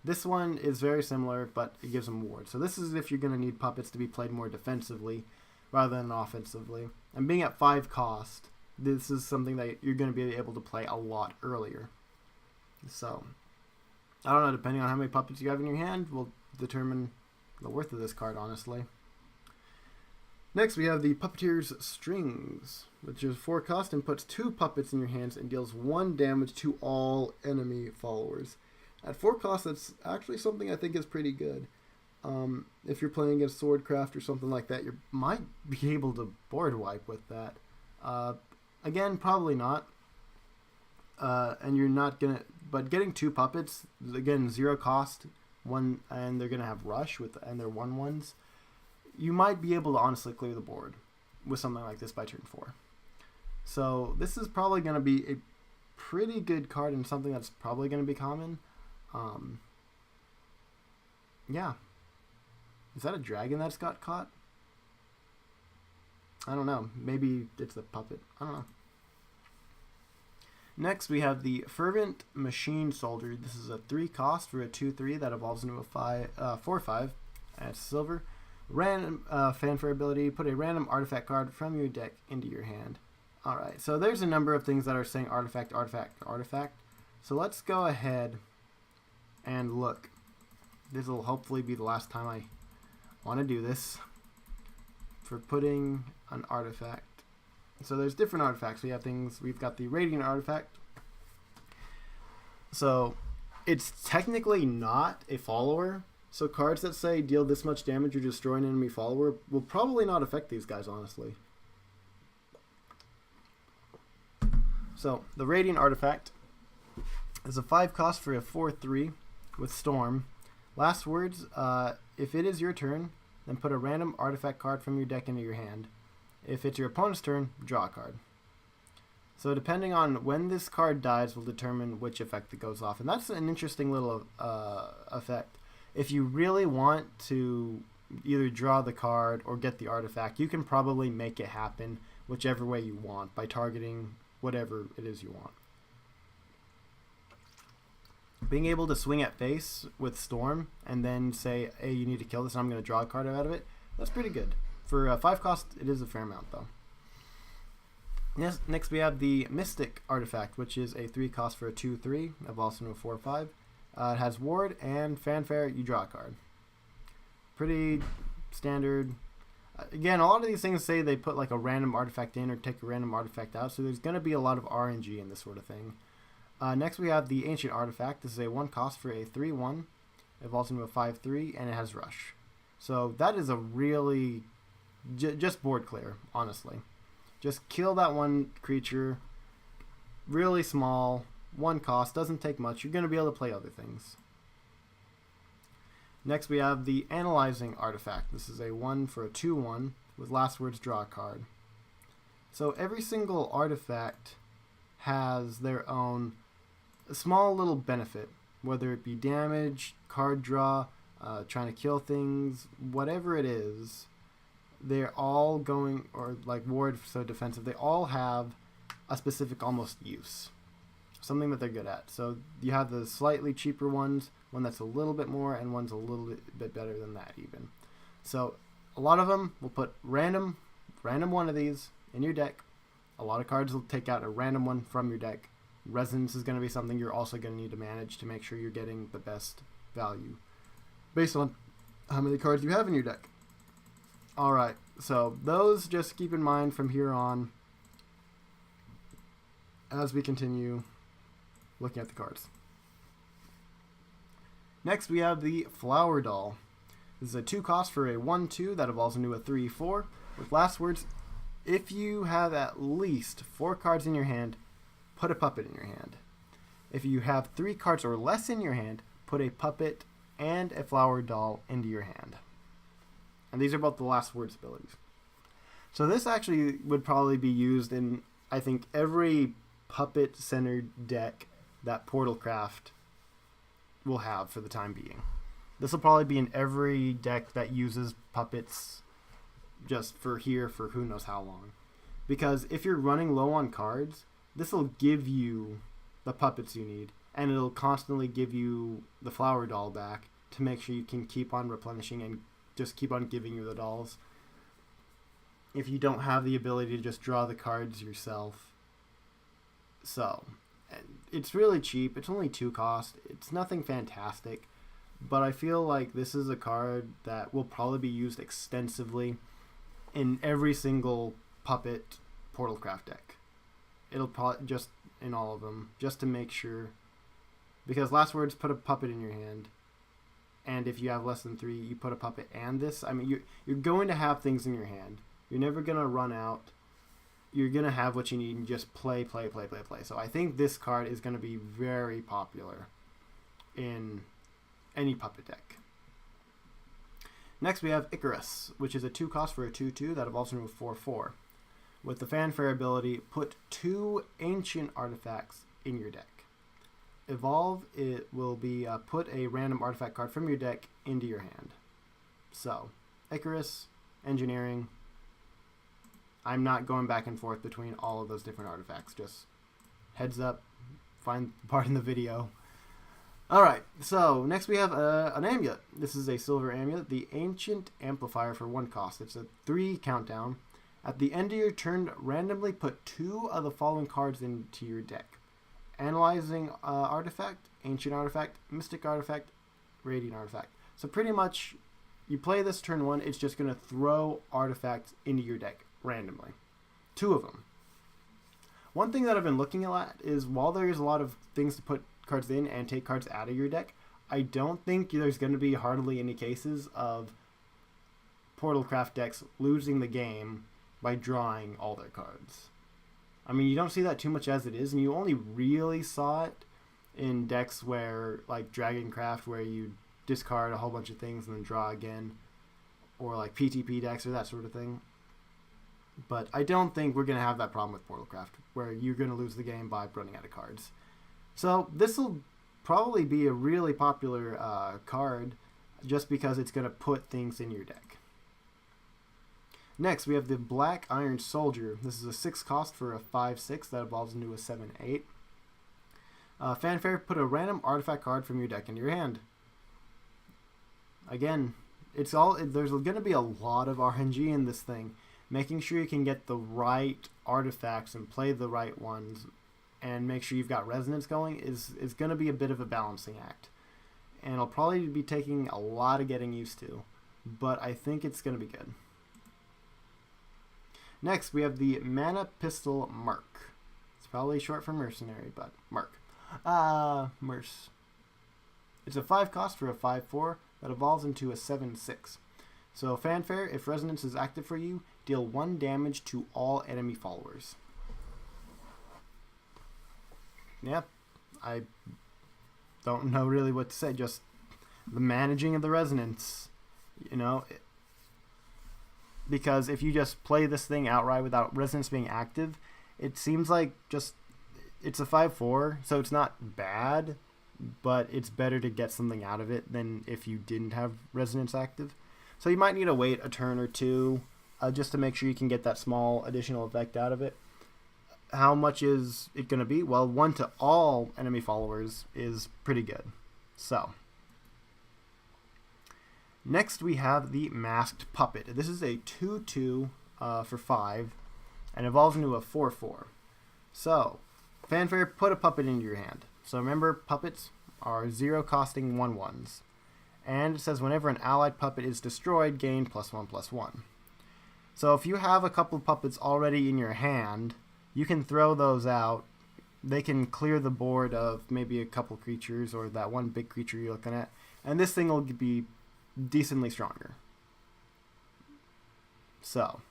this one is very similar, but it gives them ward. So this is if you're going to need puppets to be played more defensively rather than offensively. And being at 5 cost, this is something that you're going to be able to play a lot earlier. So, I don't know, depending on how many puppets you have in your hand will determine the worth of this card, honestly. Next, we have the Untitled Chapter. This is a 5 cost for a 3/6 that evolves into a 7/8 with a fanfare to put a puppet in your hand, give +1/+0 and ward to all other puppets in your hand. So just as the other card would put puppets in your hand and give them all +1/+0 and storm, this one is very similar, but it gives them ward. So this is if you're going to need puppets to be played more defensively rather than offensively. And being at 5 cost, this is something that you're going to be able to play a lot earlier. So, I don't know, depending on how many puppets you have in your hand, the Next, we have the Puppeteer's Strings, which is 4 cost and puts 2 puppets in your hands and deals 1 damage to all enemy followers. At 4 cost, that's actually something I think is pretty good. If you're playing against Swordcraft or something like that, you might be able to board wipe with that. Again, probably not. And you're not gonna. But getting 2 puppets, again, 0 cost, and they're gonna have rush and they're 1/1s. You might be able to honestly clear the board with something like this by turn 4. So this is probably going to be a pretty good card and something that's probably going to be common. Yeah. Is that a dragon that's got caught? I don't know. Maybe it's the puppet. I don't know. Next, we have the Fervent Machine Soldier. This is a 3 cost for a 2/3 that evolves into a 4/5. And it's silver. Random fanfare ability, put a random artifact card from your deck into your hand. Alright, so there's a number of things that are saying artifact, artifact, artifact. So let's go ahead and look. This will hopefully be the last time I want to do this. For putting an artifact. So there's different artifacts. We've got the Radiant artifact. So it's technically not a follower. So cards that say deal this much damage or destroy an enemy follower will probably not affect these guys, honestly. So the Radiant artifact is a 5 cost for a 4/3 with Storm. Last words, if it is your turn, then put a random artifact card from your deck into your hand. If it's your opponent's turn, draw a card. So depending on when this card dies will determine which effect it goes off. And that's an interesting little effect. If you really want to either draw the card or get the artifact, you can probably make it happen whichever way you want by targeting whatever it is you want. Being able to swing at face with Storm and then say, hey, you need to kill this and I'm going to draw a card out of it, that's pretty good. For a 5 cost, it is a fair amount though. Yes, next we have the Mystic artifact, which is a 3 cost for a 2/3, evolves into a 4/5. It has Ward and Fanfare, you draw a card. Pretty standard. Again, a lot of these things say they put like a random artifact in or take a random artifact out, so there's going to be a lot of RNG in this sort of thing. Next we have the Ancient artifact. This is a 1 cost for a 3/1, evolves into a 5/3, and it has Rush. So that is a really, just board clear, honestly. Just kill that one creature, really small, 1 cost, doesn't take much. You're going to be able to play other things. Next we have the Analyzing artifact. This is a 1 for a 2/1 with last words draw a card. So every single artifact has their own small little benefit, whether it be damage, card draw, trying to kill things, whatever it is. They're all going, or like Ward, so defensive, they all have a specific almost use. Something that they're good at. So you have the slightly cheaper ones, one that's a little bit more, and one's a little bit better than that even. So a lot of them will put random one of these in your deck. A lot of cards will take out a random one from your deck. Resonance is going to be something you're also going to need to manage to make sure you're getting the best value based on how many cards you have in your deck. Alright, so those just keep in mind from here on as we continue looking at the cards. Next we have the Flower Doll. This is a 2 cost for a 1/2 that evolves into a 3/4 with last words. If you have at least 4 cards in your hand, put a puppet in your hand. If you have 3 cards or less in your hand, put a puppet and a flower doll into your hand. And these are both the last words abilities. So this actually would probably be used in, I think, every puppet-centered deck that Portalcraft will have for the time being. This will probably be in every deck that uses puppets just for who knows how long. Because if you're running low on cards, this will give you the puppets you need, and it'll constantly give you the flower doll back to make sure you can keep on replenishing and just keep on giving you the dolls. If you don't have the ability to just draw the cards yourself. So, it's really cheap. It's only 2 cost. It's nothing fantastic. But I feel like this is a card that will probably be used extensively in every single puppet Portalcraft deck. It'll probably just in all of them, just to make sure. Because last words, put a puppet in your hand. And if you have less than 3, you put a puppet and this. I mean, you're going to have things in your hand. You're never going to run out. You're going to have what you need and just play. So I think this card is going to be very popular in any puppet deck. Next we have Icarus, which is a 2 cost for a 2/2 that evolves into a 4/4. With the fanfare ability, put 2 ancient artifacts in your deck. Evolve, it will be put a random artifact card from your deck into your hand. So, Icarus, Engineering. I'm not going back and forth between all of those different artifacts. Just heads up, find the part in the video. Alright, so next we have an amulet. This is a silver amulet, the Ancient Amplifier for 1 cost. It's a 3 countdown. At the end of your turn, randomly put 2 of the following cards into your deck. Analyzing Artifact, Ancient Artifact, Mystic Artifact, Radiant Artifact. So pretty much, you play this turn 1, it's just going to throw artifacts into your deck randomly. 2 of them. One thing that I've been looking at is while there's a lot of things to put cards in and take cards out of your deck, I don't think there's going to be hardly any cases of Portalcraft decks losing the game by drawing all their cards. I mean, you don't see that too much as it is, and you only really saw it in decks where, like Dragoncraft, where you discard a whole bunch of things and then draw again, or like PTP decks or that sort of thing. But I don't think we're going to have that problem with Portalcraft, where you're going to lose the game by running out of cards. So this will probably be a really popular card, just because it's going to put things in your deck. Next, we have the Black Iron Soldier. This is a 6 cost for a 5/6 that evolves into a 7/8. Fanfare, put a random artifact card from your deck into your hand. Again, there's going to be a lot of RNG in this thing. Making sure you can get the right artifacts and play the right ones and make sure you've got resonance going is going to be a bit of a balancing act. And it'll probably be taking a lot of getting used to, but I think it's going to be good. Next, we have the Mana Pistol Mark. It's probably short for mercenary, but Mark. Merce. It's a 5 cost for a 5/4 that evolves into a 7/6. So Fanfare, if Resonance is active for you, deal 1 damage to all enemy followers. Yeah, I don't know really what to say. Just the managing of the Resonance, you know. Because if you just play this thing outright without Resonance being active, it seems like just it's a 5/4, so it's not bad, but it's better to get something out of it than if you didn't have Resonance active. So you might need to wait a turn or 2 just to make sure you can get that small additional effect out of it. How much is it going to be? Well, 1 to all enemy followers is pretty good. So next we have the Masked Puppet. This is a 2/2 for 5 and evolves into a 4/4. So Fanfare, put a puppet into your hand. So remember, puppets are 0 costing 1/1s. And it says whenever an allied puppet is destroyed, gain +1/+1. So if you have a couple of puppets already in your hand, you can throw those out. They can clear the board of maybe a couple creatures or that one big creature you're looking at. And this thing will be decently stronger. So,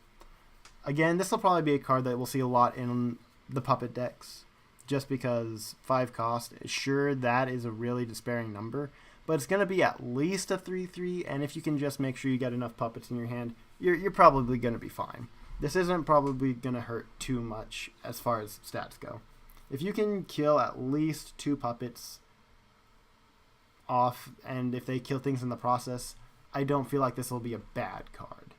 again, this will probably be a card that we'll see a lot in the puppet decks. Just because 5 cost, sure, that is a really despairing number. But it's going to be at least a 3/3, and if you can just make sure you get enough puppets in your hand, you're probably going to be fine. This isn't probably going to hurt too much as far as stats go. If you can kill at least 2 puppets off, and if they kill things in the process, I don't feel like this will be a bad card.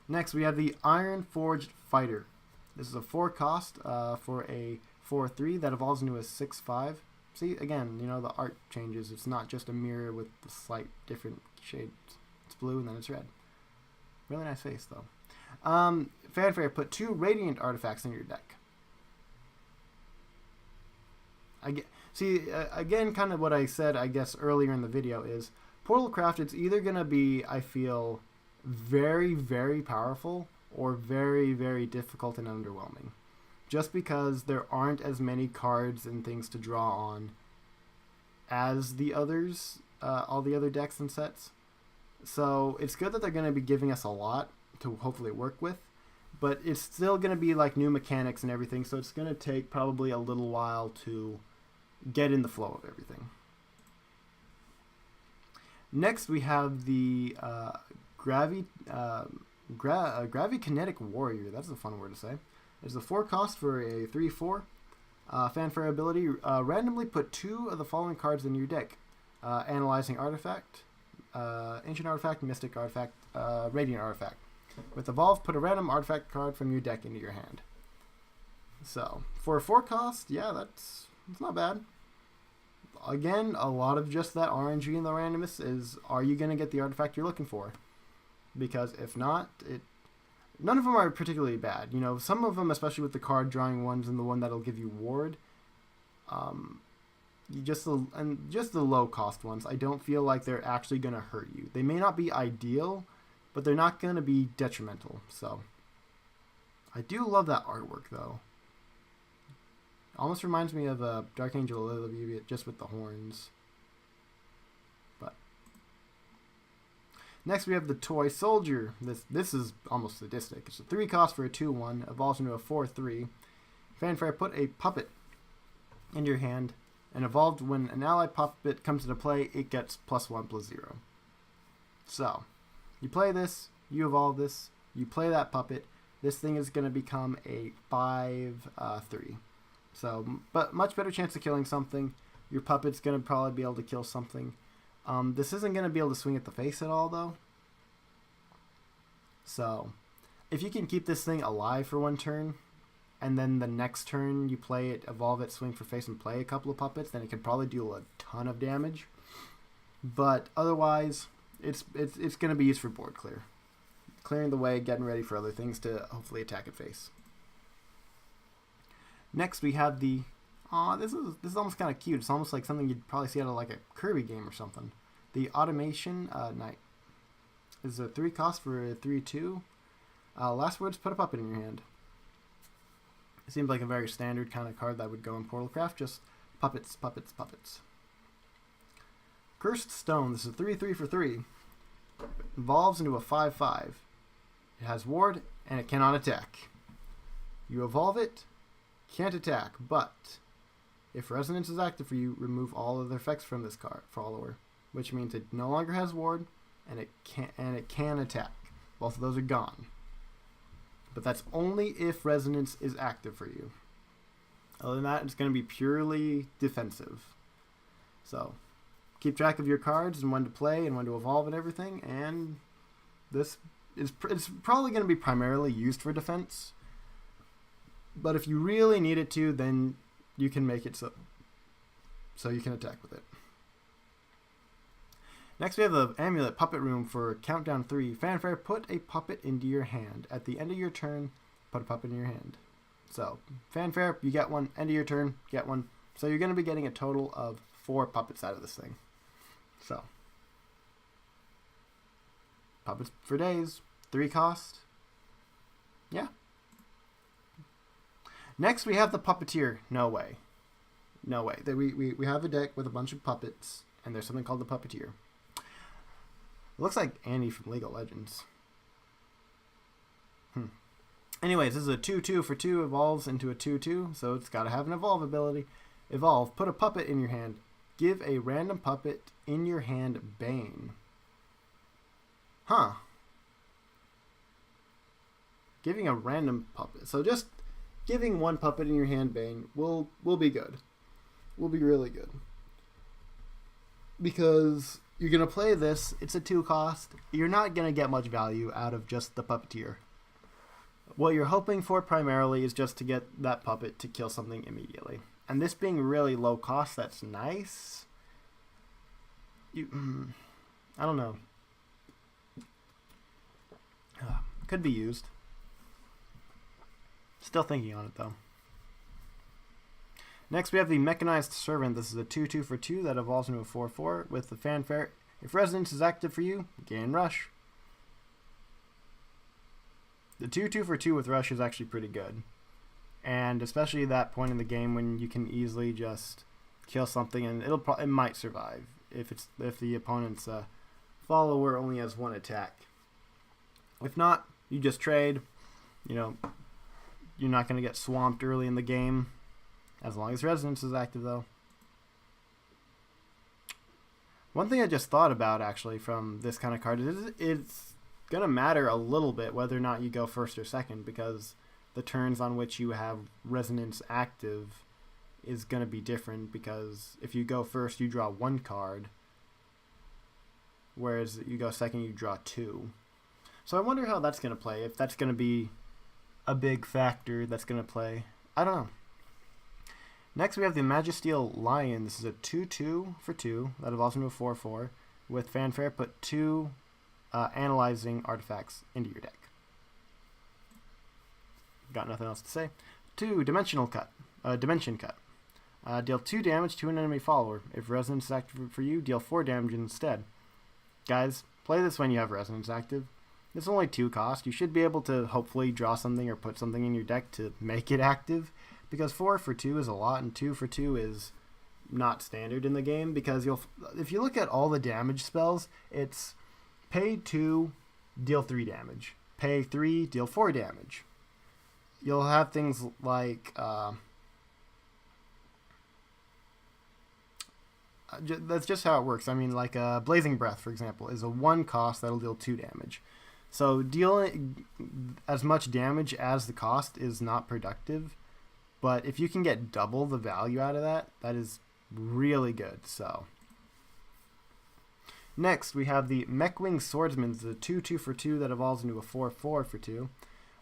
Next, we have the Iron Forged Fighter. This is a 4 cost for a 4/3 that evolves into a 6/5. See, again, you know, the art changes. It's not just a mirror with the slight different shades. It's blue and then it's red. Really nice face, though. Fanfare, put 2 Radiant artifacts in your deck. See, again, kind of what I said, I guess, earlier in the video is Portalcraft, it's either going to be, I feel, very, very powerful or very, very difficult and underwhelming. Just because there aren't as many cards and things to draw on as the others, all the other decks and sets. So it's good that they're going to be giving us a lot to hopefully work with, but it's still going to be like new mechanics and everything, so it's going to take probably a little while to get in the flow of everything. Next, we have the Gravikinetic Warrior. That's a fun word to say. It's a 4 cost for a 3/4. Fanfare ability. Randomly put 2 of the following cards in your deck. Analyzing Artifact, Ancient Artifact, Mystic Artifact, Radiant Artifact. With Evolve, put a random artifact card from your deck into your hand. So, for a 4 cost, yeah, that's not bad. Again, a lot of just that RNG in the randomness is, are you going to get the artifact you're looking for? Because if not, none of them are particularly bad. You know, some of them, especially with the card drawing ones and the one that'll give you ward, just the low cost ones, I don't feel like they're actually going to hurt you. They may not be ideal, but they're not going to be detrimental. So, I do love that artwork though. Almost reminds me of a Dark Angel Lily, just with the horns. But next we have the Toy Soldier. This is almost sadistic. It's a 3 cost for a 2/1. Evolves into a 4/3. Fanfare, put a puppet into your hand. And evolved when an allied puppet comes into play, it gets +1/+0. So, you play this, you evolve this, you play that puppet. This thing is going to become a 5/3. So, but much better chance of killing something. Your puppet's going to probably be able to kill something. This isn't going to be able to swing at the face at all, though. So, if you can keep this thing alive for 1 turn, and then the next turn you play it, evolve it, swing for face, and play a couple of puppets, then it can probably do a ton of damage. But otherwise, it's going to be used for board clear. Clearing the way, getting ready for other things to hopefully attack at face. Next, we have the... this is almost kind of cute. It's almost like something you'd probably see out of like a Kirby game or something. The Automation Knight. This is a 3 cost for a 3/2. Last words, put a puppet in your hand. It seems like a very standard kind of card that would go in Portalcraft. Just puppets, puppets, puppets. Cursed Stone. This is a 3/3 for 3. Evolves into a 5/5. It has ward, and it cannot attack. You evolve it, can't attack, but if Resonance is active for you, remove all of the effects from this card follower, which means it no longer has ward, and it can attack. Both of those are gone. But that's only if Resonance is active for you. Other than that, it's going to be purely defensive. So, keep track of your cards and when to play and when to evolve and everything, and this it's probably going to be primarily used for defense. But if you really need it to, then you can make it so you can attack with it. Next we have the Amulet Puppet Room for Countdown 3. Fanfare, put a puppet into your hand. At the end of your turn, put a puppet in your hand. So, Fanfare, you get one. End of your turn, get one. So you're going to be getting a total of 4 puppets out of this thing. So, puppets for days. 3 cost. Yeah. Next, we have the Puppeteer. No way. No way. We have a deck with a bunch of puppets, and there's something called the Puppeteer. It looks like Andy from League of Legends. Anyways, this is a 2/2 for 2. Evolves into a 2/2, so it's got to have an evolve ability. Evolve. Put a puppet in your hand. Give a random puppet in your hand Bane. Huh. Giving a random puppet. So just giving one puppet in your hand Bane will be good. Will be really good. Because you're going to play this. It's a 2 cost. You're not going to get much value out of just the Puppeteer. What you're hoping for primarily is just to get that puppet to kill something immediately. And this being really low cost, that's nice. I don't know. Could be used. Still thinking on it though. Next we have the Mechanized Servant. This is a 2/2 for 2 that evolves into a 4/4 with the Fanfare. If Resonance is active for you, gain Rush. The 2/2 for 2 with Rush is actually pretty good. And especially at that point in the game when you can easily just kill something and it might survive if the opponent's follower only has one attack. If not, you just trade. You know, you're not going to get swamped early in the game as long as Resonance is active, though. One thing I just thought about actually from this kind of card is it's going to matter a little bit whether or not you go first or second, because the turns on which you have Resonance active is going to be different, because if you go first you draw 1 card, whereas you go second you draw 2. So I wonder how that's going to play, if that's going to be a big factor that's going to play. I don't know. Next we have the Magisteel Lion. This is a 2/2 for 2 that evolves into a 4/4 with Fanfare. Put 2 analyzing artifacts into your deck. Got nothing else to say. 2 Dimension Cut. Deal 2 damage to an enemy follower. If Resonance is active for you, deal 4 damage instead. Guys, play this when you have Resonance active. It's only 2 cost. You should be able to hopefully draw something or put something in your deck to make it active, because 4 for 2 is a lot and 2 for 2 is not standard in the game, because if you look at all the damage spells, it's pay 2, deal 3 damage. Pay 3, deal 4 damage. You'll have things like that's just how it works. I mean, like Blazing Breath, for example, is a 1 cost that'll deal 2 damage. So dealing as much damage as the cost is not productive, but if you can get double the value out of that, that is really good. So next we have the Mechwing Swordsman, the 2/2 for 2 that evolves into a 4/4 for 2.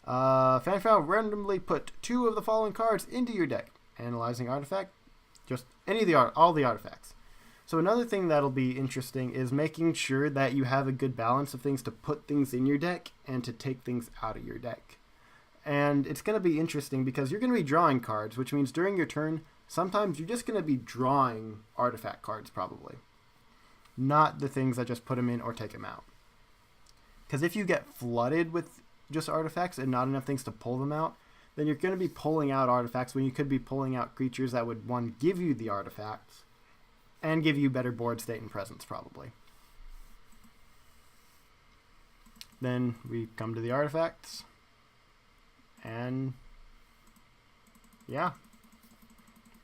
Fanfare, randomly put 2 of the following cards into your deck. Analyzing artifact, just all the artifacts. So another thing that'll be interesting is making sure that you have a good balance of things to put things in your deck and to take things out of your deck. And it's going to be interesting because you're going to be drawing cards, which means during your turn, sometimes you're just going to be drawing artifact cards probably. Not the things that just put them in or take them out. Because if you get flooded with just artifacts and not enough things to pull them out, then you're going to be pulling out artifacts when you could be pulling out creatures that would, one, give you the artifacts, and give you better board state and presence, probably. Then we come to the artifacts. And yeah.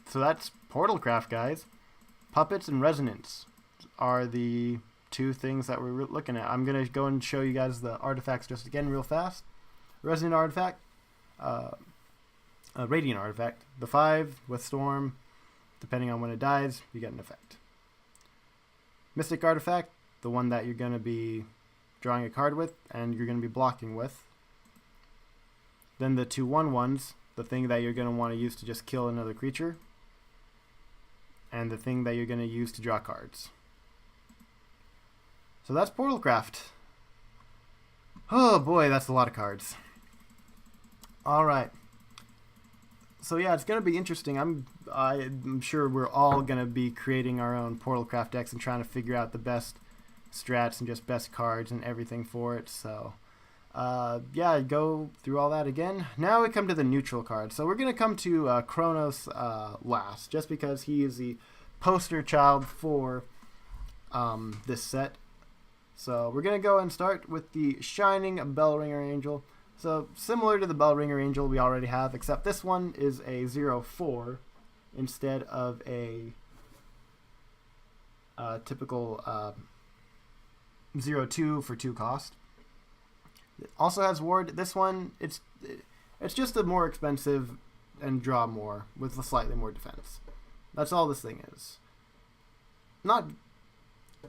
So that's Portalcraft, guys. Puppets and Resonance are the 2 things that we're looking at. I'm going to go and show you guys the artifacts just again real fast. Resonant Artifact. Radiant Artifact. The 5 with Storm. Depending on when it dies, you get an effect. Mystic Artifact, the one that you're going to be drawing a card with and you're going to be blocking with. Then the 2 1/1s, the thing that you're going to want to use to just kill another creature. And the thing that you're going to use to draw cards. So that's Portalcraft. Oh boy, that's a lot of cards. Alright. So yeah, it's going to be interesting. I'm sure we're all going to be creating our own Portalcraft decks and trying to figure out the best strats and just best cards and everything for it. So yeah, go through all that again. Now we come to the neutral cards. So we're going to come to Kronos last, just because he is the poster child for this set. So we're going to go and start with the Shining Bellringer Angel. So similar to the Bellringer Angel we already have, except this one is a 0/4 instead of a typical 0/2 for 2 cost. It also has Ward. This one, it's just a more expensive and draw more with a slightly more defense. That's all this thing is. Not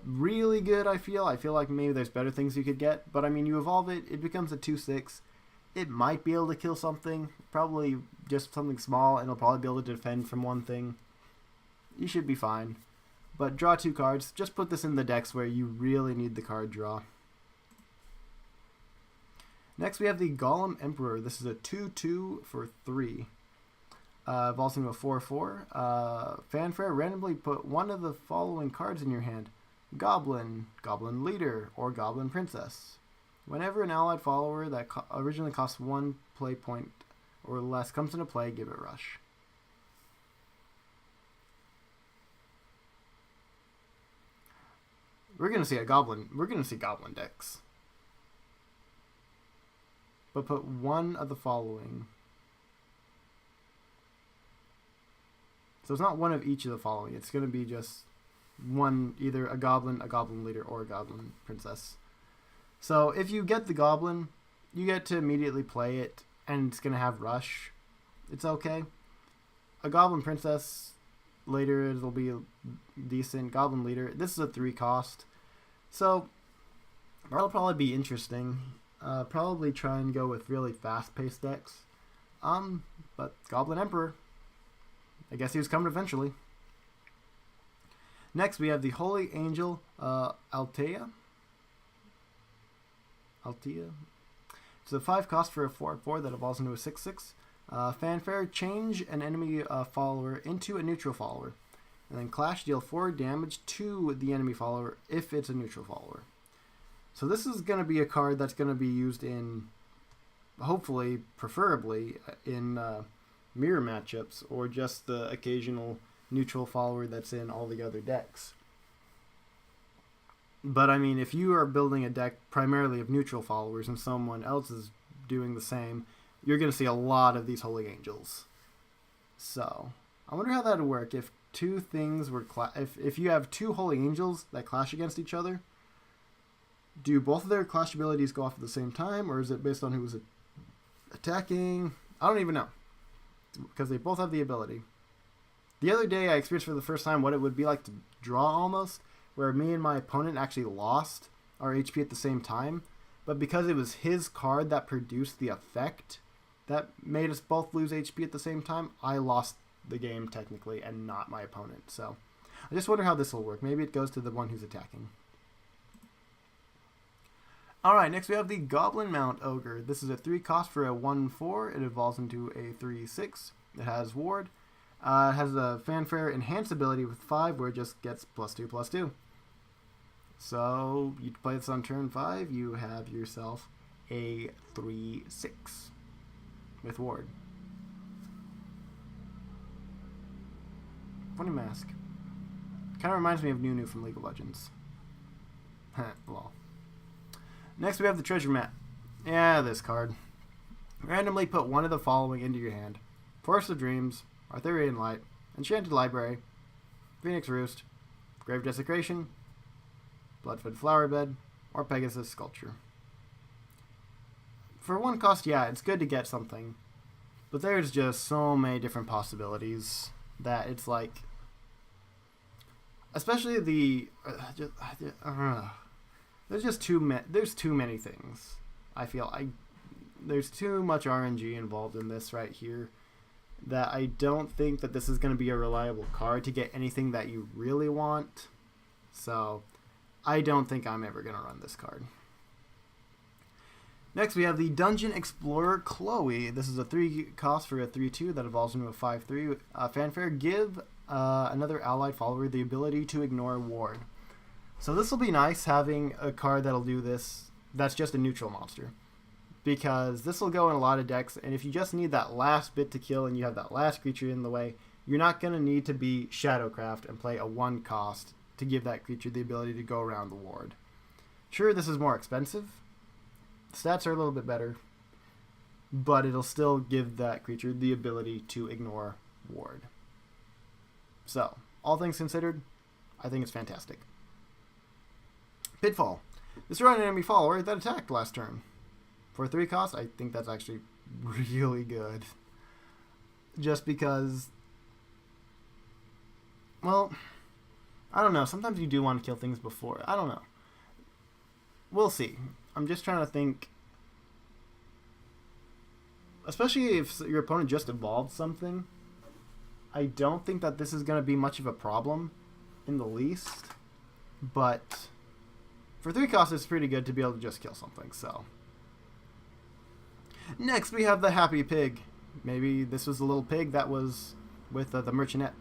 really good, I feel. I feel like maybe there's better things you could get, but I mean, you evolve it, it becomes a 2/6. It might be able to kill something, probably just something small, and it'll probably be able to defend from one thing. You should be fine. But draw 2 cards. Just put this in the decks where you really need the card draw. Next we have the Golem Emperor. This is a 2/2 for 3. Evolves into a 4/4. Fanfare, randomly put 1 of the following cards in your hand. Goblin, Goblin Leader, or Goblin Princess. Whenever an allied follower that originally costs 1 play point or less comes into play, give it Rush. We're gonna see Goblin decks. But put one of the following. So it's not one of each of the following. It's gonna be just one, either a Goblin Leader, or a Goblin Princess. So if you get the Goblin, you get to immediately play it, and it's gonna have Rush. It's okay. A Goblin Princess, later it'll be decent. Goblin Leader, this is a 3 cost. So that'll probably be interesting. Probably try and go with really fast-paced decks. But Goblin Emperor, I guess he was coming eventually. Next, we have the Holy Angel Altea. It's a 5 cost for a 4/4 that evolves into a 6/6. Fanfare, change an enemy follower into a neutral follower. And then Clash, deal 4 damage to the enemy follower if it's a neutral follower. So this is going to be a card that's going to be used in, hopefully, preferably, in mirror matchups, or just the occasional neutral follower that's in all the other decks. But I mean, if you are building a deck primarily of neutral followers and someone else is doing the same, you're going to see a lot of these Holy Angels. So I wonder how that would work if two things were if you have 2 Holy Angels that clash against each other. Do both of their clash abilities go off at the same time, or is it based on who was attacking? I don't even know, because they both have the ability. The other day I experienced for the first time what it would be like to draw almost, where me and my opponent actually lost our HP at the same time, but because it was his card that produced the effect that made us both lose HP at the same time, I lost the game technically and not my opponent. So I just wonder how this will work. Maybe it goes to the one who's attacking. Alright, next we have the Goblin Mount Ogre. This is a 3 cost for a 1/4. It evolves into a 3/6. It has Ward. It has a Fanfare Enhance ability with 5, where it just gets +2/+2. So you play this on turn 5, you have yourself a 3/6 with Ward. Funny mask. Kind of reminds me of Nunu from League of Legends. Lol. Next we have the Treasure Map. Yeah, this card. Randomly put one of the following into your hand: Forest of Dreams, Arthurian Light, Enchanted Library, Phoenix Roost, Grave Desecration, Bloodfed Flowerbed, or Pegasus Sculpture. For 1 cost, yeah, it's good to get something, but there's just so many different possibilities that it's like, especially the there's too many things. I feel there's too much RNG involved in this right here, that I don't think that this is going to be a reliable card to get anything that you really want. So I don't think I'm ever going to run this card. Next we have the Dungeon Explorer Chloe. This is a 3 cost for a 3/2 that evolves into a 5/3. Fanfare, give another allied follower the ability to ignore Ward. So this will be nice, having a card that'll do this that's just a neutral monster, because this will go in a lot of decks, and if you just need that last bit to kill and you have that last creature in the way, you're not going to need to be Shadowcraft and play a 1 cost to give that creature the ability to go around the Ward. Sure, this is more expensive. Stats are a little bit better, but it'll still give that creature the ability to ignore Ward. So, all things considered, I think it's fantastic. Pitfall. Destroy an enemy follower that attacked last turn. For 3 costs, I think that's actually really good. Just because, well, I don't know. Sometimes you do want to kill things before. I don't know. We'll see. I'm just trying to think. Especially if your opponent just evolved something, I don't think that this is going to be much of a problem in the least. But for 3 costs, it's pretty good to be able to just kill something. So next we have the Happy Pig. Maybe this was the little pig that was with the Merchantette.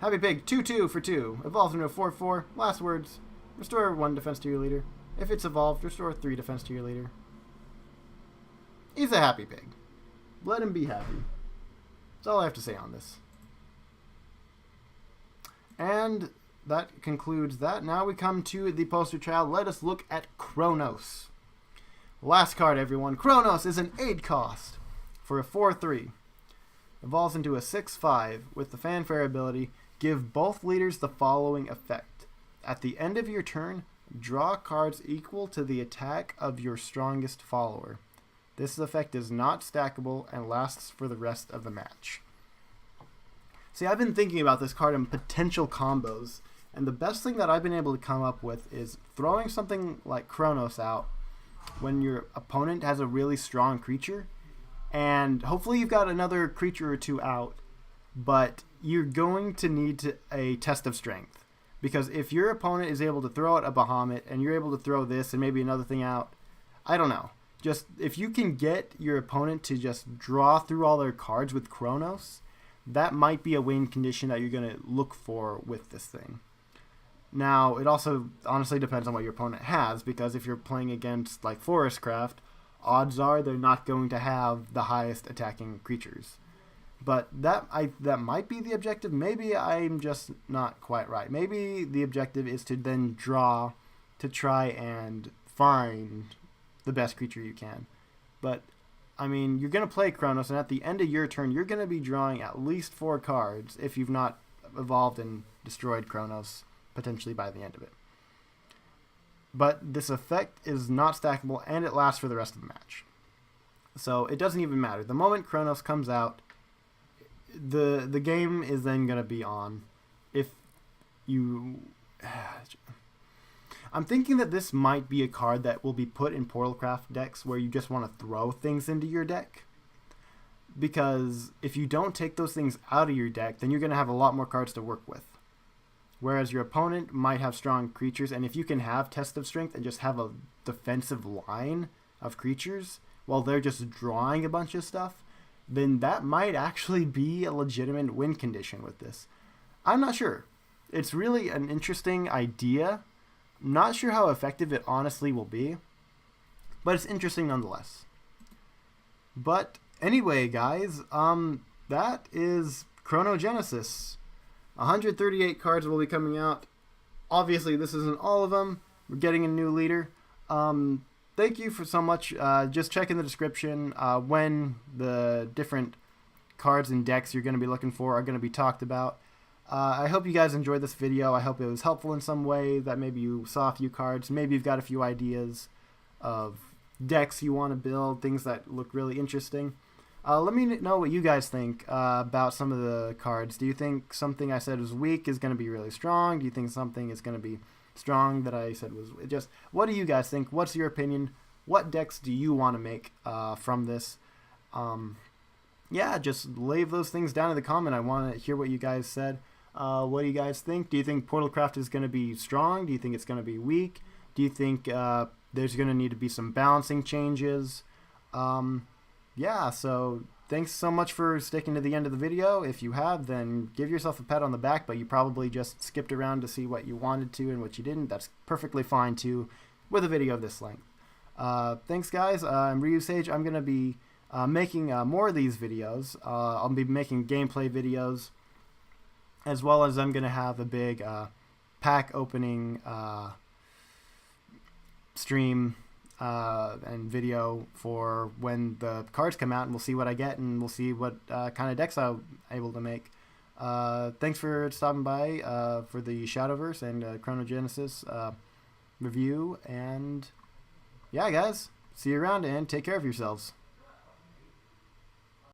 Happy Pig, 2/2 for 2. Evolves into a 4/4. Last words, Restore 1 defense to your leader. If it's evolved, restore 3 defense to your leader. He's a happy pig. Let him be happy. That's all I have to say on this. And that concludes that. Now we come to the poster child. Let us look at Chronos. Last card, everyone. Chronos is an 8 cost for a 4/3. Evolves into a 6/5 with the fanfare ability. Give both leaders the following effect. At the end of your turn, draw cards equal to the attack of your strongest follower. This effect is not stackable and lasts for the rest of the match. See, I've been thinking about this card in potential combos, and the best thing that I've been able to come up with is throwing something like Chronos out when your opponent has a really strong creature, and hopefully you've got another creature or two out, but you're going to need a test of strength. Because if your opponent is able to throw out a Bahamut, and you're able to throw this and maybe another thing out, I don't know. Just if you can get your opponent to just draw through all their cards with Chronos, that might be a win condition that you're going to look for with this thing. Now, it also honestly depends on what your opponent has, because if you're playing against like Forestcraft, odds are they're not going to have the highest attacking creatures. But that might be the objective. Maybe I'm just not quite right. Maybe the objective is to then draw to try and find the best creature you can. But I mean, you're going to play Chronos, and at the end of your turn, you're going to be drawing at least 4 cards if you've not evolved and destroyed Chronos, potentially by the end of it. But this effect is not stackable, and it lasts for the rest of the match. So it doesn't even matter. The moment Chronos comes out, the game is then going to be on. If you... I'm thinking that this might be a card that will be put in Portalcraft decks where you just want to throw things into your deck. Because if you don't take those things out of your deck, then you're going to have a lot more cards to work with. Whereas your opponent might have strong creatures, and if you can have Test of Strength and just have a defensive line of creatures while they're just drawing a bunch of stuff, then that might actually be a legitimate win condition with this. I'm not sure. It's really an interesting idea. Not sure how effective it honestly will be, but it's interesting nonetheless. But anyway, guys, that is Chronogenesis. 138 cards will be coming out. Obviously, this isn't all of them. We're getting a new leader. Thank you for so much. Just check in the description when the different cards and decks you're going to be looking for are going to be talked about. I hope you guys enjoyed this video. I hope it was helpful in some way, that maybe you saw a few cards. Maybe you've got a few ideas of decks you want to build, things that look really interesting. Let me know what you guys think about some of the cards. Do you think something I said was weak is going to be really strong? Do you think something is going to be strong that I said was just... What do you guys think? What's your opinion? What decks do you want to make from this? Yeah, just leave those things down in the comment. I want to hear what you guys said. What do you guys think? Do you think Portalcraft is going to be strong? Do you think it's going to be weak? Do you think there's going to need to be some balancing changes? Yeah, so thanks so much for sticking to the end of the video. If you have, then give yourself a pat on the back, but you probably just skipped around to see what you wanted to and what you didn't. That's perfectly fine, too, with a video of this length. Thanks, guys. I'm RyuSage. I'm going to be making more of these videos. I'll be making gameplay videos, as well as I'm going to have a big pack opening stream and video for when the cards come out, and we'll see what I get, and we'll see what kind of decks I'm able to make. Thanks for stopping by for the Shadowverse and Chronogenesis review, and yeah, guys, see you around, and take care of yourselves.